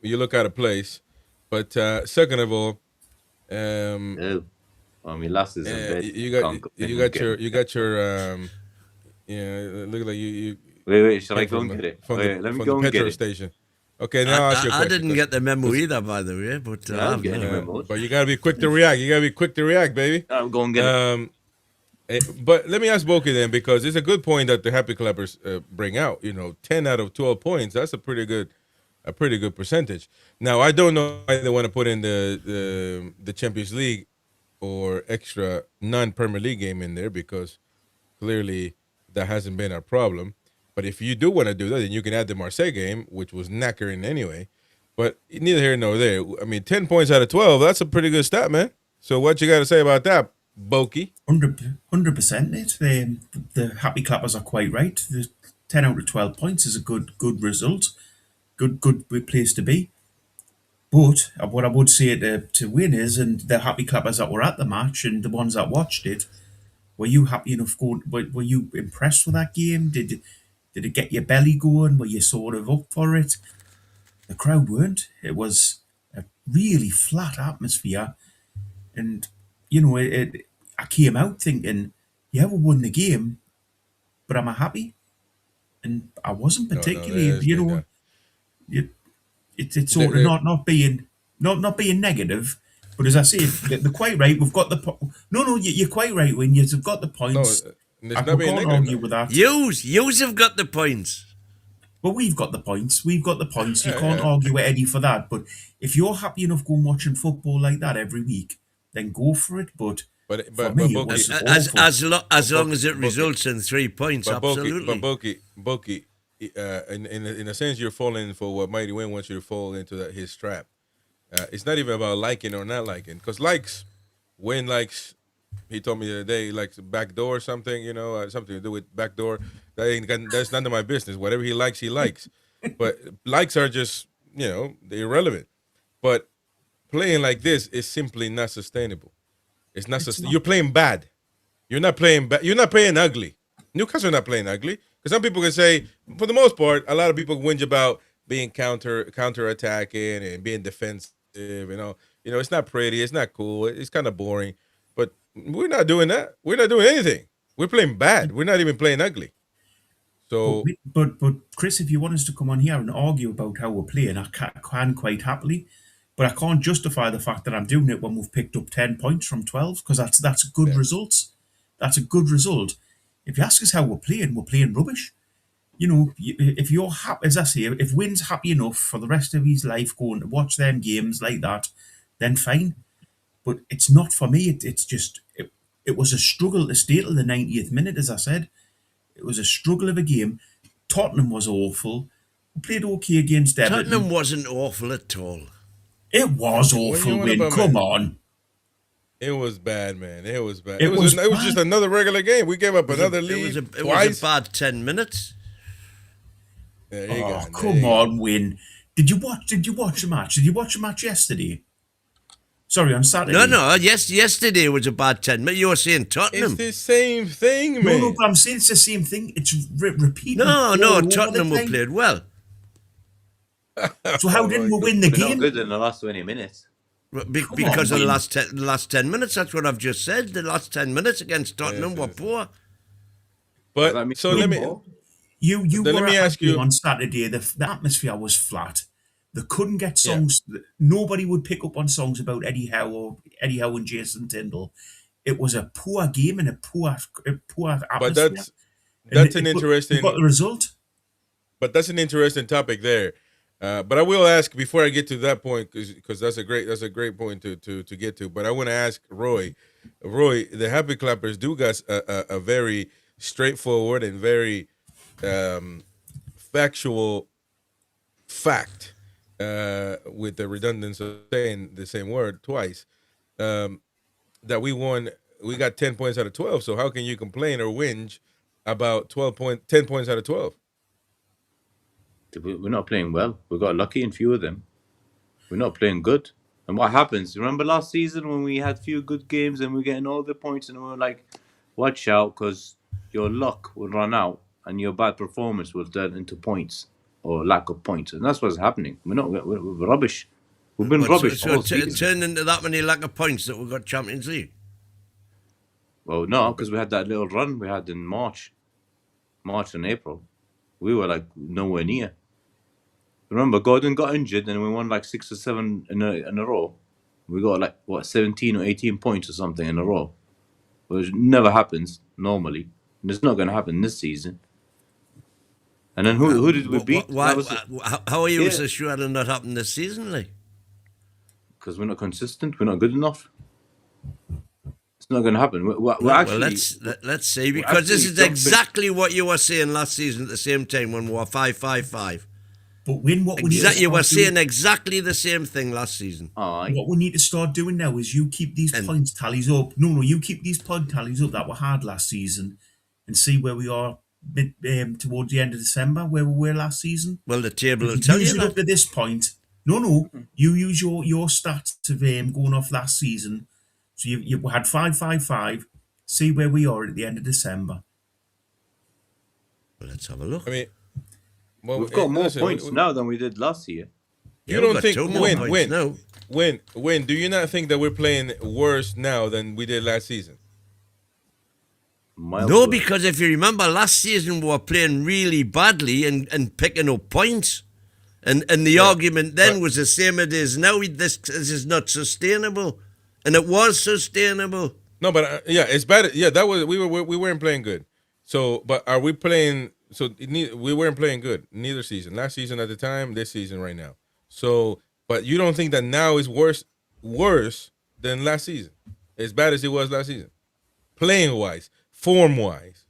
You look out of place. But second of all, Lass is in bed. you got your look like you. Wait. Shall I go and get it? Let me go and get it. Station. Okay, now I'll ask you a question. I didn't get the memo either, by the way, but but you gotta be quick to react. You gotta be quick to react, baby. I'm going to get it. But let me ask Boki then, because it's a good point that the Happy Clappers bring out. 10 out of 12 points. That's a pretty good percentage. Now, I don't know why they want to put in the Champions League or extra non-Premier League game in there, because clearly that hasn't been our problem. But if you do want to do that, then you can add the Marseille game, which was knackering anyway. But neither here nor there. I mean, 10 points out of 12, that's a pretty good stat, man. So what you got to say about that, Boki? 100%, mate. The Happy Clappers are quite right. The 10 out of 12 points is a good result. Good place to be. But what I would say to win is, and the Happy Clappers that were at the match and the ones that watched it, were you happy enough going? Were you impressed with that game? Did it get your belly going? Were you sort of up for it? The crowd weren't. It was a really flat atmosphere, and I came out thinking, yeah, we won the game, but am I happy? And I wasn't particularly. It's sort of not being negative, but as I say, they're quite right. We've got the you're quite right when you've got the points. No, I can't argue with that. Yous have got the points. But we've got the points. You can't argue with Eddie for that. But if you're happy enough going watching football like that every week, then go for it. But for me, it was as long as it results in 3 points, absolutely. But Boki, in a sense, you're falling for what Mighty Wayne wants you to fall into his trap. It's not even about liking or not liking, because Wayne likes. He told me the other day he likes backdoor or something, something to do with backdoor. That's none of my business. Whatever he likes, he likes. But likes are just they're irrelevant. But playing like this is simply not sustainable. It's not sustainable. You're playing bad. You're not playing bad. You're not playing ugly. Newcastle not playing ugly. Because some people can say, for the most part, a lot of people whinge about being counter attacking and being defensive. It's not pretty. It's not cool. It's kind of boring. But we're not doing that. We're not doing anything. We're playing bad. We're not even playing ugly. So, but Chris, if you want us to come on here and argue about how we're playing, I can quite happily. But I can't justify the fact that I'm doing it when we've picked up 10 points from 12, because that's a good result. That's a good result. If you ask us how we're playing rubbish. If you're happy, as I say, if Wynn's happy enough for the rest of his life going to watch them games like that, then fine. But it's not for me. It's just, it was a struggle to stay till the 90th minute, as I said. It was a struggle of a game. Tottenham was awful. We played okay against Everton. Tottenham wasn't awful at all. It was awful, Wynn. Come on. It was bad, man. It was bad. It was just another regular game. We gave up another lead. It was a bad 10 minutes. There you go. Come on, Wynn. Did you watch the match? Did you watch the match yesterday? Sorry, on Saturday. No. Yesterday was a bad 10 minutes. You were saying Tottenham. It's the same thing, man. No, but I'm saying it's the same thing. It's repeating. No, Tottenham were played well. So how didn't we win the game? Not good in the last 20 minutes. Because of the last 10 minutes. That's what I've just said. The last 10 minutes against Tottenham were poor. But so let me ask you on Saturday. The atmosphere was flat. They couldn't get songs. Yeah. Nobody would pick up on songs about Eddie Howe and Jason Tyndall. It was a poor game and a poor atmosphere. But that's an interesting. Got the result. But that's an interesting topic there. But I will ask before I get to that point, because that's a great point to get to. But I want to ask Roy, the Happy Clappers do got a very straightforward and very factual fact, with the redundancy of saying the same word twice, that we won. We got 10 points out of 12. So how can you complain or whinge about 10 points out of 12? We're not playing well. We got lucky in few of them. We're not playing good. And what happens? Remember last season when we had few good games and we're getting all the points and we were like, watch out, because your luck will run out and your bad performance will turn into points or lack of points. And that's what's happening. We're rubbish. We've been rubbish. So it turned into that many lack of points that we got Champions League? Well, no, because we had that little run we had in March and April. We were like nowhere near. Remember, Gordon got injured and we won like 6 or 7 in a row. We got like, 17 or 18 points or something in a row. Which never happens normally. And it's not going to happen this season. And then who did we beat? How are you so sure it'll not happen this season, like? Because we're not consistent. We're not good enough. It's not going to happen. Let's see, because this is exactly what you were saying last season at the same time when we were 5-5-5. But you were saying exactly the same thing last season. What we need to start doing now is you keep these points tallies up. No, you keep these point tallies up that were hard last season, and see where we are towards the end of December, where we were last season. Well, the table will tell you that. Up to this point. No. You use your stats of going off last season. So you had 5-5-5. See where we are at the end of December. Well, let's have a look. I mean, we've got more points now than we did last year. You don't think Win? Do you not think that we're playing worse now than we did last season? No, because if you remember, last season we were playing really badly and picking up points. And the argument then was the same it is now. This is not sustainable. And it was sustainable. No, but it's bad. Yeah, that was we weren't playing good. So, but are we playing? So we weren't playing good neither season. Last season at the time, this season right now. So, but you don't think that now is worse than last season? As bad as it was last season, playing wise, form wise.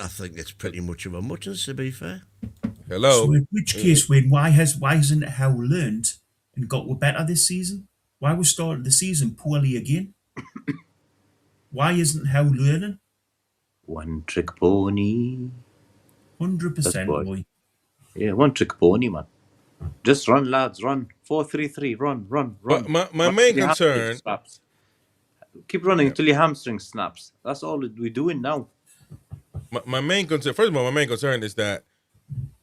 I think it's pretty much of a muttons, to be fair. Hello. So in which case, Wayne, why hasn't Howe learned and got better this season? Why we started the season poorly again? Why isn't Howe learning? One trick pony. 100%, boy. Yeah, one trick pony, man. Just run, lads, run. 4-3-3, run. But my main concern. Keep running until your hamstring snaps. That's all we're doing now. My main concern, first of all, is that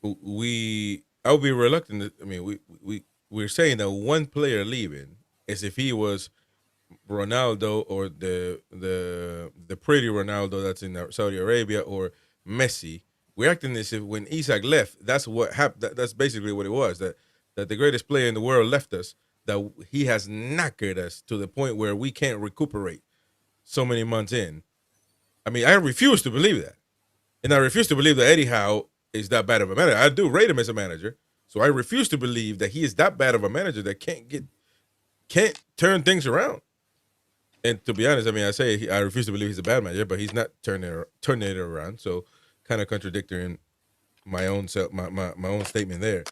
I'll be reluctant. We're saying that one player leaving is if he was Ronaldo or the pretty Ronaldo that's in Saudi Arabia or Messi. We're acting as if when Isak left, that's what happened. That's basically what it was. That the greatest player in the world left us. That he has knackered us to the point where we can't recuperate so many months in. I mean, I refuse to believe that. And I refuse to believe that Eddie Howe is that bad of a manager. I do rate him as a manager. So I refuse to believe that he is that bad of a manager that can't turn things around. And to be honest, I mean, I refuse to believe he's a bad manager, but he's not turning it around. So kind of contradictory in my own statement there.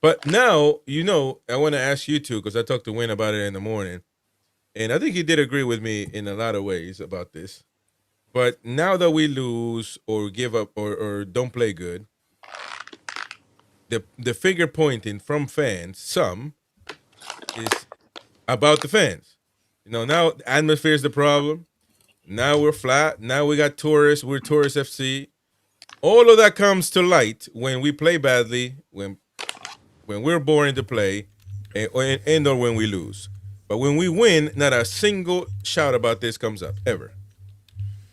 But now, I want to ask you two, because I talked to Win about it in the morning, and I think he did agree with me in a lot of ways about this. But now that we lose or give up or don't play good, the finger pointing from fans, some, is about the fans. Now atmosphere is the problem. Now we're flat. Now we got tourists. We're Tourist FC. All of that comes to light when we play badly, when we're boring to play, and or when we lose. But when we win, not a single shout about this comes up, ever.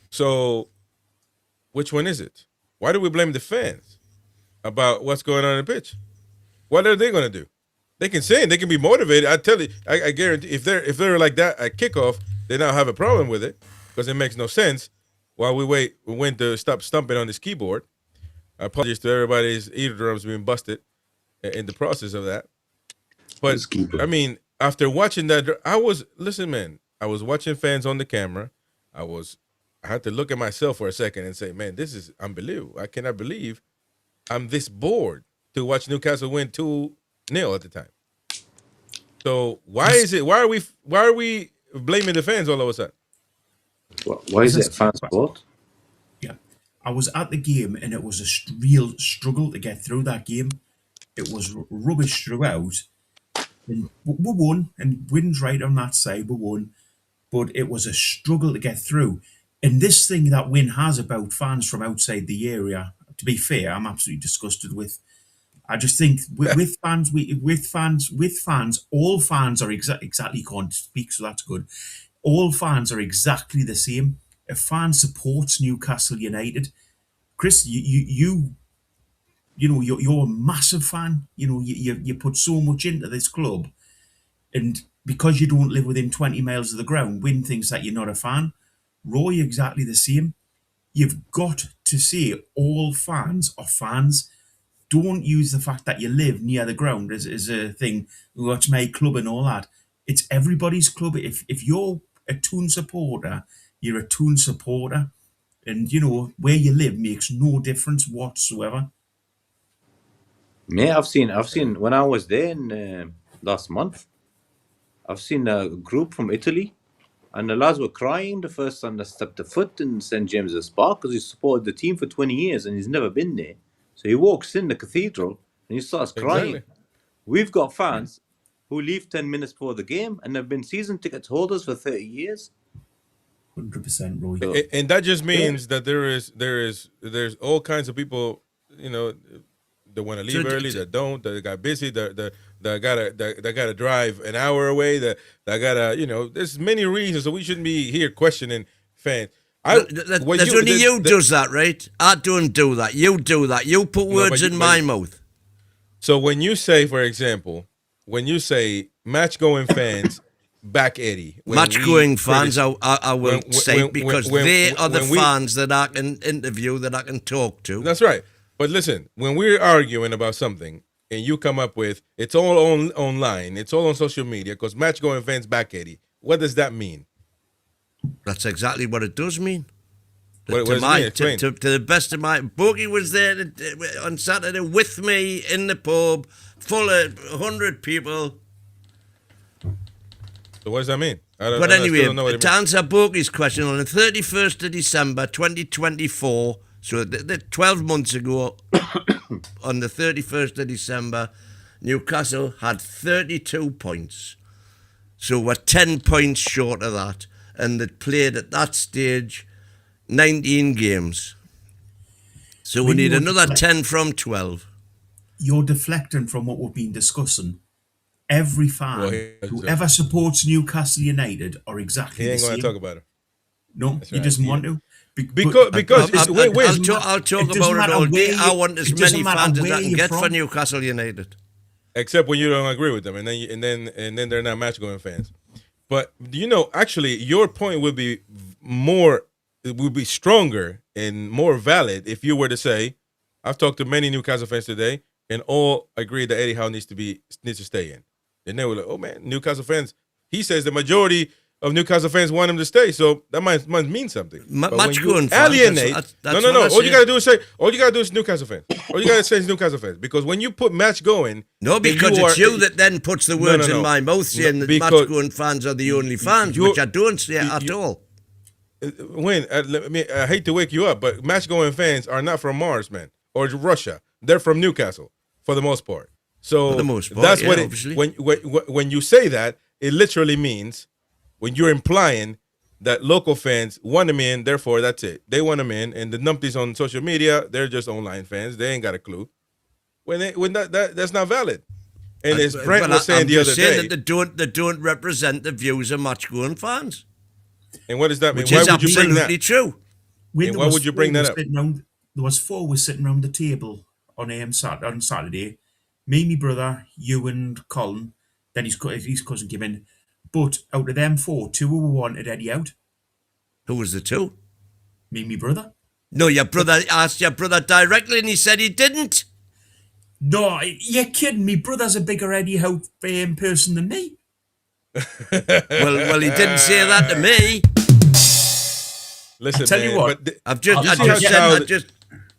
So, which one is it? Why do we blame the fans about what's going on in the pitch? What are they going to do? They can sing, they can be motivated. I tell you, I guarantee, if they're like that at kickoff, they now have a problem with it because it makes no sense. While we went to stop stumping on this keyboard. I apologize to everybody's eardrums being busted in the process of that. But I mean, after watching that, I was watching fans on the camera. I had to look at myself for a second and say, man, this is unbelievable. I cannot believe I'm this bored to watch Newcastle win 2-0 at the time. So why are we blaming the fans all of a sudden? Why is it fans' fault? Yeah. I was at the game and it was a real struggle to get through that game. It was rubbish throughout. And we won, and Win's right on that side, we won. But it was a struggle to get through. And this thing that Win has about fans from outside the area, to be fair, I'm absolutely disgusted with. I just think with fans, all fans are exactly, can't speak, so that's good. All fans are exactly the same. A fan supports Newcastle United. Chris, you're a massive fan. You put so much into this club, and because you don't live within 20 miles of the ground, Win thinks that you're not a fan. Roy, exactly the same. You've got to say all fans are fans. Don't use the fact that you live near the ground as a thing. Oh, it's my club and all that. It's everybody's club. If you're a Toon supporter, you're a Toon supporter. And, where you live makes no difference whatsoever. Yeah, I've seen when I was there in last month, I've seen a group from Italy, and the lads were crying the first time they stepped a foot in St. James's Park because he supported the team for 20 years and he's never been there. So he walks in the cathedral and he starts crying. Exactly. We've got fans who leave 10 minutes before the game and have been season ticket holders for 30 years. 100%, Roy. And that just means that there's all kinds of people, that want to leave early, that don't, that got busy, that gotta drive an hour away, that gotta, there's many reasons. So we shouldn't be here questioning fans. There's only you does that, right? I don't do that. You do that. You put words in my mouth. So when you say, for example, match-going fans back Eddie. Match-going fans, I will say, because they are the fans that I can interview, that I can talk to. That's right. But listen, when we're arguing about something and you come up with, it's all online, it's all on social media, because match-going fans back Eddie, what does that mean? That's exactly what it does mean. What does it mean? Explain. To the best of my... Bogey was there on Saturday with me in the pub, full of 100 people. So what does that mean? But anyway, to answer Bogey's question, on the 31st of December 2024, so 12 months ago, on the 31st of December, Newcastle had 32 points. So we're 10 points short of that. And they played at that stage 19 games. So we need another 10 from 12. You're deflecting from what we've been discussing. Every fan who ever supports Newcastle United are exactly the same. He ain't going to talk about it. No, he doesn't want to. Because I'll talk about it all day. I want as many fans as I can get for Newcastle United. Except when you don't agree with them, and then they're not match-going fans. But actually, your point would be stronger and more valid if you were to say, I've talked to many Newcastle fans today, and all agree that Eddie Howe needs to stay in. And they were like, oh man, Newcastle fans. He says the majority of Newcastle fans want him to stay, so that might mean something. Match-going fans. Alienate. No. All you gotta do is Newcastle fans. All you gotta say is Newcastle fans, because when you put match-going, no, because it's you that then puts the words in my mouth saying that match-going fans are the only fans, which I don't say at all. I hate to wake you up, but match-going fans are not from Mars, man, or Russia. They're from Newcastle for the most part. So for the most part, that's what when you say that, it literally means when you're implying that local fans want them in, therefore that's it. They want them in, and the numpties on social media, they're just online fans. They ain't got a clue. That's not valid. And as Brent was saying the other day, that they don't represent the views of match-going fans. And what does that mean? Which is absolutely true. And why would you bring that up? There was four was sitting around the table on Saturday. Me, my brother, you and Colin. Then his cousin came in. But out of them four, two who wanted Eddie out. Who was the two? Me, my brother. No, your brother asked your brother directly and he said he didn't. No, you're kidding. Me brother's a bigger Eddie Howe person than me. well, he didn't say that to me. Listen, I tell you what, I just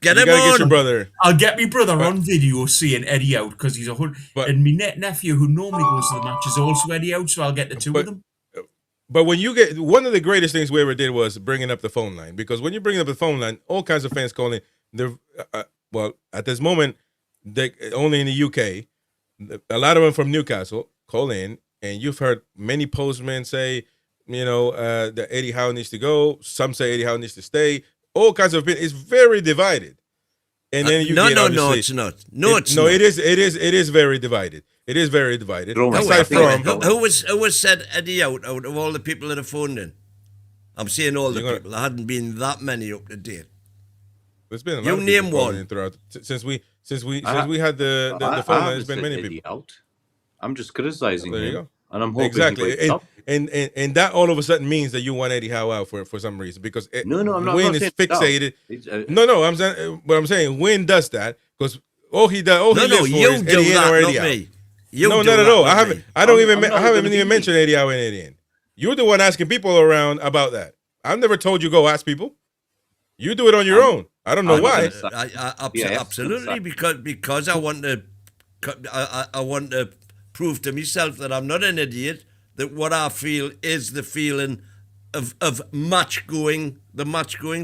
get him on. Get your brother. I'll get my brother on video seeing Eddie out because he's and my nephew who normally goes to the match is also Eddie out, so I'll get the two of them. But when you get one of the greatest things we ever did was bringing up the phone line, because when you bring up the phone line, all kinds of fans calling. Well, at this moment, only in the UK, a lot of them from Newcastle call in, and you've heard many postmen say, that Eddie Howe needs to go. Some say Eddie Howe needs to stay. All kinds of it's very divided. And then no, it's not. It is very divided. It is very divided. Aside from who was said Eddie out of all the people that have phoned in? I'm saying all the people. There hadn't been that many up to date. There's been a lot you of name people one throughout since we had the phone line. There's been many people. Out. I'm just criticizing there you him, go. And I'm hoping exactly. And that all of a sudden means that you want Eddie Howe out for some reason, because I'm not Wynn is fixated. I'm saying Wynn does that because he lives for is Eddie in or Eddie out. No, not at all. I haven't even mentioned Eddie Howe and Eddie in. You're the one asking people around about that. I've never told you go ask people. You do it on your own. I don't know why. Absolutely, because I want to prove to myself that I'm not an idiot. That what I feel is the feeling of the match going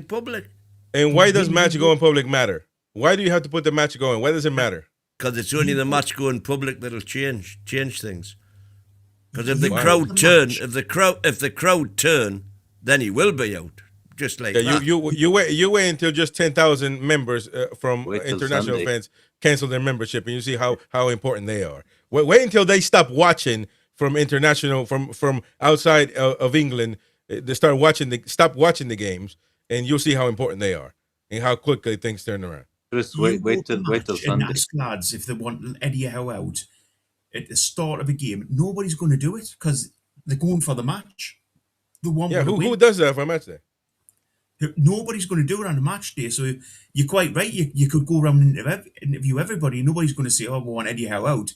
public. And why does match going public matter? Why do you have to put the match going? Why does it matter? Because it's only the match going public that'll change things. Because if the crowd turn, then he will be out. Just like that. You wait until just 10,000 members from international fans cancel their membership, and you see how important they are. Wait until they stop watching from international from outside of England. They stop watching the games, and you'll see how important they are and how quickly things turn around. Just wait till Sunday. Ask lads if they want Eddie Howe out at the start of a game. Nobody's going to do it because they're going for the match. Who does that for a match day? Nobody's going to do it on the match day. So you're quite right. You could go around and interview everybody. Nobody's going to say, "Oh, we want Eddie Howe out,"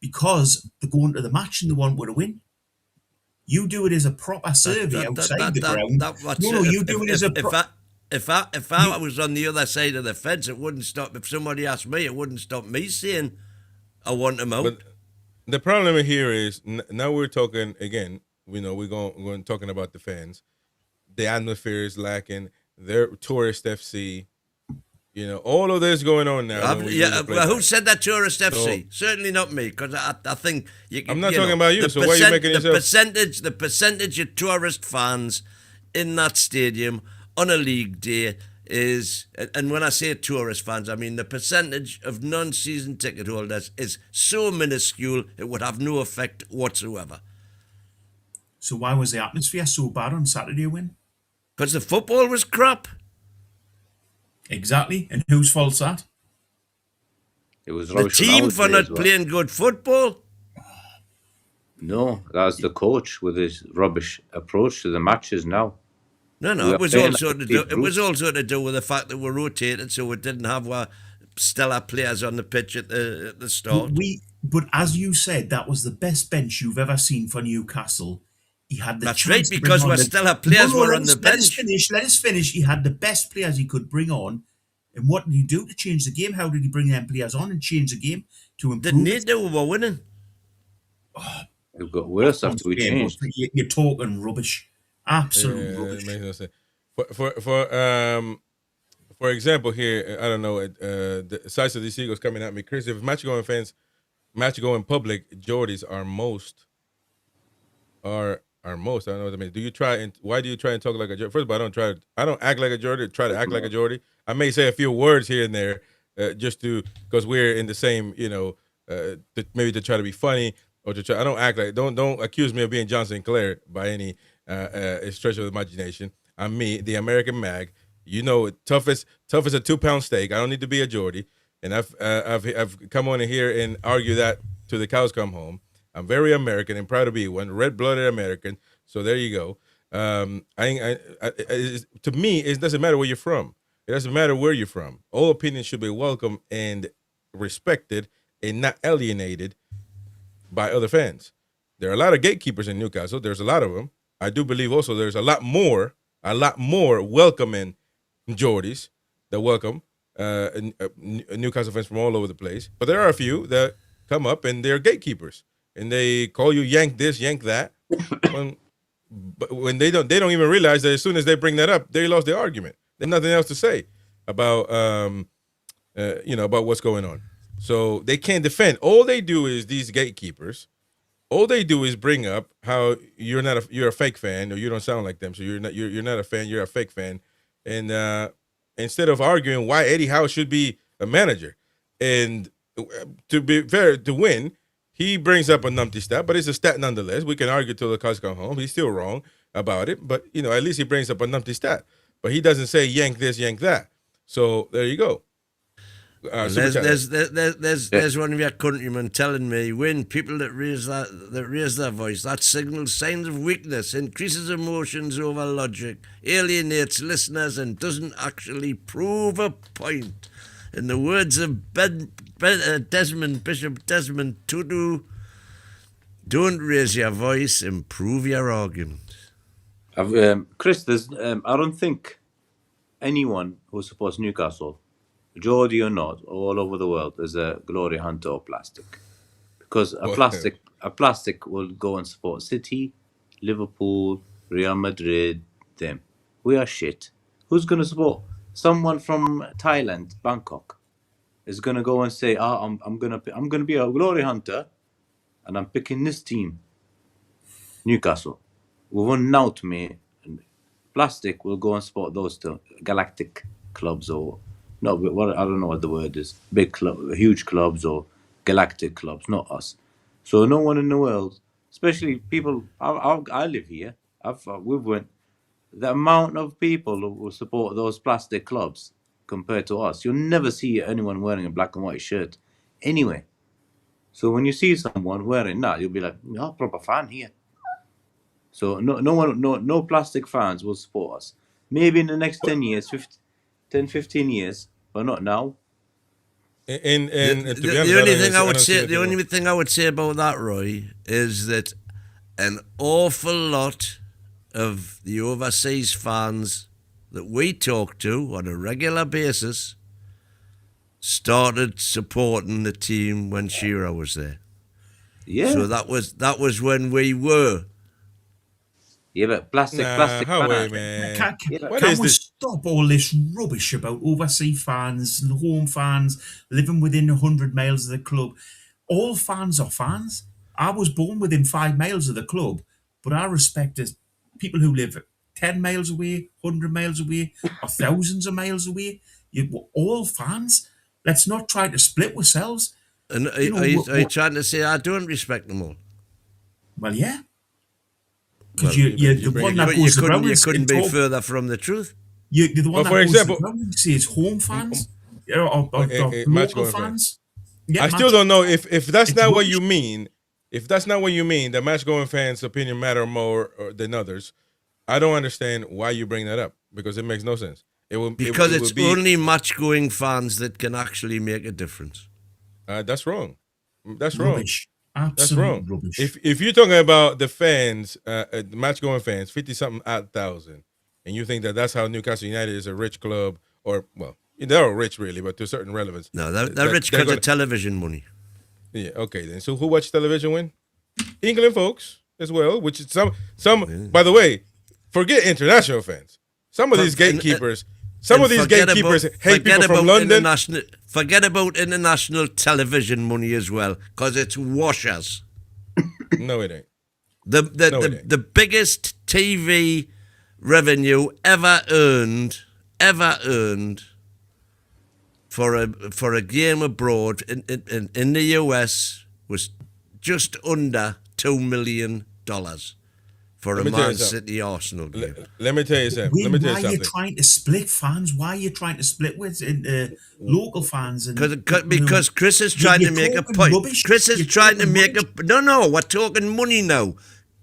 because they're going to the match and they want to win. You do it as a proper survey outside the ground. You do it as a if I was on the other side of the fence, it wouldn't stop. If somebody asked me, it wouldn't stop me saying I want him out. But the problem here is now we're talking again. We're going talking about the fans. The atmosphere is lacking. They're tourist FC. All of this going on now. Who said that tourist FC? Certainly not me, because I think I'm not talking about you. So why are you making yourself? The percentage of tourist fans in that stadium on a league day is, and when I say tourist fans, I mean the percentage of non-season ticket holders is so minuscule it would have no effect whatsoever. So why was the atmosphere so bad on Saturday, Win? Because the football was crap. Exactly. And whose fault's that? It was the team for not well. playing good football. No, that was the coach with his rubbish approach to the matches now. No, it was also to do with the fact that we rotated, so we didn't have stellar players on the pitch at the start. But as you said, that was the best bench you've ever seen for Newcastle. He had the That's right, because we're stellar players were on the bench. Let us finish. He had the best players he could bring on. And what did he do to change the game? How did he bring them players on and change the game to improve? Didn't need to, we were winning. It got worse after we changed. You're talking rubbish. Absolute rubbish. It makes no sense. For example, here, I don't know, the size of these Eagles coming at me. Chris, if match-going fans, match-going public, Geordies are most. I don't know what I mean. Why do you try and talk like a Geordie? First of all, I don't act like a Geordie, try to act like a Geordie. I may say a few words here and there because we're in the same, maybe to try to be funny or to try. I don't act like, don't accuse me of being John Sinclair by any stretch of the imagination. I'm me, the American mag. Tough as a 2-pound steak. I don't need to be a Geordie. And I've come on here and argue that till the cows come home. I'm very American and proud to be one, red-blooded American. So there you go. To me, it doesn't matter where you're from. It doesn't matter where you're from. All opinions should be welcome and respected and not alienated by other fans. There are a lot of gatekeepers in Newcastle. There's a lot of them. I do believe also there's a lot more welcoming Geordies that welcome Newcastle fans from all over the place. But there are a few that come up and they're gatekeepers. And they call you yank this, yank that. But when they don't even realize that as soon as they bring that up, they lost the argument. There's nothing else to say about about what's going on. So they can't defend. All they do is these gatekeepers. All they do is bring up how you're a fake fan or you don't sound like them. So you're not a fan. You're a fake fan. And instead of arguing why Eddie Howe should be a manager, and to be fair, to win. He brings up a numpty stat, but it's a stat nonetheless. We can argue till the cows come home. He's still wrong about it, but at least he brings up a numpty stat. But he doesn't say yank this, yank that. So there you go. There's one of your countrymen telling me when people that raise their voice, that signals signs of weakness, increases emotions over logic, alienates listeners, and doesn't actually prove a point. In the words of Bishop Desmond Tutu, don't raise your voice, improve your argument. Chris, I don't think anyone who supports Newcastle, Geordie or not, all over the world, is a glory hunter or plastic. Because a plastic will go and support City, Liverpool, Real Madrid, them. We are shit. Who's going to support? Someone from Thailand, Bangkok, is gonna go and say, I'm gonna be a glory hunter, and I'm picking this team, Newcastle. We won't now to me. Plastic will go and support those two galactic clubs or no, I don't know what the word is. Big club, huge clubs or galactic clubs, not us. So no one in the world, especially people. I live here. We've went. The amount of people who will support those plastic clubs compared to us, you'll never see anyone wearing a black and white shirt anyway. So when you see someone wearing that, you'll be like, proper fan here. So no plastic fans will support us. Maybe in the next 10 years, 15 years, but not now. The only thing I would say about that, Roy, is that an awful lot of the overseas fans that we talked to on a regular basis started supporting the team when Shearer was there. Yeah. So that was when we were. Yeah, but plastic. How way, fans. man? Can we stop all this rubbish about overseas fans and home fans living within 100 miles of the club? All fans are fans. I was born within 5 miles of the club, but I respect people who live 10 miles away, 100 miles away, or thousands of miles away. We're all fans. Let's not try to split ourselves. And are you trying to say I don't respect them all? Well, yeah. Because you're the one that goes around. You couldn't be further from the truth. You're the one Well, that for goes example, around and says home fans or local fans. Yeah, I still don't know if that's not what you mean. If that's not what you mean, that match-going fans' opinion matter more than others. I don't understand why you bring that up because it makes no sense. Because it's only match-going fans that can actually make a difference. That's wrong. That's rubbish. wrong. Absolute That's wrong. Rubbish. If you're talking about the fans, the match-going fans, 50-something odd thousand, and you think that that's how Newcastle United is a rich club, or well, they're all rich really, but to a certain relevance. No, they're rich because of television money. Yeah. Okay then. So who watched television win? England folks as well, which is some. By the way, forget international fans. Some of these gatekeepers. Hate people from London. Forget about international television money as well, because it's washers. No, it ain't. The biggest TV revenue ever earned for a game abroad in the US was just under $2 million for a Man City Arsenal game. Let me tell you something. Why are you trying to split fans? Why are you trying to split with local fans? Because Chris is trying to make a point. Chris is trying to make a... No, we're talking money now,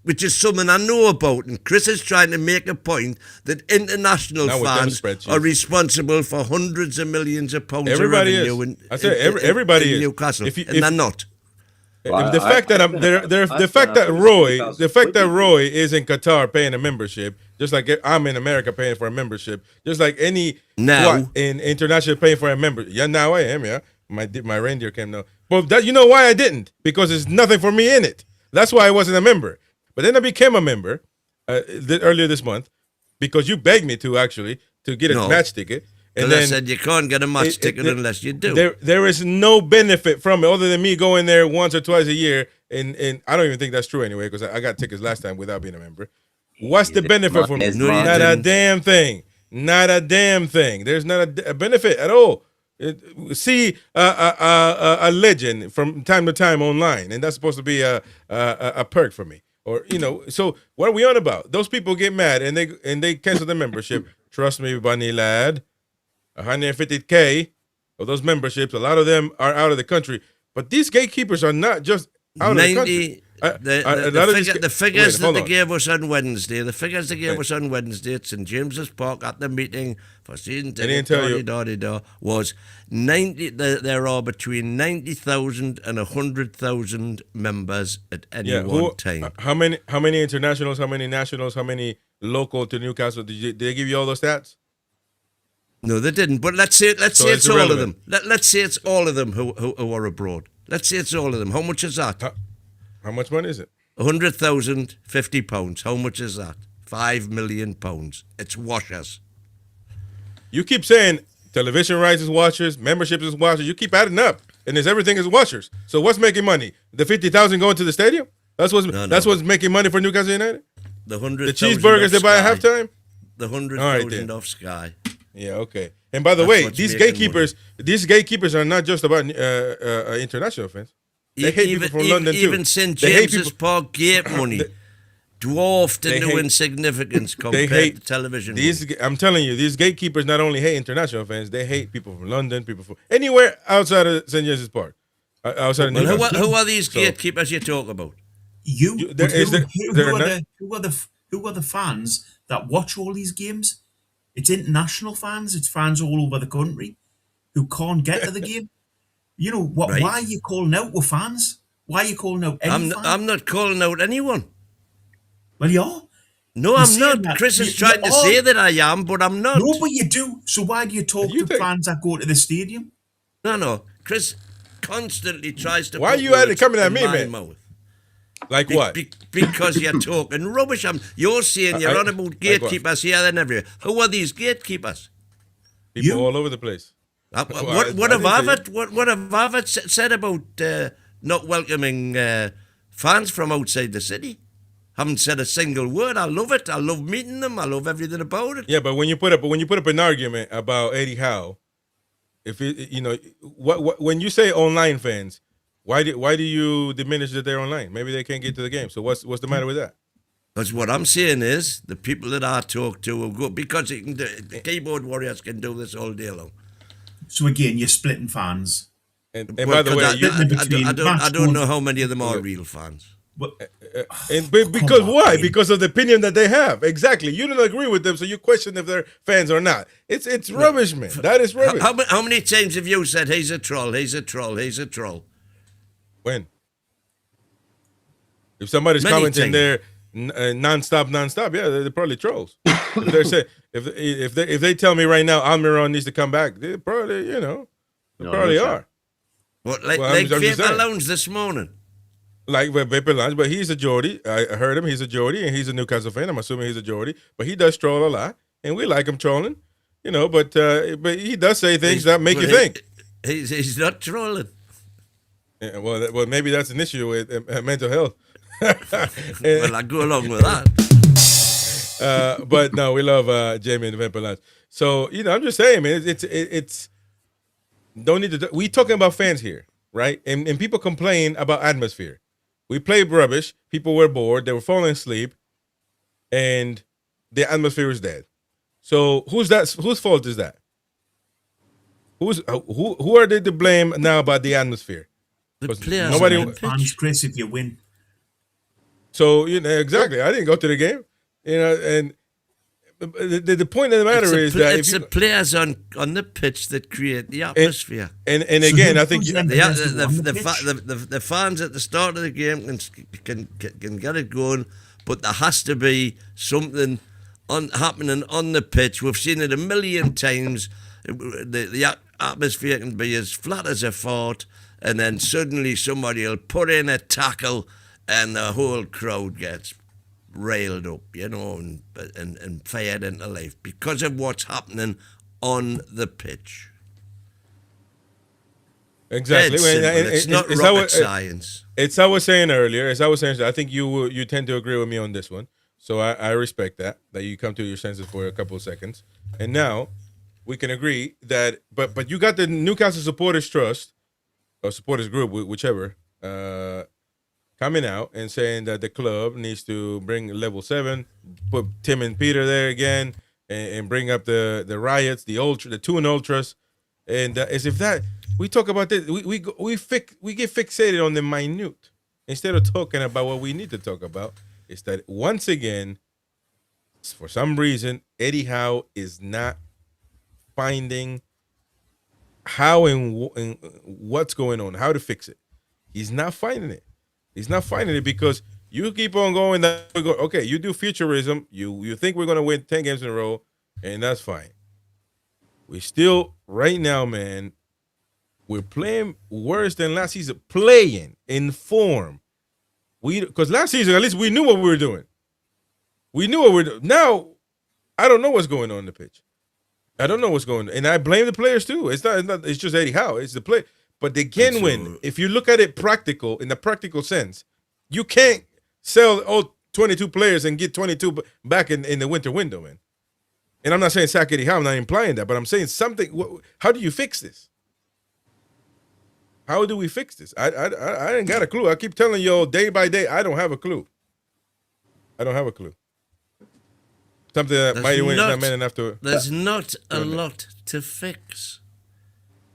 which is something I know about. And Chris is trying to make a point that international fans are responsible for hundreds of millions of pounds of revenue in Newcastle, and they're not. Well, the fact that Roy is in Qatar paying a membership, just like I'm in America paying for a membership, just like any in international paying for a membership. Yeah, now I am. Yeah, my reindeer came now. But that, you know why I didn't? Because there's nothing for me in it. That's why I wasn't a member. But then I became a member earlier this month because you begged me to get a match ticket. And then I said you can't get a match ticket unless you do. There is no benefit from it other than me going there once or twice a year. And I don't even think that's true anyway because I got tickets last time without being a member. What's the benefit for me? Not a damn thing. Not a damn thing. There's not a benefit at all. See a legend from time to time online, and that's supposed to be a perk for me. Or so what are we on about? Those people get mad and they cancel the membership. Trust me, bunny lad. 150K of those memberships, a lot of them are out of the country. But these gatekeepers are not just out of the country. The figures that they gave us on Wednesday, at St. James's Park at the meeting for season ticket, was 90. There are between 90,000 and 100,000 members at any one time. How many internationals? How many nationals? How many local to Newcastle? Did they give you all those stats? No, they didn't. But let's say it's all of them. Let's say it's all of them who are abroad. Let's say it's all of them. How much is that? How much money is it? 100,000, £50. How much is that? £5 million. It's washers. You keep saying television rights is washers, membership is washers. You keep adding up, and everything is washers. So what's making money? The 50,000 going to the stadium? That's what's making money for Newcastle United. The cheeseburgers they buy at halftime. The 100,000 off Sky. Yeah, okay. And by the way, these gatekeepers are not just about international fans. They hate people from London too. Even St. James's Park gate money dwarfed into insignificance compared to television money. I'm telling you, these gatekeepers not only hate international fans, they hate people from London, people from anywhere outside of St. James's Park, outside of Newcastle. Who are these gatekeepers you talk about? Who are the fans that watch all these games? It's international fans. It's fans all over the country who can't get to the game. You know what? Right. Why are you calling out with fans? Why are you calling out any fan? I'm not calling out anyone. Well, you are. No, I'm not. Chris is trying to say that I am, but I'm not. No, but you do. So why do you talk to fans that go to the stadium? No. Chris constantly tries to. Why are you coming at me, man? Mouth. Like what? Because you're talking rubbish. You're saying you're on about gatekeepers here and everywhere. Who are these gatekeepers? People all over the place. What have I said about not welcoming fans from outside the city? Haven't said a single word. I love it. I love meeting them. I love everything about it. Yeah, but when you put up an argument about Eddie Howe, when you say online fans, why do you diminish that they're online? Maybe they can't get to the game. So what's the matter with that? Because what I'm saying is the people that I talk to will go because the keyboard warriors can do this all day long. So again, you're splitting fans. And by the way, I don't know how many of them are real fans. Because why? Because of the opinion that they have. Exactly. You don't agree with them, so you question if they're fans or not. It's rubbish, man. That is rubbish. How many times have you said he's a troll? He's a troll. He's a troll. When? If somebody's commenting there non-stop, yeah, they're probably trolls. if they tell me right now Almiron needs to come back, they probably are. What like Vapor Lounge this morning? Like Vapor Lounge, but he's a Geordie. I heard him. He's a Geordie, and he's a Newcastle fan. I'm assuming he's a Geordie, but he does troll a lot, and we like him trolling, But he does say things that make you think. He's not trolling. Yeah, well, maybe that's an issue with mental health. Well, I go along with that. But no, we love Jamie and the Vapor Lounge. So I'm just saying, man, it's don't need to. We talking about fans here, right? And people complain about atmosphere. We played rubbish. People were bored. They were falling asleep, and the atmosphere was dead. So whose fault is that? Who are they to blame now about the atmosphere? The players. Nobody fans, Chris, if you win. So exactly. I didn't go to the game, and the point of the matter is that it's the players on the pitch that create the atmosphere. And again, I think the fans at the start of the game can get it going, but there has to be something happening on the pitch. We've seen it a million times. The atmosphere can be as flat as a fort, and then suddenly somebody will put in a tackle, and the whole crowd gets railed up, and fired into life because of what's happening on the pitch. Exactly. It's not rocket science. It's how I was saying earlier. I think you tend to agree with me on this one. So I respect that you come to your senses for a couple of seconds. And now we can agree that, but you got the Newcastle Supporters Trust, or Supporters Group, whichever, coming out and saying that the club needs to bring level 7, put Tim and Peter there again, and bring up the riots, the Toon Ultras, and as if that we talk about this, we get fixated on the minute instead of talking about what we need to talk about. Is that once again, for some reason, Eddie Howe is not finding how and what's going on, how to fix it. He's not finding it. He's not finding it because you keep on going. Okay, you do futurism. You think we're going to win 10 games in a row, and that's fine. We still, right now, man, we're playing worse than last season. Playing in form. Because last season, at least we knew what we were doing. We knew what we were doing. Now, I don't know what's going on in the pitch. I don't know what's going on. And I blame the players, too. It's not. It's just Eddie Howe. It's the play. But they can win. If you look at it in the practical sense, you can't sell all 22 players and get 22 back in the winter window, man. And I'm not saying sack Eddie Howe. I'm not implying that. But I'm saying something. How do you fix this? How do we fix this? I ain't got a clue. I keep telling you all day by day, I don't have a clue. Something that Mighty Win is not man enough to. There's not a lot to fix.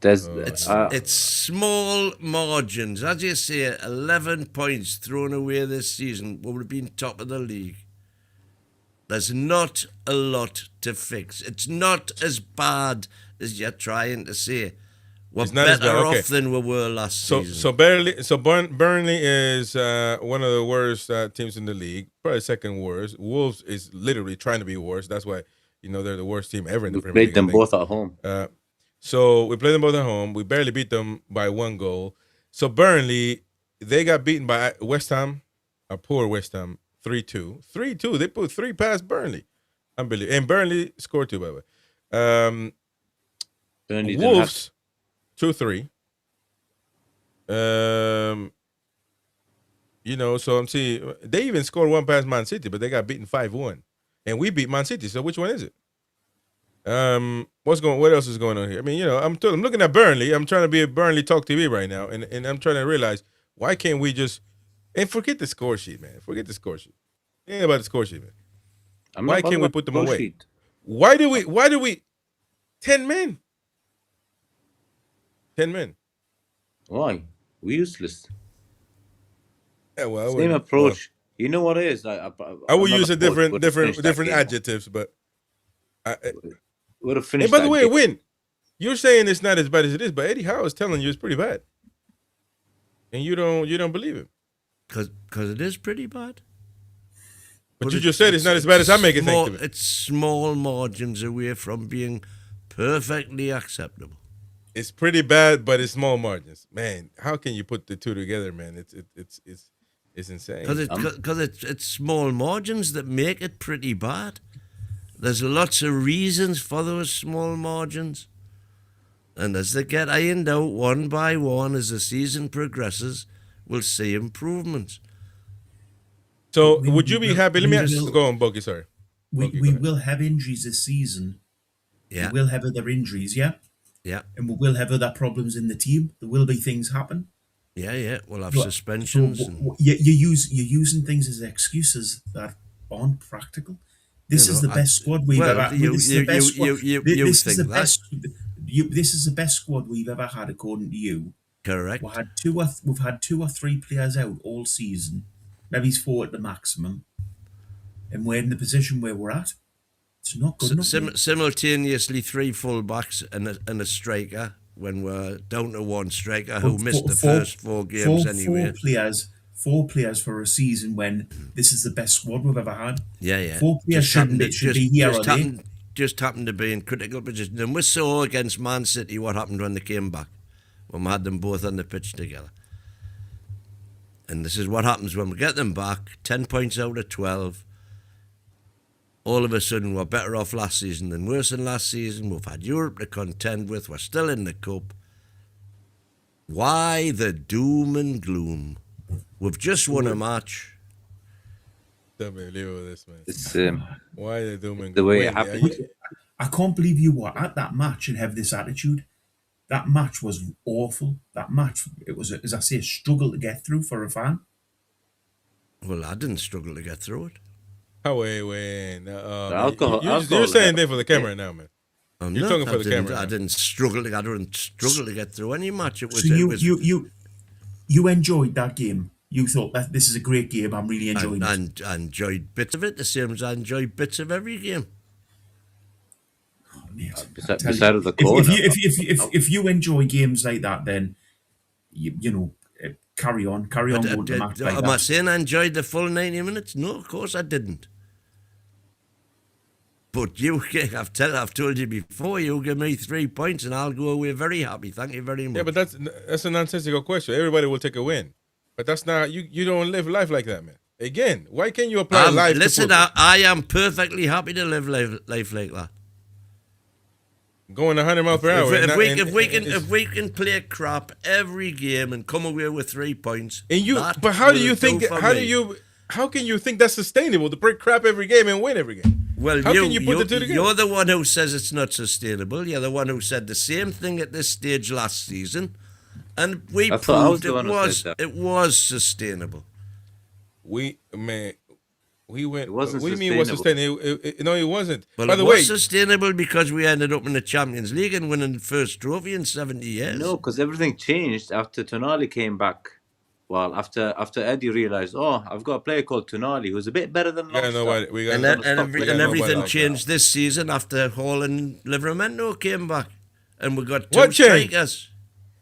It's small margins. As you say, 11 points thrown away this season. We would have been top of the league. There's not a lot to fix. It's not as bad as you're trying to say. We're It's not as better bad. Okay. off than we were last season. So Burnley is one of the worst teams in the league, probably second worst. Wolves is literally trying to be worse. That's why they're the worst team ever in the We Premier League. played them both at home. So we played them both at home. We barely beat them by 1 goal. So Burnley, they got beaten by West Ham, a poor West Ham, 3-2. 3-2. They put 3 past Burnley. Unbelievable. And Burnley scored 2, by the way. Burnley Wolves, 2-3. So I'm seeing they even scored 1 past Man City, but they got beaten 5-1. And we beat Man City. So which one is it? What else is going on here? I mean, I'm looking at Burnley. I'm trying to be a Burnley Talk TV right now, and I'm trying to realize why can't we just forget the score sheet, man. Forget the score sheet. Ain't about the score sheet, man. Why can't we put them away? Sheet. Why do we 10 men? 10 men. Why? We're useless. Yeah, well, Same approach. You know what it is? I will use a different adjectives, but would have finished. And by the way, Win, you're saying it's not as bad as it is, but Eddie Howe is telling you it's pretty bad, and you don't believe him because it is pretty bad. But you just said it's not as bad as I make it think of it. It's small margins away from being perfectly acceptable. It's pretty bad, but it's small margins. Man, how can you put the two together, man? It's insane. Because it's small margins that make it pretty bad. There's lots of reasons for those small margins. And as they get ironed out one by one as the season progresses, we'll see improvements. So would you be happy? Let me ask you. Go on, Bogey, sorry. We will have injuries this season. Yeah. We will have other injuries, yeah? Yeah. And we will have other problems in the team. There will be things happen. Yeah. We'll have suspensions. You're using things as excuses that aren't practical. This is the best squad we've ever had. This is the best squad we've ever had, according to you. Correct. We've had 2 or 3 players out all season. Maybe 4 at the maximum. And we're in the position where we're at. It's not good enough. Simultaneously 3 full-backs and a striker when we're down to 1 striker who missed the first 4 games anyway. 4 players for a season when this is the best squad we've ever had. Yeah. 4 players should be here. Just happened to be in critical position. And we saw against Man City what happened when they came back, when we had them both on the pitch together. And this is what happens when we get them back, 10 points out of 12. All of a sudden, we're better off last season than worse than last season. We've had Europe to contend with. We're still in the cup. Why the doom and gloom? We've just won a match. Don't believe this, man. It's why the doom and gloom? The way it happened. I can't believe you were at that match and have this attitude. That match was awful. That match, it was, as I say, a struggle to get through for a fan. Well, I didn't struggle to get through it. You're saying that for the camera now, man. You're talking for the camera. I didn't struggle to get through any match. It was. So you enjoyed that game. You thought that this is a great game. I'm really enjoying it. And I enjoyed bits of it, the same as I enjoy bits of every game. Oh, mate, beside of the corner. If you enjoy games like that, then you know. Carry on going to match like that. Am I saying I enjoyed the full 90 minutes? No, of course I didn't. But I've told you before, you give me 3 points and I'll go away very happy. Thank you very much. Yeah, but that's a nonsensical question. Everybody will take a win. But that's not, you don't live life like that, man. Again, why can't you apply life listen, to I am perfectly happy to live life like that. Going 100 miles per hour. If we can play crap every game and come away with 3 points, but how do you think? How can you think that's sustainable to play crap every game and win every game? Well, how can you put the two together? You're the one who says it's not sustainable. You're the one who said the same thing at this stage last season, and we proved it was sustainable. We went. It wasn't what do you mean it was sustainable? No, it wasn't. Well, by the it way, was sustainable because we ended up in the Champions League and winning the first trophy in 70 years. No, because everything changed after Toon Army came back. Well, after Eddie realised, I've got a player called Toon Army who's a bit better than Lobster. Everything changed this season after Hall and Livramento came back. And we got 2 strikers.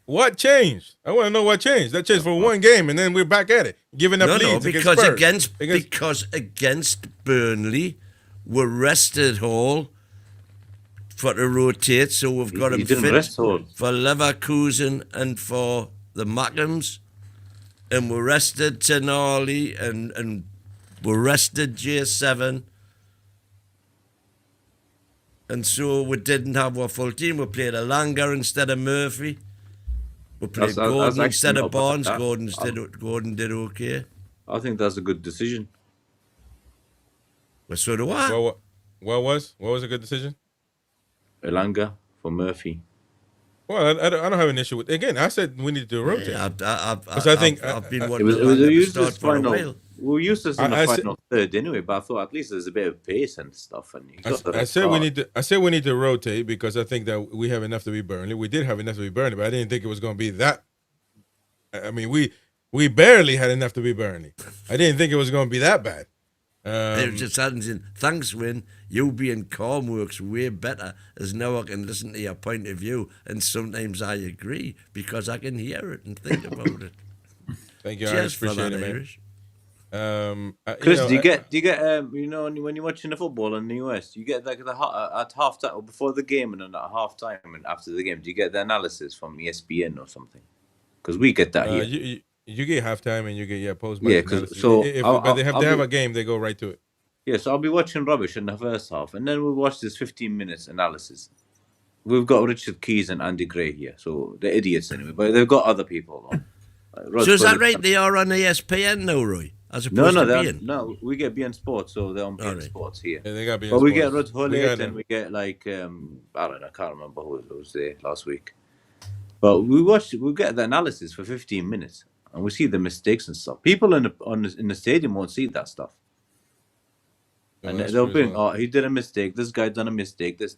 What changed? I want to know what changed. That changed for one game, and then we're back at it, giving up leads because against Spurs. because against Burnley, we're rested Hall for to rotate, so we've got him fit for Leverkusen and for the Mackhams, and we're rested Tenali and we're rested J7. And so we didn't have our full team. We played Alanga instead of Murphy. We played Gordon instead of Barnes. Gordon did okay. I think that's a good decision. Well, so do I. What was a good decision? Elanga for Murphy. Well, I don't have an issue with. Again, I said we need to rotate. Yeah, I've been wanting to start for a while. We were useless in the final third anyway, but I thought at least there's a bit of pace and stuff. And I said we need to rotate because I think that we have enough to be Burnley. We did have enough to be Burnley, but I didn't think it was going to be that. I mean, we barely had enough to be Burnley. I didn't think it was going to be that bad. It just happens in thanks, Win. You being calm works way better, as now I can listen to your point of view, and sometimes I agree because I can hear it and think about it. Thank you, Irish. Appreciate it, man. Chris, do you get you know, when you're watching the football in the US, you get like at half time or before the game and then at half time and after the game, do you get the analysis from ESPN or something? Because we get that here. You get halftime and you get post match. Yeah, but they have to have a game, they go right to it. Yeah, so I'll be watching rubbish in the first half, and then we'll watch this 15 minutes analysis. We've got Richard Keys and Andy Gray here, so they're idiots anyway, but they've got other people on. So is that right? They are on ESPN now, Roy? As opposed to beIN? No, we get beIN Sports, so they're on beIN Sports here. Yeah, they got beIN But Sports. we get Rod Hullet and we get like, I don't know, I can't remember who was there last week. But we get the analysis for 15 minutes. And we see the mistakes and stuff. People in the stadium won't see that stuff. And they'll bring, he did a mistake. This guy done a mistake. This.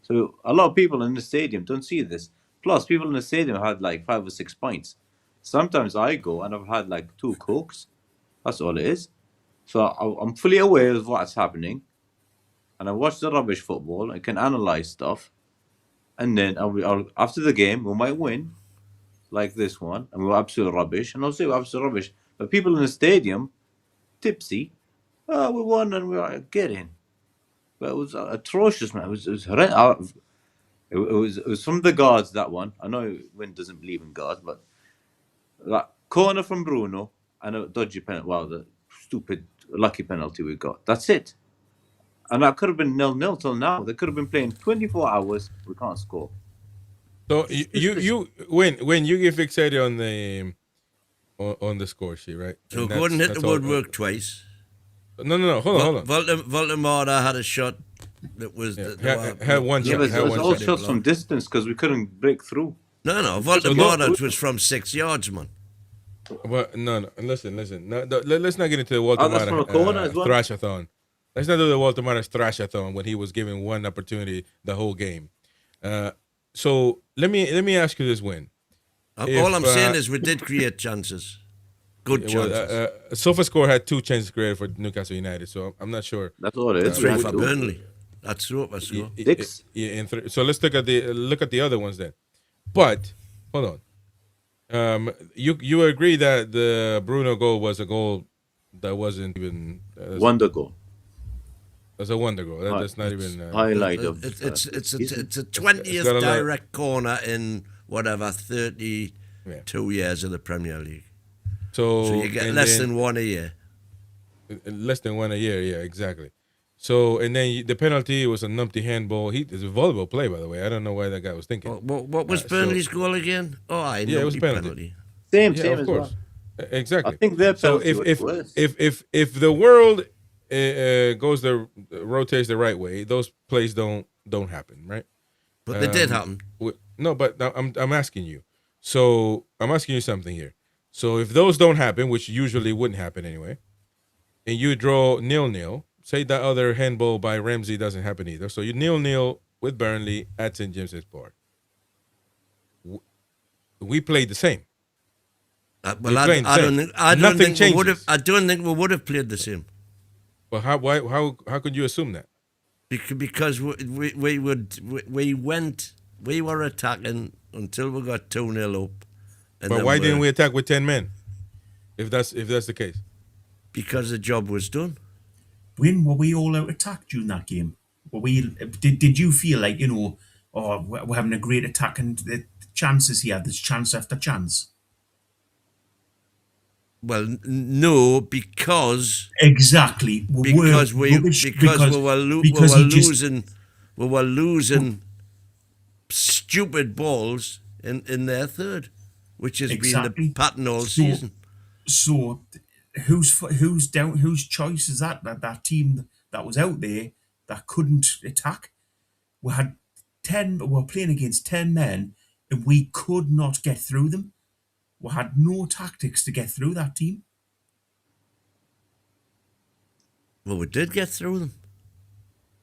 So a lot of people in the stadium don't see this. Plus, people in the stadium had like 5 or 6 pints. Sometimes I go and I've had like 2 Cokes. That's all it is. So I'm fully aware of what's happening. And I watch the rubbish football. I can analyze stuff. And then after the game, we might win. Like this one, and we were absolute rubbish, and I'll say we're absolute rubbish. But people in the stadium, tipsy, we won and we were getting. But it was atrocious, man. It was horrendous. It was from the guards, that one. I know Wynn doesn't believe in guards, but that corner from Bruno and a dodgy penalty. Wow, the stupid lucky penalty we got. That's it. And that could have been 0-0 till now. They could have been playing 24 hours. We can't score. So you when you get fixated on the score sheet, right? So Gordon hit the woodwork twice. No. Hold on. Voldemort had a shot that was had one shot. Yeah, but it was all shots from distance because we couldn't break through. No. Voldemort was from 6 yards, man. Well, no. Listen. No, let's not get into the Walter That's from a corner as well? thrashathon. Let's not do the Walter Martin thrashathon when he was given one opportunity the whole game. So let me ask you this, Win. All I'm saying is we did create chances. Good chances. SofaScore had 2 chances created for Newcastle United, so I'm not sure. That's all it is. 3 for Burnley. That's SofaScore. 6. So let's look at the other ones then. But hold on. You agree that the Bruno goal was a goal that wasn't even wonder goal. That's a wonder goal. That's not even highlight of. It's a 20th direct corner in whatever 32 years of the Premier League. So you get less than one a year. Less than one a year, yeah, exactly. So and then the penalty was a numpty handball. It's a volleyball play, by the way. I don't know why that guy was thinking. What was Burnley's goal again? It was penalty. Same of course. Well. Exactly. I think their penalty if the world rotates the right way, those plays don't happen, right? But they did happen. No, but I'm asking you. So I'm asking you something here. So if those don't happen, which usually wouldn't happen anyway, and you draw 0-0, say that other handball by Ramsey doesn't happen either. So you 0-0 with Burnley at St. James's Park. We played the same. I don't think we would have played the same. Well, how could you assume that? Because we were attacking until we got 2-0 up. And But then why didn't we attack with 10 men? If that's the case. Because the job was done. When were we all out attack during that game? Were we? Did you feel like, you know, oh, we're having a great attack and the chances here, there's chance after chance? Well, no, because Exactly. we were losing stupid balls in their third, which has been the pattern all season. So, whose choice is that team that was out there that couldn't attack? We were playing against 10 men and we could not get through them. We had no tactics to get through that team. Well, we did get through them.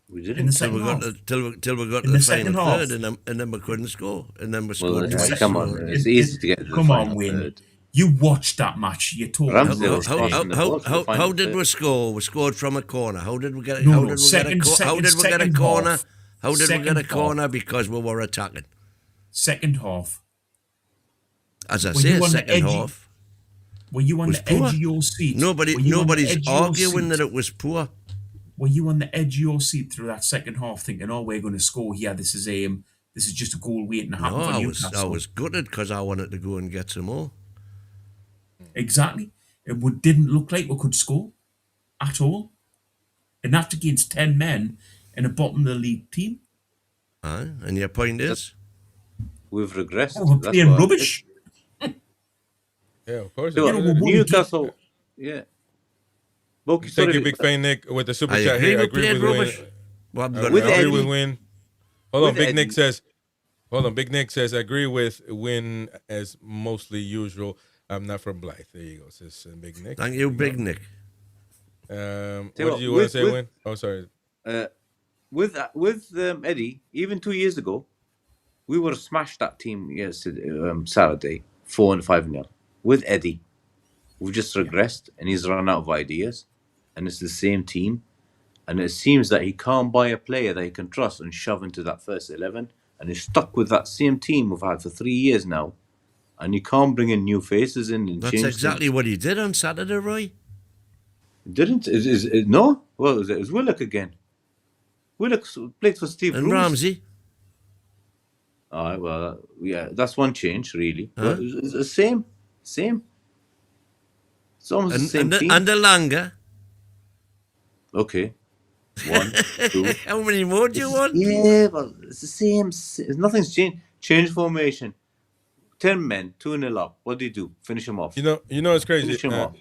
We didn't. In the second half. Till we got In to the the second final half. third, and then we couldn't score, and then we Well, scored twice. come on, it's easy to get to the Come on, final Win. third. You watched that match. You talked Ramsdale about was it. crossing the ball to the How final did we third. score? We scored from a corner. How did we get? No, how no, did we second- get a? How did we get a second corner? half. How did we get a Second corner? half. Because we were attacking. Second half. As I Were say, you on the second edge? half. Were you on Was the edge poor. of your seat? Nobody's Were you on the edge of your arguing seat? that it was poor. Were you on the edge of your seat through that second half, thinking, "Oh, we're going to score here. This is just a goal waiting to happen No, for I Newcastle"? was gutted because I wanted to go and get some more. Exactly. Didn't look like we could score at all, and that's against 10 men in a bottom of the league team. Aye, and your point is, We've regressed. Oh, we're That's playing what it rubbish. Yeah, of course. is. You know, we're Newcastle, yeah. Boki, Thank sorry, you, Big Fan Nick, with the super I chat agree here. I with agree playing with Win. rubbish. Well, I'm I gonna With agree Eddie- with Win. Hold on, with Big Nick Eddie- says. Hold on, Big Nick says I agree with Win as mostly usual. I'm not from Blythe. There you go, says Big Nick. Thank you, Big Nick. What Tell you did you what, want to say, with- Win? Oh, sorry. with Eddie, even 2 years ago, we would have smashed that team yesterday, Saturday, 4 and 5-0. With Eddie, we've just regressed, and he's run out of ideas, and it's the same team, and it seems that he can't buy a player that he can trust and shove into that first 11, and he's stuck with that same team we've had for 3 years now, and you can't bring in new faces in and That's change exactly what he did on Saturday, Roy. Didn't no? Well, it was Willock again. Willock played for Steve And Bruce. Ramsey. All right, well, yeah, that's one change, really. But it's the same. It's almost the same team. And the Langer. Okay. 1, 2. How many more do you want? Yeah, but it's the same. Nothing's changed. Change formation. 10 men, 2-0 up. What do you do? Finish them off. You know, it's crazy. Finish them off.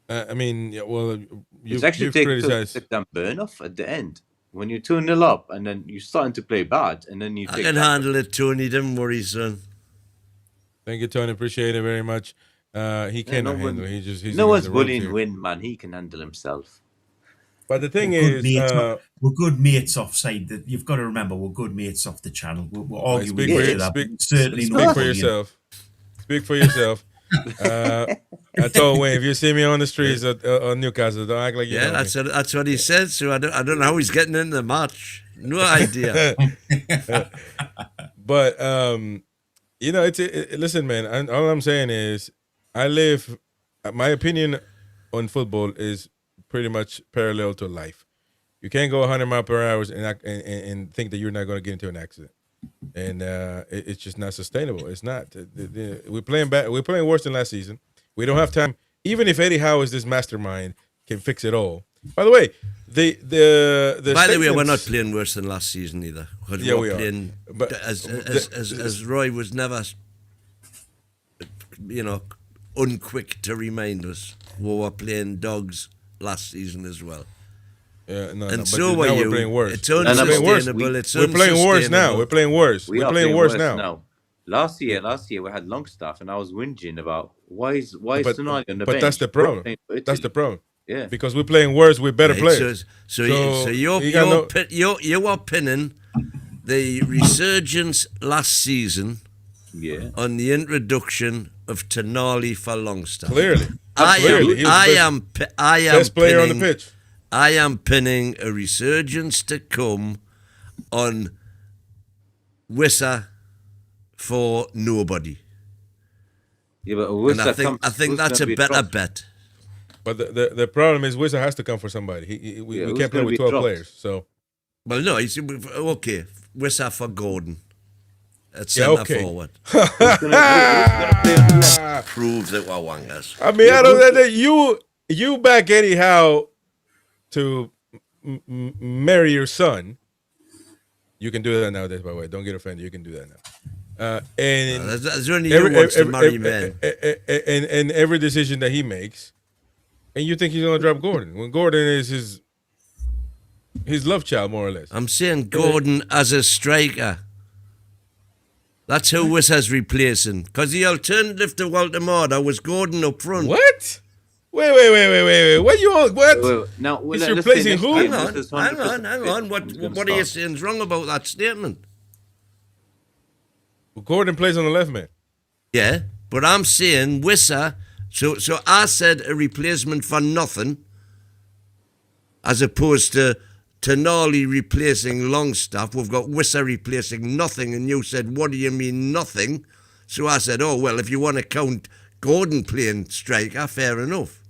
I mean, yeah, well, It's actually you've take criticized. that burn off at the end. When you're 2-0 up and then you're starting to play bad, and then you I take can that. handle it, Tony. Don't worry, son. Thank you, Tony. Appreciate it very much. He cannot handle. He's no one's against the ropes bullying here. Win, man. He can handle himself. But the thing We're is, good mates, we're good mates offside. You've got to remember, we're good mates off the channel. We're arguing speak with for, each other. speak, Certainly speak not for bullying. yourself. Speak for yourself. I told Wayne, if you see me on the streets of Newcastle, don't act like you know me. That's what he said. So I don't know how he's getting into the match. No idea. But listen, man. All I'm saying is, my opinion on football is pretty much parallel to life. You can't go 100 miles per hour and think that you're not going to get into an accident, and it's just not sustainable. It's not. We're playing bad. We're playing worse than last season. We don't have time. Even if Eddie Howe is this mastermind, can fix it all. By the way, By the way, we're not playing worse than last season either. Because Yeah, we're we are. playing, But as Roy was never, unquick to remind us, we were playing dogs last season as well. Yeah, no, And but so now were we're you. playing worse. It's We're playing worse. unsustainable. It's We're playing worse now. unsustainable. We're playing worse. We We're are playing worse now. Last year we had Longstaff, and I was whinging about why is Tonali on the bench? But that's the problem. Playing for That's the Italy. problem. Yeah. Because we're playing worse with better Right, players. So you got you are pinning the resurgence last season Yeah. on the introduction of Tonali for Longstaff. Clearly. I Clearly. He was am best player on the pinning- pitch. I am pinning a resurgence to come on Wissa for nobody. Yeah, but And I think that's a better bet. But the problem is Wissa has to come for somebody. We can't play with 12 players. So, well, no, okay. Wissa for Gordon at centre forward. Who's gonna play on the left? Prove that we're wangers. I mean, I don't know. You back Eddie Howe to marry your son. You can do that nowadays, by the way. Don't get offended. You can do that now. And there's only you wants to marry men. And every decision that he makes, and you think he's going to drop Gordon when Gordon is his love child, more or less. I'm saying Gordon as a striker. That's who Wissa's replacing. Because the alternative to Walter Morda was Gordon up front. What? Wait. What you all? What? Wait. Now, He's replacing who? Hang on. What are you saying is wrong about that statement? Gordon plays on the left, man. Yeah, but I'm saying Wissa. So I said a replacement for nothing, as opposed to Tonali replacing Longstaff. We've got Wissa replacing nothing, and you said, what do you mean nothing? So I said, oh, well, if you want to count Gordon playing striker, fair enough.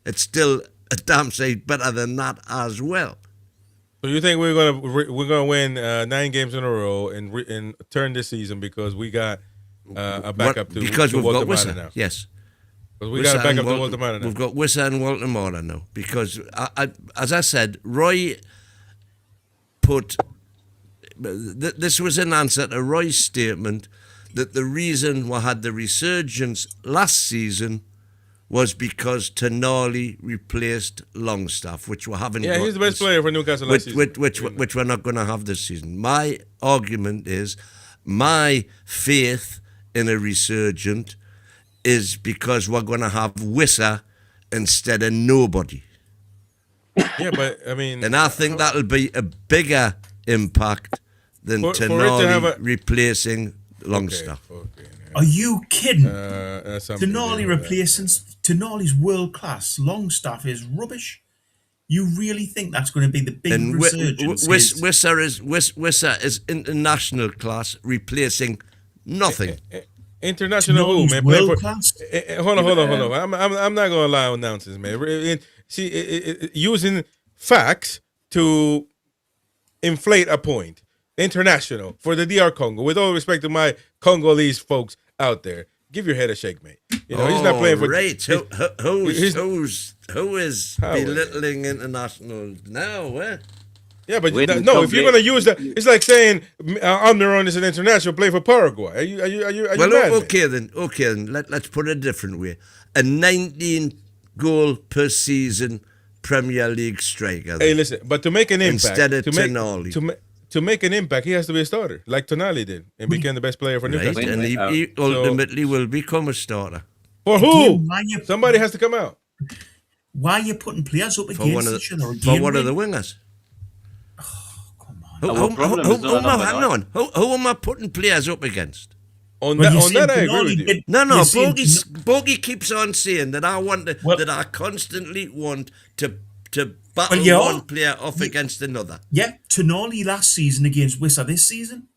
It's still a damn sight better than that as well. So you think we're gonna win 9 games in a row and turn this season because we got a backup to because we've Walter got Wissa now? Yes. Because we got a backup to Walter now. We've got Wissa and Walter Morda now. Because, as I said, Roy put... This was an answer to Roy's statement that the reason we had the resurgence last season was because Tonali replaced Longstaff, which we haven't got. Yeah, he's the best player for Newcastle last season. Which we're not going to have this season. My argument is, my faith in a resurgent is because we're going to have Wissa instead of nobody. Yeah, but I mean... And I think that'll be a bigger impact than Tonali replacing Longstaff. Okay. Are you kidding? Tonali replacing... Tonali's world class. Longstaff is rubbish. You really think that's going to be the big resurgence? Wissa is international class, replacing nothing. International who, man? World class. Hold on. I'm not going to allow nonsense, man. See, using facts to inflate a point. International for the DR Congo. With all respect to my Congolese folks out there, give your head a shake, mate. You know, he's not playing for. Right. Who is belittling international now? Eh? Yeah, but if you're gonna use that, it's like saying Almiron is an international play for Paraguay. Are you mad? Okay then. Let's put it a different way. A 19 goal per season Premier League striker. Hey, listen, but to make an impact, instead of Tonali. To make an impact, he has to be a starter, like Tonali did, and became the best player for Newcastle. Right, and he ultimately will become a starter. For who? Somebody has to come out. Why are you putting players up against each other? For one of the wingers. Oh, come on. Who am I putting players up against? On that, I agree with you. No. Bogey keeps on saying that that I constantly want to battle one player off against another. Yeah, Tonali last season against Wissa this season.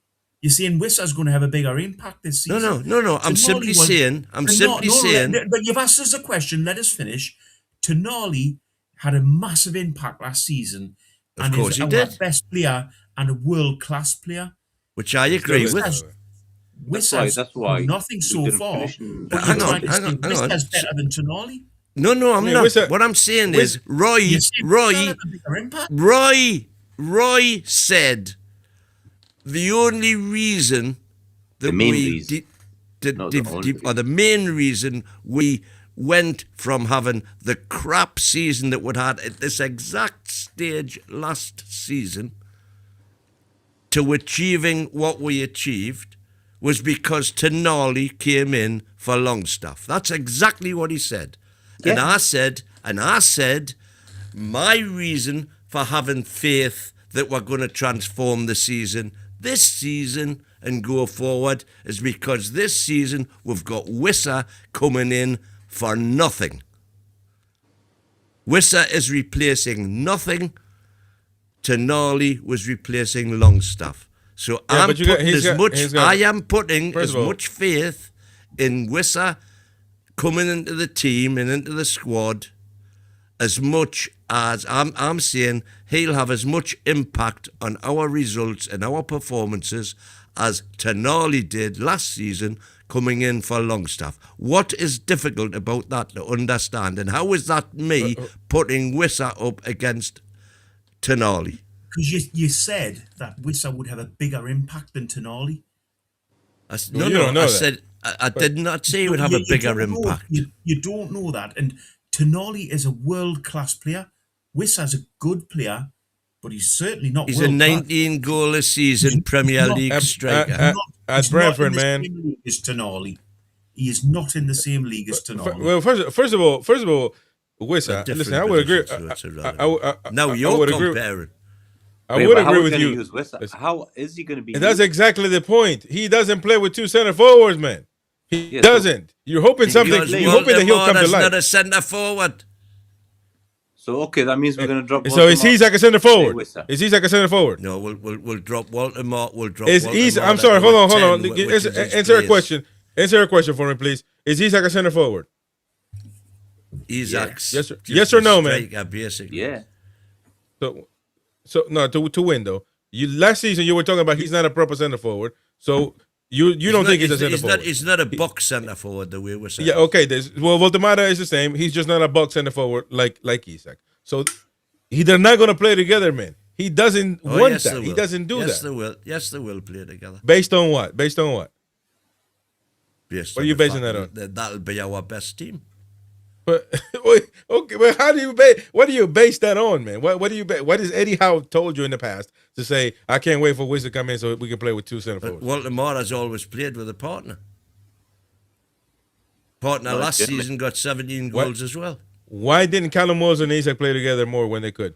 You're saying Wissa's going to have a bigger impact this season? No. I'm simply saying. But you've asked us a question. Let us finish. Tonali had a massive impact last season. Of course he did. Our best player and a world-class player. Which I agree with. That's why nothing so far. Hang on. Wissa's better than Tonali. No, I'm not. What I'm saying is Roy said the only reason that the main reason we went from having the crap season that we'd had at this exact stage last season to achieving what we achieved was because Tonali came in for Longstaff. That's exactly what he said. Yeah. And I said, my reason for having faith that we're going to transform the season this season and go forward is because this season we've got Wissa coming in for nothing. Wissa is replacing nothing. Tonali was replacing Longstaff. So Yeah, I'm but you got- putting he's as got- much. he's got- I am putting First as of all- much faith in Wissa coming into the team and into the squad as much as I'm saying he'll have as much impact on our results and our performances as Tonali did last season coming in for Longstaff. What is difficult about that to understand, and how is that me putting Wissa up against Tonali? Because you said that Wissa would have a bigger impact than Tonali. Well, you don't know I that. said I did not say he would have a bigger don't know. impact. You don't know that. And Tonali is a world-class player. Wissa's a good player, but he's certainly not He's a world-class. 19 goal a season Premier not- League striker. At He's Brentford, not in the man. same league as Tonali. He is not in the same league as Tonali. Well, first of all, Wissa. They're Listen, I would agree. different positions, so it's I irrelevant. Now I you're would agree. comparing. I Wait, would but how agree are we with gonna you. use Wissa? Listen. How is he going to be? And that's used? exactly the point. He doesn't play with two center forwards, man. He Yeah, so- doesn't. You're hoping something. Because You're hoping that he'll come to Waldemar is life. not a centre forward. So okay, that means we're going to drop. So is Waldemar. Isak a center forward? Wissa. Is Isak a center forward? No, we'll drop Waldemar. We'll drop. Is Waldemar Isak? I'm at sorry. Hold on. number 10, which is his Answer a place. question. Answer a question for me, please. Is Isak a center forward? Isak's Yes or- just yes or a no, man? striker, basically. Yeah. So no, to win though. Last season you were talking about he's not a proper center forward. So you don't think he's a center forward? He's not a box centre forward the way we're saying. Yeah, okay. Voldemar is the same. He's just not a box center forward like Isak. So they're not going to play together, man. He doesn't want yes, that. they He will. doesn't do Yes, that. they will. Yes, they will play together. Based on what? Based on what? Based What on are you the basing fact that on? That'll be our best team. But wait, okay, but how do you base? What do you base that on, man? What do you? What has Eddie Howe told you in the past to say? I can't wait for Wiz to come in so we can play with two center But forwards. Waldemar has always played with a partner. Partner last generally. season got 17 What? goals as well. Why didn't Callum Wilson and Isak play together more when they could?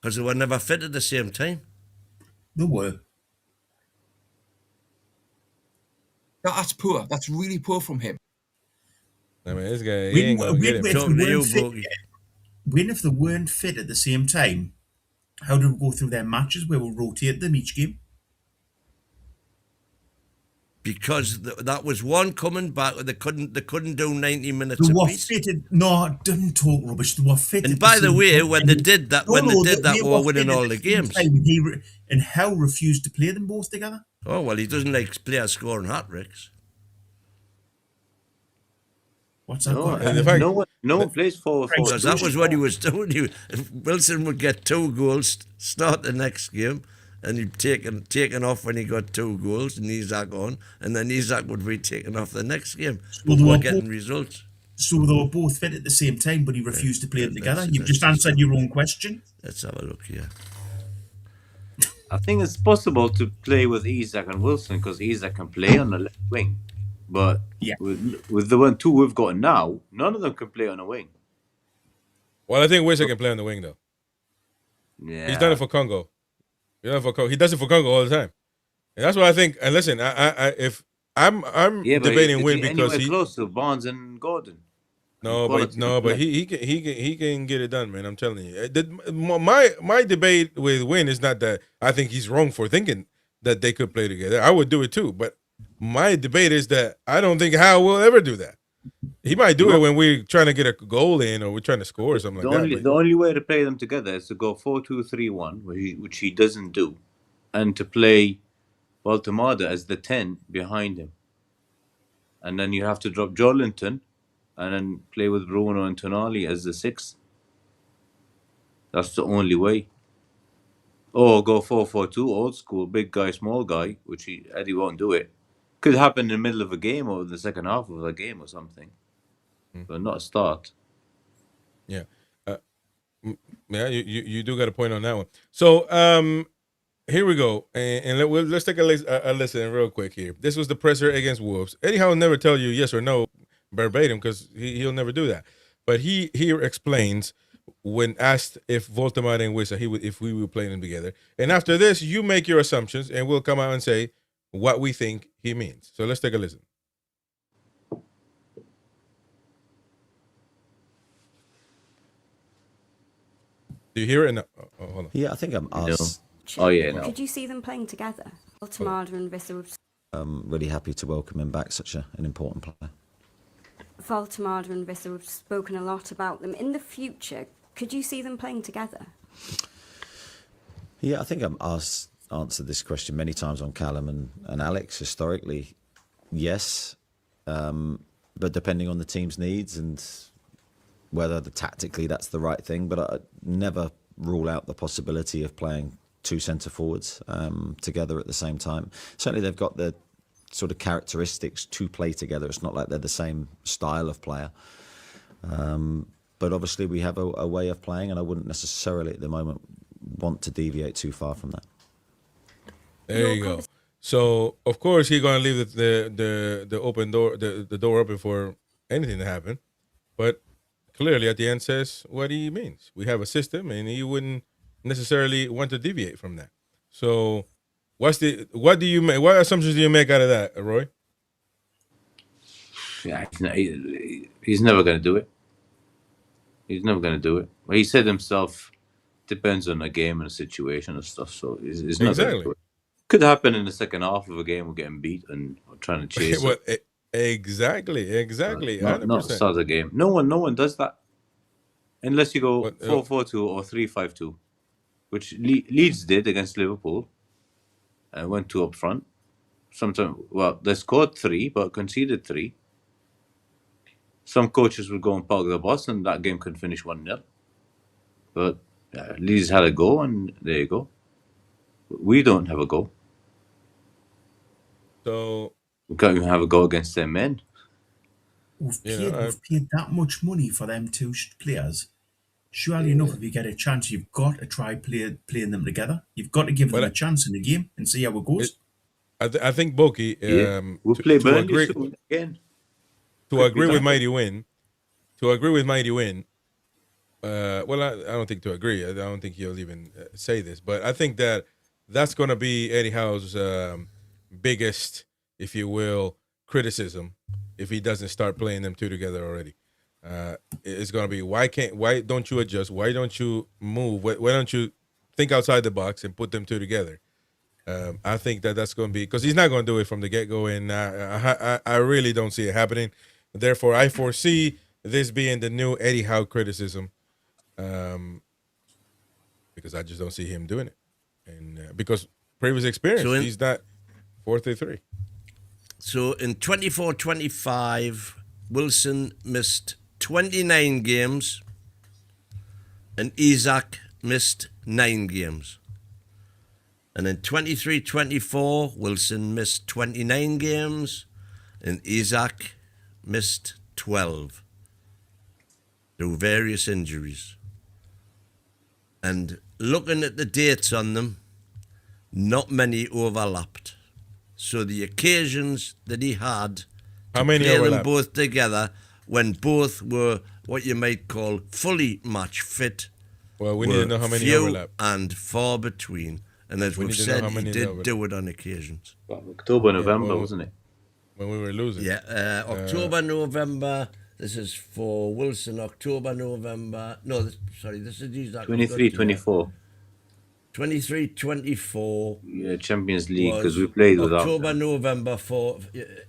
Because they were never fit at the same time. They were. That's poor. That's really poor from him. I mean, this guy he ain't gonna get it. If Talking they to you, weren't fit, Bogey. if they weren't fit at the same time, how do we go through their matches where we'll rotate them each game? Because that was one coming back. They couldn't do 90 minutes They were apiece. fitted. No, don't talk rubbish. They were fit. And at by the same way, time. when they did that, we were winning fit at all the same games. time. And Howe refused to play them both together. Oh well, he doesn't like players scoring hat tricks. What's that? No, got? And the fact- no one plays forward. Because that was what he was doing. Wilson would get 2 goals, start the next game, and he'd taken off when he got 2 goals, and Isak on, and then Isak would be taken off the next game. But they we're were getting both- results. So they were both fit at the same time, but he refused to play them together. let's- You've let's just answered your own question. Let's have a look here. I think it's possible to play with Isak and Wilson because Isak can play on the left wing, but Yeah. with the two we've got now, none of them can play on the wing. Well, I think Wissa can play on the wing though. Yeah, He's done it for Congo. He does it for Congo all the time, and that's what I think. And listen, if I'm Yeah, but debating is win he because anywhere he close to Barnes and Gordon. but Quality. he can get it done, man. I'm telling you. My debate with Win is not that I think he's wrong for thinking that they could play together. I would do it too, but my debate is that I don't think Howe will ever do that. He might do it when we're trying to get a goal in or we're trying to score or something like that. The only way to play them together is to go 4-2-3-1, which he doesn't do, and to play Baltimore as the 10 behind him. And then you have to drop Jolinton and then play with Bruno and Tonali as the 6. That's the only way. Or go 4-4-2, old school, big guy, small guy, which Eddie won't do it. Could happen in the middle of a game or the second half of a game or something. But not a start. Yeah. Yeah, you do got a point on that one. So here we go, and let's take a listen real quick here. This was the presser against Wolves. Eddie Howe will never tell you yes or no verbatim because he'll never do that. But he here explains when asked if Voldemar and Wissa if we were playing them together. And after this, you make your assumptions, and we'll come out and say what we think he means. So let's take a listen. Do you hear it? No. Oh, hold on. Yeah, I think I'm asked. Oh, yeah, no. Could you see them playing together? and Vista. Really happy to welcome him back, such an important player. Faltamada and Vista, we've spoken a lot about them. In the future, could you see them playing together? Yeah, I think I've answered this question many times on Callum and Alex. Historically, yes, but depending on the team's needs and whether tactically that's the right thing. But I never rule out the possibility of playing two centre forwards together at the same time. Certainly, they've got the sort of characteristics to play together. It's not like they're the same style of player. But obviously, we have a way of playing, and I wouldn't necessarily at the moment want to deviate too far from that. There you go. So of course he's gonna leave the open door, the door open for anything to happen, but clearly at the end says what he means. We have a system, and he wouldn't necessarily want to deviate from that. So what assumptions do you make out of that, Roy? Yeah, he's never going to do it. He's never going to do it. Well, he said himself, depends on a game and a situation and stuff. So he's not going to do it. Could happen in the second half of a game, we're getting beat and we're trying to chase. Well, exactly. 100%. Not start the game. No one does that unless you go 4-4-2 or 3-5-2, which Leeds did against Liverpool. Went 2 up front. They scored 3 but conceded 3. Some coaches would go and park the bus, and that game could finish 1-0. But Leeds had a go, and there you go. We don't have a go. So we can't even have a go against their men. We've paid that much money for them two players. Surely enough, if you get a chance, you've got to try playing them together. You've got to give them a chance in the game and see how it goes. I think Boki, we'll play Burnley soon again. To agree with Mighty Win, well, I don't think to agree. I don't think he'll even say this, but I think that's going to be Eddie Howe's biggest, if you will, criticism if he doesn't start playing them two together already. It's going to be, why don't you adjust? Why don't you move? Why don't you think outside the box and put them two together? I think that's going to be, because he's not going to do it from the get-go, and I really don't see it happening. Therefore, I foresee this being the new Eddie Howe criticism, because I just don't see him doing it. And because previous experience, he's not 4-3-3. So in 24-25, Wilson missed 29 games and Isaac missed 9 games. And in 23-24, Wilson missed 29 games and Isaac missed 12 through various injuries. And looking at the dates on them, not many overlapped. So the occasions that he had to play them both together, when both were what you might call fully match fit, well, we need to know how many few overlap and far between. And as we've said, he did do it on occasions. Well, October, November, wasn't it? When we were losing. Yeah, October, November. This is for Wilson, October, November. No, this is Isaac. 23-24. 23-24. Yeah, Champions League, because we played without October, November, for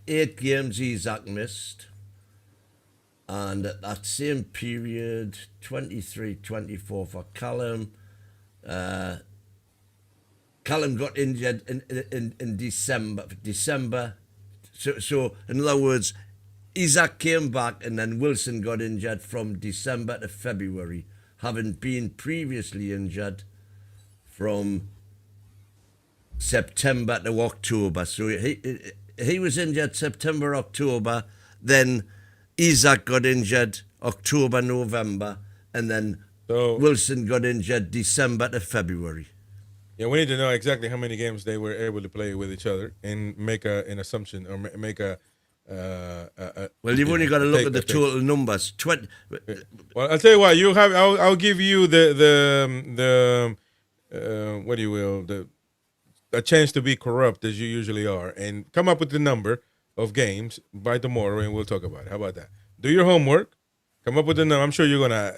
8 games Isaac missed. And at that same period, 23-24 for Callum. Callum got injured in December. So in other words, Isaac came back and then Wilson got injured from December to February, having been previously injured from September to October. So he was injured September, October, then Isaac got injured October, November, and then Wilson got injured December to February. Yeah, we need to know exactly how many games they were able to play with each other and make an assumption or make a. Well, you've only got to look at the total numbers. Well, I'll tell you what. I'll give you the what you will, a chance to be corrupt as you usually are, and come up with the number of games by tomorrow, and we'll talk about it. How about that? Do your homework. Come up with the number. I'm sure you're gonna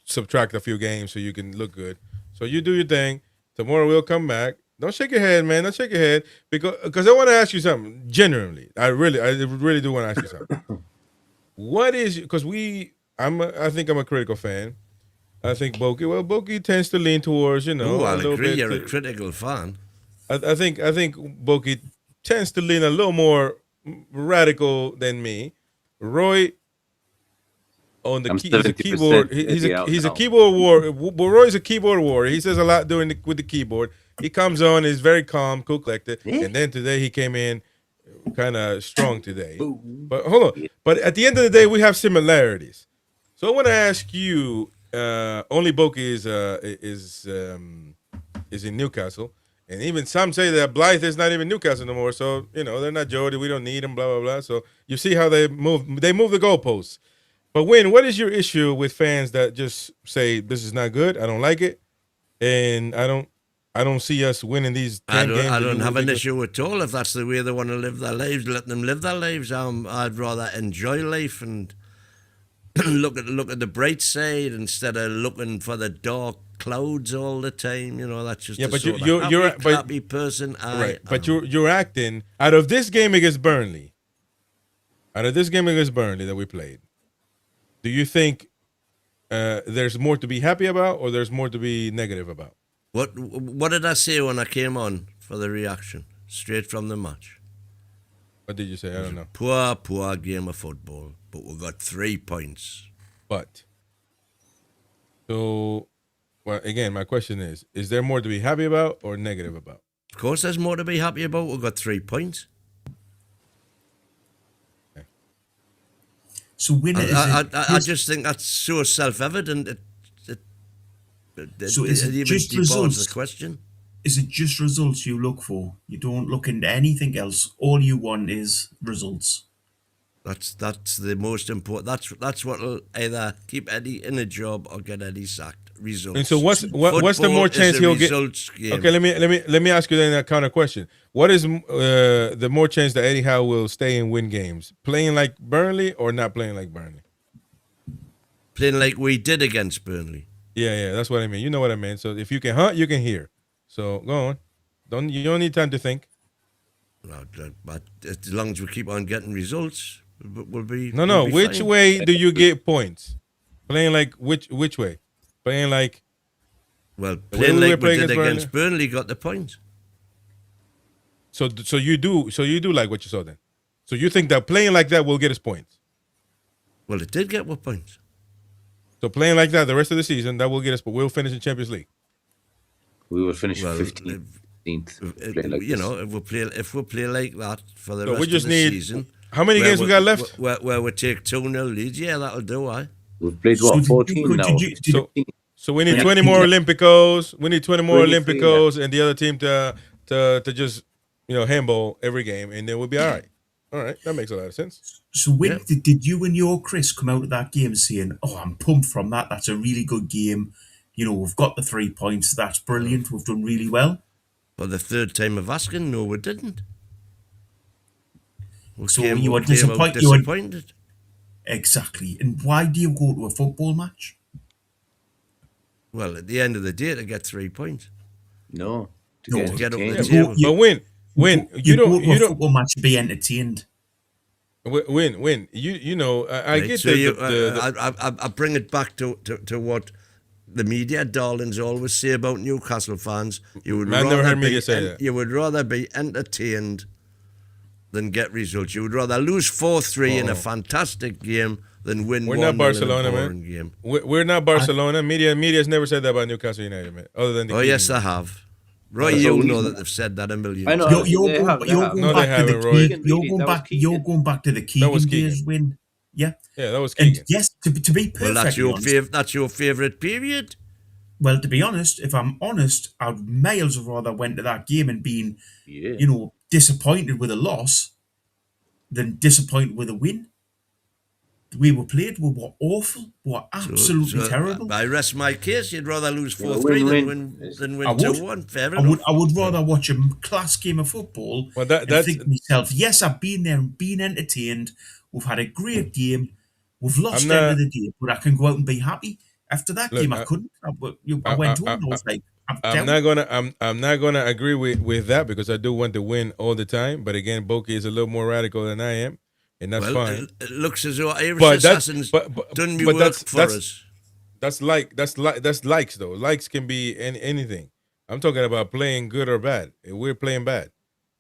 subtract a few games so you can look good. So you do your thing. Tomorrow we'll come back. Don't shake your head, man. Don't shake your head because I want to ask you something. Genuinely, I really do want to ask you something. What is because I think I'm a critical fan. I think Boki tends to lean towards I'll a little agree. bit. You're a critical fan. I think Boki tends to lean a little more radical than me. Roy on the he's a keyboard. He's a keyboard warrior. Roy's a keyboard warrior. He says a lot with the keyboard. He comes on, is very calm, cool, collected, and then today he came in kind of strong today. But hold on. But at the end of the day, we have similarities. So I want to ask you. Only Boki is in Newcastle, and even some say that Blythe is not even Newcastle no more. So they're not Jordy. We don't need them. Blah blah blah. So you see how they move. They move the goalposts. But what is your issue with fans that just say this is not good? I don't like it, and I don't see us winning these 10 games. I don't have an issue at all. If that's the way they want to live their lives, let them live their lives. I'd rather enjoy life and look at the bright side instead of looking for the dark clouds all the time. That's just you're a happy person. Right, but you're acting out of this game against Burnley. Out of this game against Burnley that we played, do you think there's more to be happy about or there's more to be negative about? What did I say when I came on for the reaction straight from the match? What did you say? I don't know. Poor game of football, but we got 3 points. So again, my question is there more to be happy about or negative about? Of course there's more to be happy about. We got 3 points. Okay. So I just think that's so self-evident. So is it just results? The question. Is it just results you look for? You don't look into anything else. All you want is results. That's the most important. That's what'll either keep Eddie in a job or get Eddie sacked. Results. And so what's the more chance he'll get? Game. Okay, let me ask you then that counter question. What is the more chance that Eddie Howe will stay and win games? Playing like Burnley or not playing like Burnley? Playing like we did against Burnley. Yeah, that's what I mean. You know what I mean. So if you can hunt, you can hear. So go on. You don't need time to think. No, but as long as we keep on getting results, we'll be. No. Be which fine. way do you get points? Playing like which way? Playing like. Well, playing like we did against Burnley got the points. So you do like what you saw then. So you think that playing like that will get us points? Well, it did get what points. So playing like that the rest of the season, that will get us, but we'll finish in Champions League. We will finish 15th. If we play like that for the rest we just of the need, season. How many games we got left? Where we take 2-0 leads, that'll do. We've played 14 now. So we need 20 more Olympicos. We need 20 more Olympicos and the other team to just handball every game, and then we'll be all right. All right, that makes a lot of sense. So did you and your Chris come out of that game saying, "Oh, I'm pumped from that. That's a really good game. We've got the 3 points. That's brilliant. We've done really well." For the third time of asking, no, we didn't. You were disappointed. Exactly. And why do you go to a football match? Well, at the end of the day, to get 3 points. No, to get up the table. But when you don't go to a football match to be entertained. When I get so I bring it back to what the media darlings always say about Newcastle fans. You would rather be entertained than get results. You would rather lose 4-3 in a fantastic game than win 1-0 We're not Barcelona, in a boring man. game. We're not Barcelona. Media's never said that about Newcastle United, man. Other than yes, they have. Roy, you know that they've said that a million times. I know. You're going back to the Keegan days win. Yeah, that was Keegan. And yes, to be perfectly honest, that's your favourite period. Well, to be honest, if I'm honest, I'd miles rather went to that game and been, disappointed with a loss than disappointed with a win. The way we played, we were awful. We were absolutely terrible. I rest my case. You'd rather lose 4-3 than win 2-1. Fair enough. I would rather watch a class game of football and think to myself, yes, I've been there and been entertained. We've had a great game. We've lost end of the day, but I can go out and be happy. After that game, I couldn't. I went home and I was like, I'm not gonna agree with that because I do want to win all the time. But again, Boki is a little more radical than I am, and that's fine. It looks as though Irish Assassins done me work for us. That's likes though. Likes can be anything. I'm talking about playing good or bad. We're playing bad,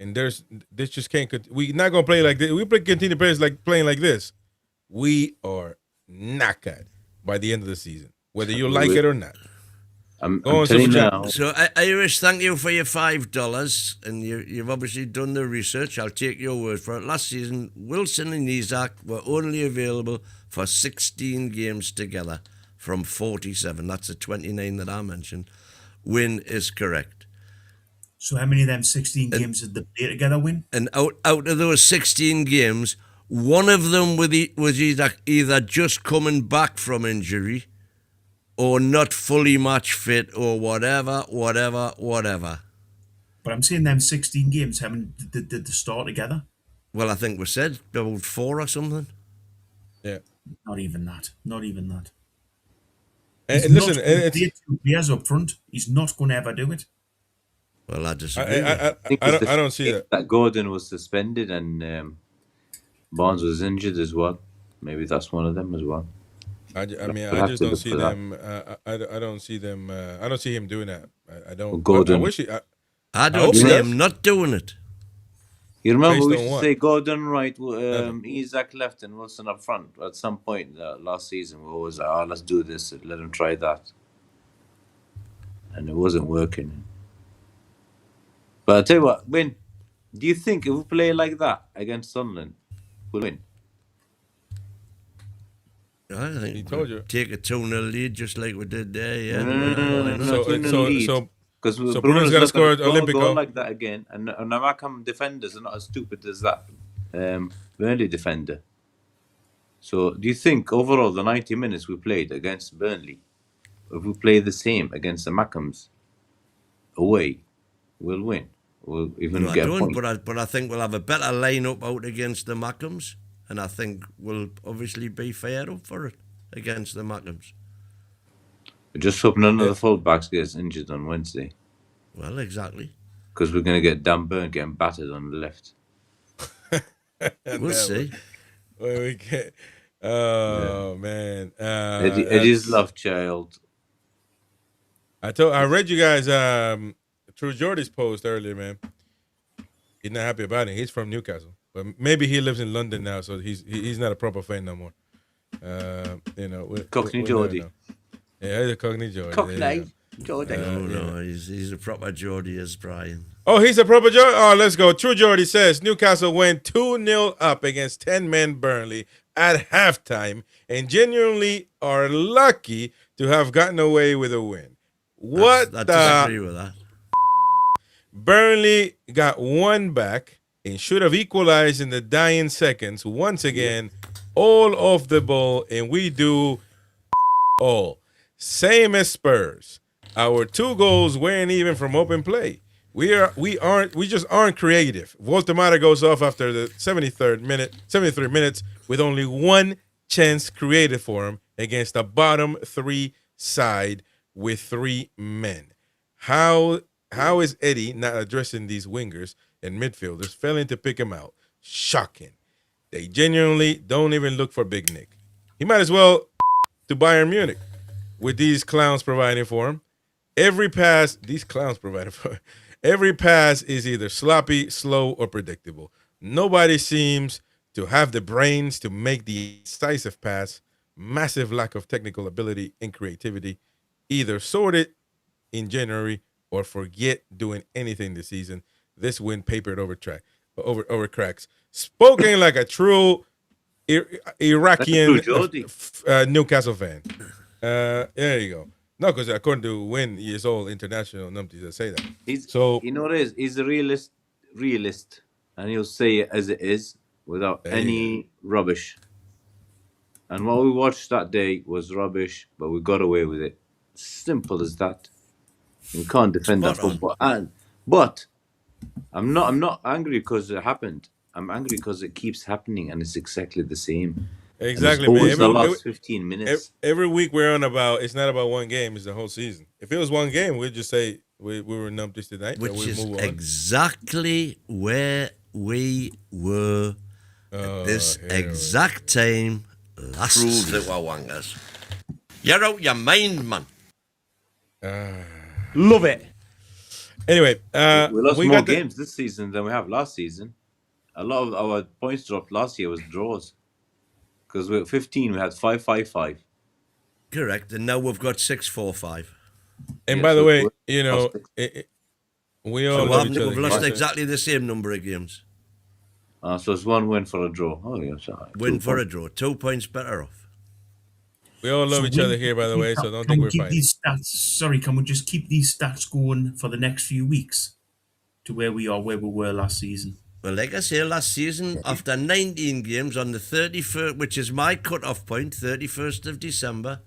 and this just can't. We're not gonna play like this. We continue players like playing like this. We are knackered by the end of the season, whether you like it or not. I'm telling you now. So, Irish, thank you for your $5, and you've obviously done the research. I'll take your word for it. Last season, Wilson and Isaac were only available for 16 games together from 47. That's the 29 that I mentioned. Win is correct. So how many of them 16 games did they play together win? And out of those 16 games, one of them was either just coming back from injury or not fully match fit or whatever. But I'm saying them 16 games, how many did they start together? Well, I think we said about 4 or something. Yeah. Not even that. And He's listen, not going to play 2 players up front. He's not going to ever do it. Well, I disagree. I don't see that. That Gordon was suspended and Barnes was injured as well. Maybe that's one of them as well. I just don't see them. I don't see them. I don't see him doing that. I don't. Well, Gordon. I wish he. I don't see him not doing it. You remember we used to say Gordon right, Isaac left and Wilson up front. At some point last season, we always like, let's do this, let him try that. And it wasn't working. But I'll tell you what, do you think if we play like that against Sunderland, we'll win? I think he told you. Take a 2-0 lead just like we did there, yeah. So Bruno's got to score Olympico. Goal like that again, and Namakam defenders are not as stupid as that Burnley defender. So do you think overall the 90 minutes we played against Burnley, if we play the same against the Mackhams away, we'll win? We'll even get a point. But I think we'll have a better lineup out against the Mackhams, and I think we'll obviously be fair up for it against the Mackhams. Just hope none of the fullbacks gets injured on Wednesday. Well, exactly. Because we're going to get Dan Burn getting battered on the left. We'll see. Well, we get. Oh man, Eddie's love child. I read you guys True Jordy's post earlier, man. He's not happy about it. He's from Newcastle, but maybe he lives in London now, so he's not a proper fan no more. Cockney Geordie. Yeah, he's a Cockney Geordie. Cockney Geordie. No, he's a proper Geordie as Brian. Oh, he's a proper Geordie? Oh, let's go. True Geordie says Newcastle went 2-0 up against 10-man Burnley at halftime and genuinely are lucky to have gotten away with a win. I disagree with that. Burnley got one back and should have equalized in the dying seconds. Once again, all off the ball, and we do all. Same as Spurs. Our 2 goals weren't even from open play. We just aren't creative. Voltemata goes off after the 73 minutes with only 1 chance created for him against a bottom 3 side with 3 men. How is Eddie not addressing these wingers and midfielders, failing to pick him out? Shocking. They genuinely don't even look for Big Nick. He might as well to Bayern Munich with these clowns providing for him. Every pass is either sloppy, slow, or predictable. Nobody seems to have the brains to make the decisive pass. Massive lack of technical ability and creativity. Either sort it in January or forget doing anything this season. This win papered over cracks. Spoken like a true Iraqian Newcastle fan. There you go. No, because according to Win years old international numpties that say that. You know what it is? He's a realist, and he'll say it as it is without any rubbish. And what we watched that day was rubbish, but we got away with it. Simple as that. We can't defend that football. But I'm not angry because it happened. I'm angry because it keeps happening and it's exactly the same. Exactly, And man. it's always the last 15 minutes. Every week we're on about. It's not about one game. It's the whole season. If it was one game, we'd just say we were numped tonight. Which we'll is move on. exactly where we were at this exact time last Prove season. that we're wangers. You're out your mind, man. Love it. Anyway, We lost we more got the- games this season than we have last season. A lot of our points dropped last year was draws. Because we were 15, we had 5-5-5. Correct, and now we've got 6-4-5. And Yeah, by the so way, we're- you know, we all So love each we've other. lost here. exactly the same number of games. So it's 1 win for a draw. Oh, yeah, sorry. Win for a draw. 2 points better off. We all love each other here, by the way, so don't think we're keep fighting. these stats? Sorry, can we just keep these stats going for the next few weeks to where we were last season? Well, like I say, last season, after 19 games on the 31st, which is my cut-off point, 31st of December,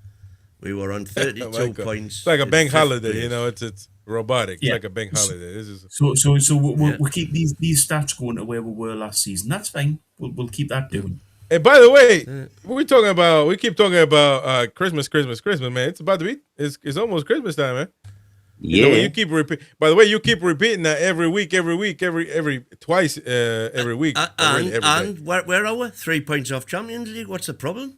we were on 32 Oh my God. points. It's like a in bank fifth holiday, place. you know. It's robotic. It's Yeah. like a bank holiday. This is So we'll keep these stats going to where we were last season. That's fine. We'll keep that doing. And by the way, what we talking about? We keep talking about Christmas, man. It's about to be. It's almost Christmas time, man. You know, Yeah. you keep repeat. By the way, you keep repeating that every week, twice every week. already, every day. And where are we? 3 points off Champions League. What's the problem?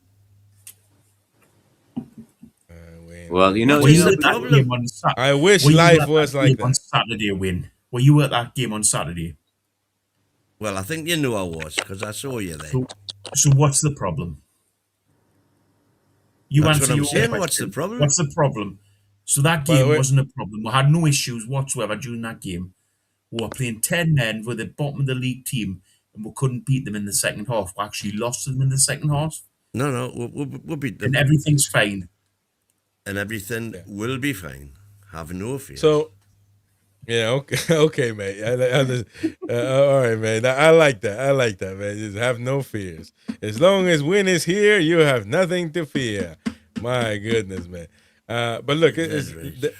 Well, you know, Were you the at that problem? game on Saturday? I wish Were you life at was that like game on that. Saturday, Win. Were you at that game on Saturday? Well, I think you knew I was because I saw you there. So what's the problem? You That's answer what I'm your saying. question. What's the problem? What's the problem? So that By the game way- wasn't a problem. We had no issues whatsoever during that game. We were playing 10 men with the bottom of the league team, and we couldn't beat them in the second half. We actually lost to them in the second half, No, we'll beat them. and everything's fine. And everything will be fine. Have no fear. So, yeah, okay, mate. All right, man. I like that, man. Just have no fears. As long as win is here, you have nothing to fear. My goodness, man. But look, the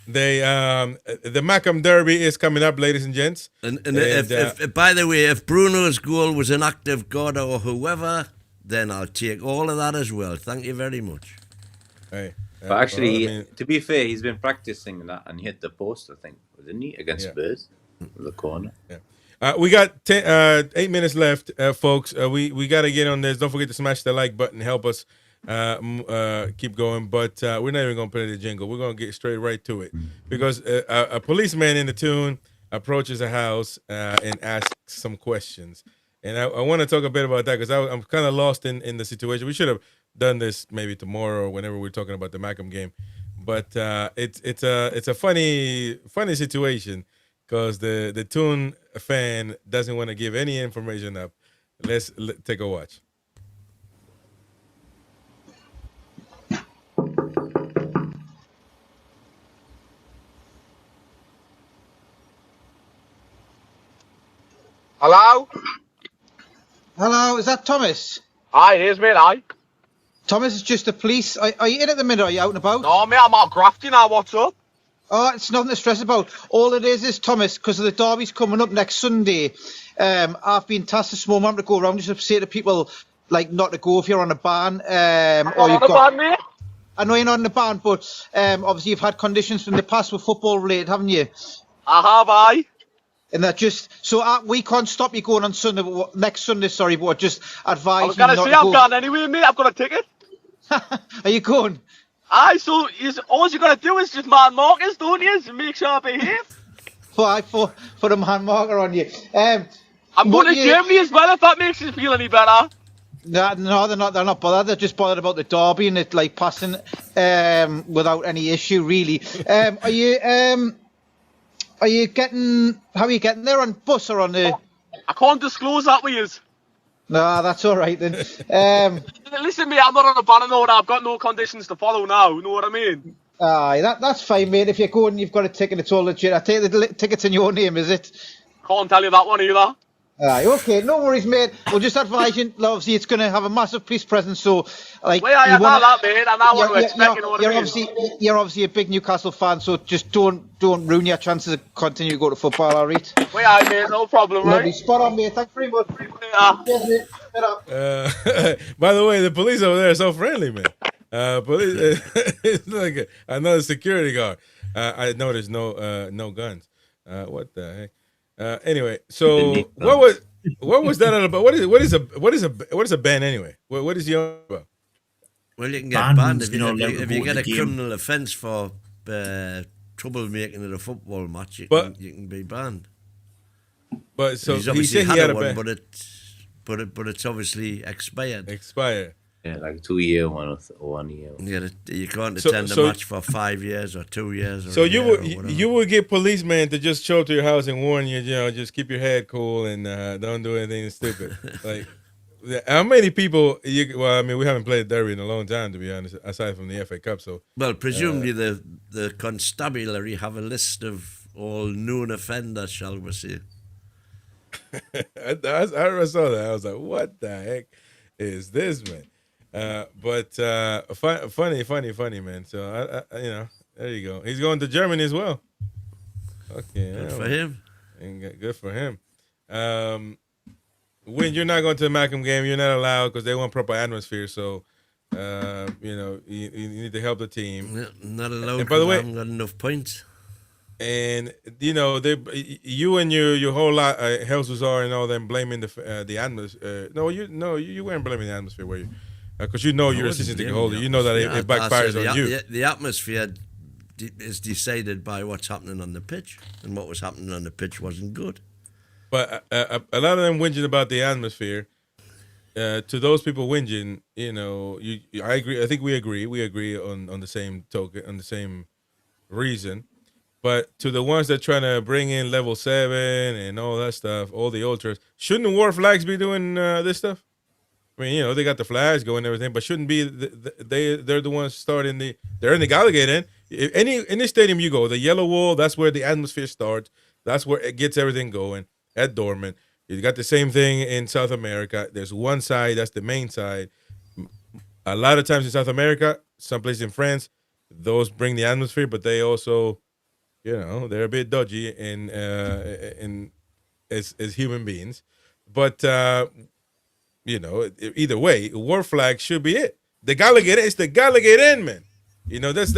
Macam Derby is coming up, ladies and gents. And if by the way, if Bruno's goal was an act of God or whoever, then I'll take all of that as well. Thank you very much. Hey, But actually, well, I mean, to be fair, he's been practicing that and he hit the post, I think, didn't he? Against Spurs, the corner. we got 8 minutes left, folks. We got to get on this. Don't forget to smash the like button. Help us keep going. But we're not even going to play the jingle. We're going to get straight right to it. Because a policeman in the Toon approaches a house and asks some questions. And I want to talk a bit about that because I'm kind of lost in the situation. We should have done this maybe tomorrow or whenever we're talking about the Macam game. But it's a funny situation because the Toon fan doesn't want to give any information up. Let's take a watch. Hello? Hello, is that Thomas? Aye, it is, mate, aye. Thomas, it's just the police. Are you in at the minute? Are you out and about? No, mate, I'm out grafting now, what's up? Oh, it's nothing to stress about. All it is Thomas, because of the derby's coming up next Sunday, I've been tasked this moment to go around just to say to people, like, not to go if you're on a ban. Or you've got... mate? I know you're not in the ban, but obviously you've had conditions from the past with football related, haven't you? I have, aye. And that just... So we can't stop you going on Sunday, next Sunday, sorry, but just advise I was you going to not say, to I'm go. going anyway, mate, I've got a ticket. Are you going? Aye, so all you got to do is just man markers, don't you? And make sure I behave. For the man marker on you. I'm going to Germany as well, if that makes you feel any better. No, they're not bothered. They're just bothered about the derby and it like passing without any issue, really. Are you getting? How are you getting there, on bus or on the? I can't disclose that with you. No, that's all right then. Listen, mate, I'm not on a ban and all that. I've got no conditions to follow now. You know what I mean? Aye, that's fine, mate. If you're going, you've got a ticket. It's all legit. I take the ticket's in your name, is it? Can't tell you that one either. Okay, no worries, mate. We'll just advise you, obviously, it's going to have a massive police presence, so, like... Well, I know that, mate. I know what to expect, you know what I mean? You're obviously a big Newcastle fan, so just don't ruin your chances of continuing to go to football, all right? Well, I mate, no problem, right? Lovely. Spot on, mate. Thanks very much. By the way, the police over there are so friendly, man. Police, it's like another security guard. I know there's no guns. What the heck? Anyway, so what was that all about? What is a ban anyway? What is he on about? Well, you can get banned if you get a criminal offence for troublemaking at a football match. You can be banned. But so he said he had a ban, but it's obviously expired. Yeah, like a 2 year one or 1 year. Yeah, you can't attend a match for 5 years or 2 years. Or so you would get policemen to just show up to your house and warn you, just keep your head cool and don't do anything stupid. Like, how many people? Well, I mean, we haven't played derby in a long time, to be honest, aside from the FA Cup. So, well, presumably the constabulary have a list of all known offenders, shall we say? I saw that. I was like, what the heck is this, man? But funny, man. So there you go. He's going to Germany as well. Okay, good for him. Good for him. When you're not going to the Mackham game, you're not allowed because they want proper atmosphere. So, you need to help the team. Yeah, not allowed. And by the way, I haven't got enough points. And you and your whole lot, Jesus are and all them blaming the atmosphere. You weren't blaming the atmosphere, were you? Because you're a season ticket holder. You know that it backfires on you. The atmosphere is decided by what's happening on the pitch, and what was happening on the pitch wasn't good. But a lot of them whinging about the atmosphere. To those people whinging, I agree. I think we agree. We agree on the same token, on the same reason. But to the ones that trying to bring in level 7 and all that stuff, all the ultras, shouldn't the war flags be doing this stuff? I mean, they got the flags going and everything, but shouldn't be they're the ones starting they're in the Gallagher end. Any stadium you go, the yellow wall, that's where the atmosphere starts. That's where it gets everything going at Dortmund. You got the same thing in South America. There's one side, that's the main side. A lot of times in South America, someplace in France, those bring the atmosphere, but they also, they're a bit dodgy in as human beings. But either way, war flag should be it. The Gallagher, it's the Gallagher end, man. That's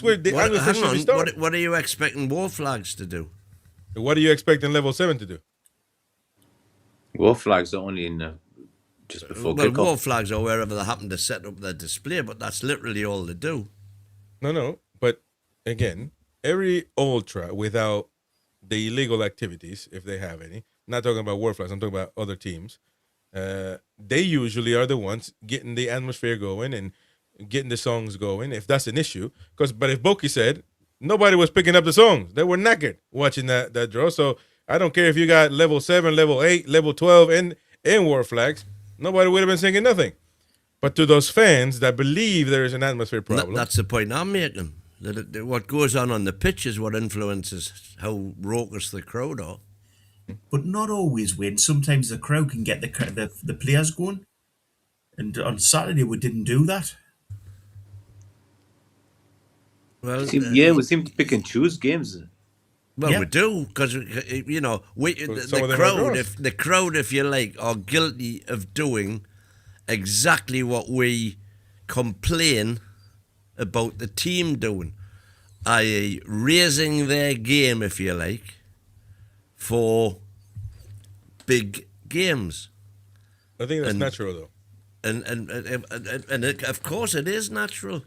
where the atmosphere should be started. What are you expecting war flags to do? What are you expecting level 7 to do? War flags are only in just before kickoff. War flags are wherever they happen to set up their display, but that's literally all they do. No, but again, every ultra without the illegal activities, if they have any, I'm not talking about war flags, I'm talking about other teams, they usually are the ones getting the atmosphere going and getting the songs going, if that's an issue. But if Boki said, nobody was picking up the songs. They were knackered watching that draw. So I don't care if you got level 7, level 8, level 12 and war flags. Nobody would have been singing nothing. But to those fans that believe there is an atmosphere problem. That's the point I'm making. That what goes on the pitch is what influences how raucous the crowd are. But not always, Wayne. Sometimes the crowd can get the players going. And on Saturday, we didn't do that. Well, we seem to pick and choose games. Well, we do, because the crowd, if you like, are guilty of doing exactly what we complain about the team doing, i.e., raising their game, if you like, for big games. I think that's natural, though. And of course, it is natural.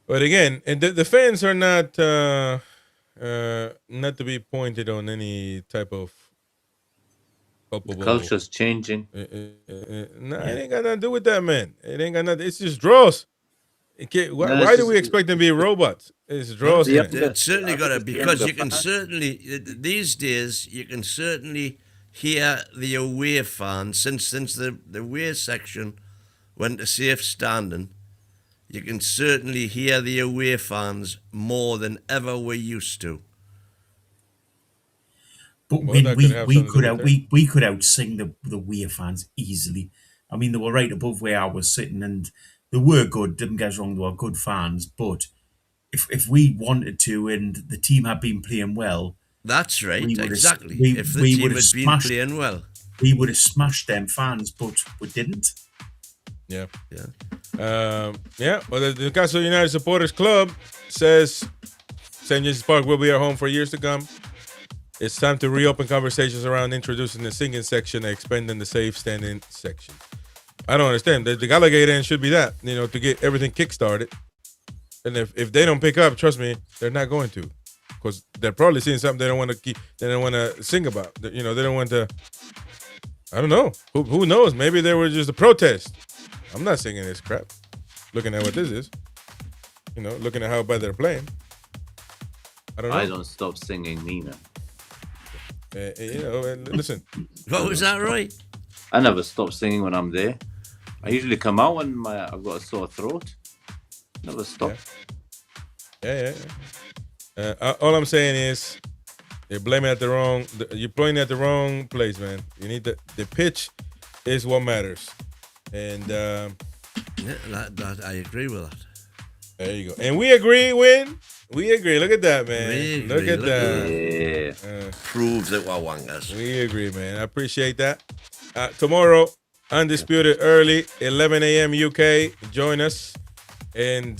But again, and the fans are not to be pointed on any type of culpable. The culture's changing. It ain't got nothing to do with that, man. It ain't got nothing. It's just draws. Why do we expect them to be robots? It's draws. It's certainly got to, because you can certainly, these days, you can certainly hear the away fans, since the away section went to safe standing. You can certainly hear the away fans more than ever we used to. But Well, that could have we something to could do out with it. we could outsing the Weir fans easily. I mean, they were right above where I was sitting, and they were good. Didn't get us wrong; they were good fans. But if we wanted to, and the team had been playing well, That's right, exactly. If the we team would had have been smashed. playing well. We would have smashed them fans, but we didn't. Yeah. Yeah. Well, the Newcastle United Supporters Club says St. James's Park will be our home for years to come. It's time to reopen conversations around introducing the singing section and expanding the safe standing section. I don't understand. The Gallagher end should be that, to get everything kickstarted. And if they don't pick up, trust me, they're not going to, because they're probably seeing something they don't want to keep. They don't want to sing about. They don't want to. I don't know. Who knows? Maybe they were just a protest. I'm not singing this crap. Looking at what this is, looking at how bad they're playing. I don't know. I don't stop singing Nina. Listen. What was that, Roy? I never stop singing when I'm there. I usually come out when I've got a sore throat. Never stop. Yeah. All I'm saying is, you're blaming at you're playing at the wrong place, man. You need the pitch is what matters, and that I agree with that. There you go. And we agree, Win. We agree. Look at that, man. Look at that. Yeah. Proves that we're wangers. We agree, man. I appreciate that. Tomorrow, Undisputed early, 11 a.m. UK. Join us. And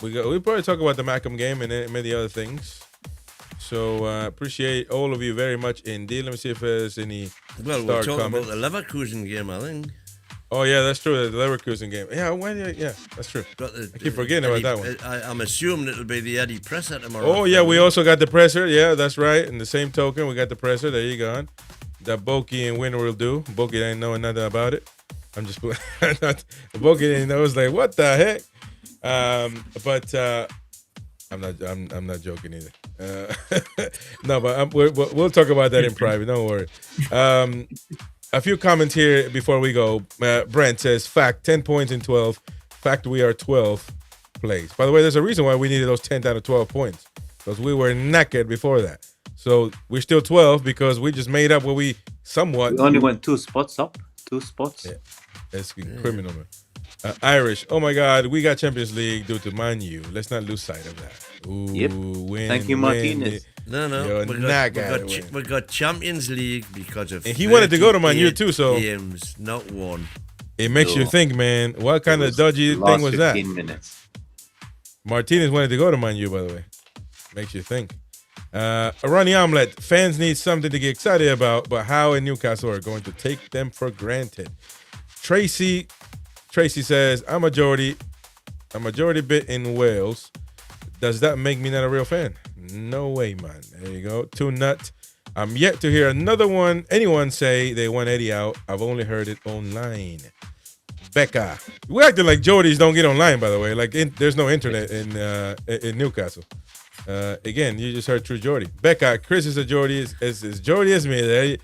we'll probably talk about the Mackham game and many other things. So appreciate all of you very much indeed. Let me see if there's any Well, we're talking about the Leverkusen game, I think. Oh, yeah, that's true. The Leverkusen game. Yeah, that's true. I keep forgetting about that one. I'm assuming it'll be the Eddie presser tomorrow. Oh, yeah, we also got the presser. Yeah, that's right. In the same token, we got the presser. There you go. That Boki and Winner will do. Boki ain't knowing nothing about it. I'm just Boki didn't know. It's like, what the heck? But I'm not joking either. No, but we'll talk about that in private. Don't worry. A few comments here before we go. Brent says, fact, 10 points in 12. Fact, we are 12 place. By the way, there's a reason why we needed those 10 out of 12 points, because we were knackered before that. So we're still 12 because we just made up what we somewhat. We only went 2 spots up. 2 spots. Yeah. That's criminal, man. Irish, oh my God, we got Champions League due to Man U. Let's not lose sight of that. Ooh, yep. Thank you, Martinez. No. We got Champions League because of. And he wanted to go to Man U too, so games, not one. It makes you think, man. What kind of dodgy thing was that? 15 minutes. Martinez wanted to go to Man U, by the way. Makes you think. Ronnie Omelette, fans need something to get excited about, but Howe and Newcastle are going to take them for granted. Tracy says, I'm majority bit in Wales. Does that make me not a real fan? No way, man. There you go. Toon Nut. I'm yet to hear anyone say they want Eddie out. I've only heard it online. Becca. We're acting like Geordies don't get online, by the way. Like there's no internet in Newcastle. Again, you just heard True Geordie. Becca, Chris is a Geordie. As Geordie as me.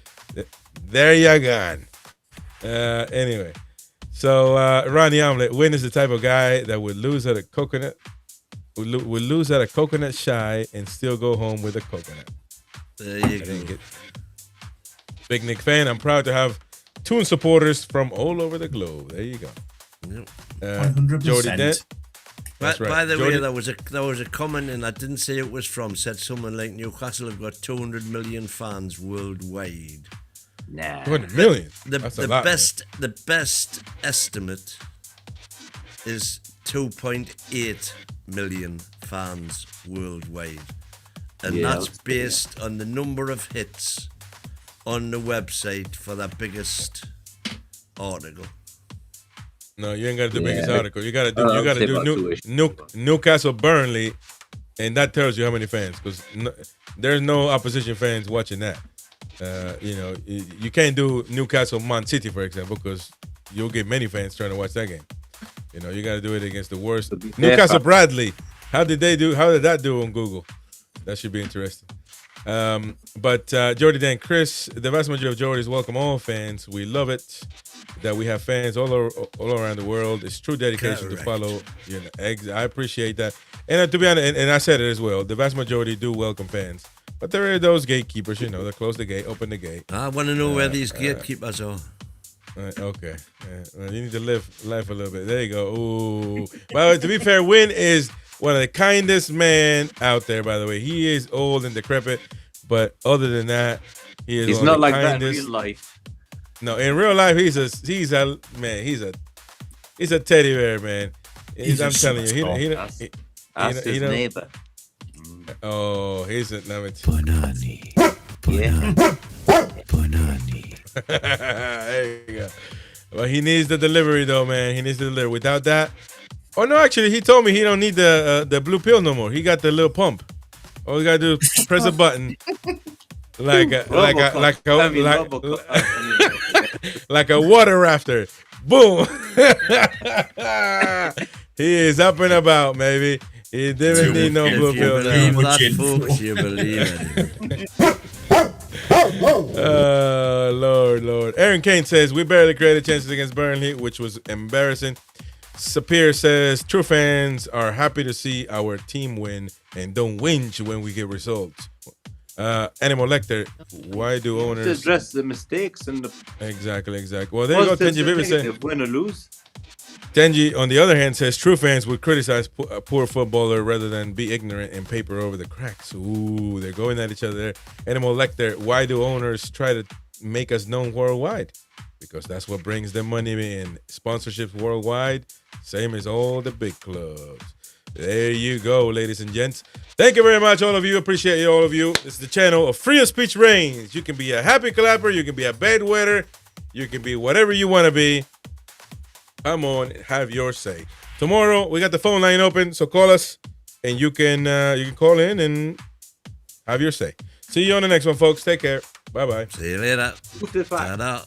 There you gone. Anyway. So Ronnie Omelette, Win is the type of guy that would lose at a coconut. Would lose at a coconut shy and still go home with a coconut. There you go. Big Nick fan. I'm proud to have Toon supporters from all over the globe. There you go. Yep. 100%. Jody Dent. That's right. By the way, there was a comment, and I didn't say it was from. Said someone like Newcastle have got 200 million fans worldwide. Nah. 200 million. That's a lot, the best estimate is 2.8 million fans worldwide, and that's based on the number of hits on the website for that biggest article. No, you ain't got to do the biggest article. You got to do Newcastle Burnley, and that tells you how many fans, because there's no opposition fans watching that. You can't do Newcastle Man City, for example, because you'll get many fans trying to watch that game. You got to do it against the worst. Newcastle Bradley. How did that do on Google? That should be interesting. But Jordy Dan, Chris, the vast majority of Jordy's welcome all fans. We love it that we have fans all around the world. It's true dedication to follow. I appreciate that. And to be honest, and I said it as well, the vast majority do welcome fans But there are those gatekeepers, you know, that close the gate, open the gate. I want to know where these gatekeepers are. Okay. Well, you need to live life a little bit. There you go. Ooh. By the way, to be fair, Win is one of the kindest men out there, by the way. He is old and decrepit, but other than that, he's not like that in real life. No, in real life, he's a teddy bear, man. I'm telling you, Ask his neighbor. Oh, he's a Bonani. There you go. Well, he needs the delivery though, man. He needs the delivery. Without that, oh no, actually, he told me he don't need the blue pill no more. He got the little pump. All you gotta do is press a button, like a water rafter. Boom. He is up and about, maybe. He didn't need no blue pill now. You believe it. Lord. Aaron Kane says, we barely created chances against Burnley, which was embarrassing. Sapir says, true fans are happy to see our team win and don't whinge when we get results. Animal Lecter, why do owners... To address the mistakes and the... Exactly. Well, there you go, Tenji Vivid saying... Win or lose. Tenji, on the other hand, says true fans would criticize a poor footballer rather than be ignorant and paper over the cracks. Ooh, they're going at each other there. Animal Lecter, why do owners try to make us known worldwide? Because that's what brings them money in. Sponsorships worldwide, same as all the big clubs. There you go, ladies and gents. Thank you very much, all of you. Appreciate you, all of you. This is the channel of Free of Speech Reigns. You can be a happy clapper. You can be a bedwetter. You can be whatever you want to be. Come on, have your say. Tomorrow we got the phone line open, so call us and you can call in and have your say. See you on the next one, folks. Take care. Bye bye. See you later. Ta-da.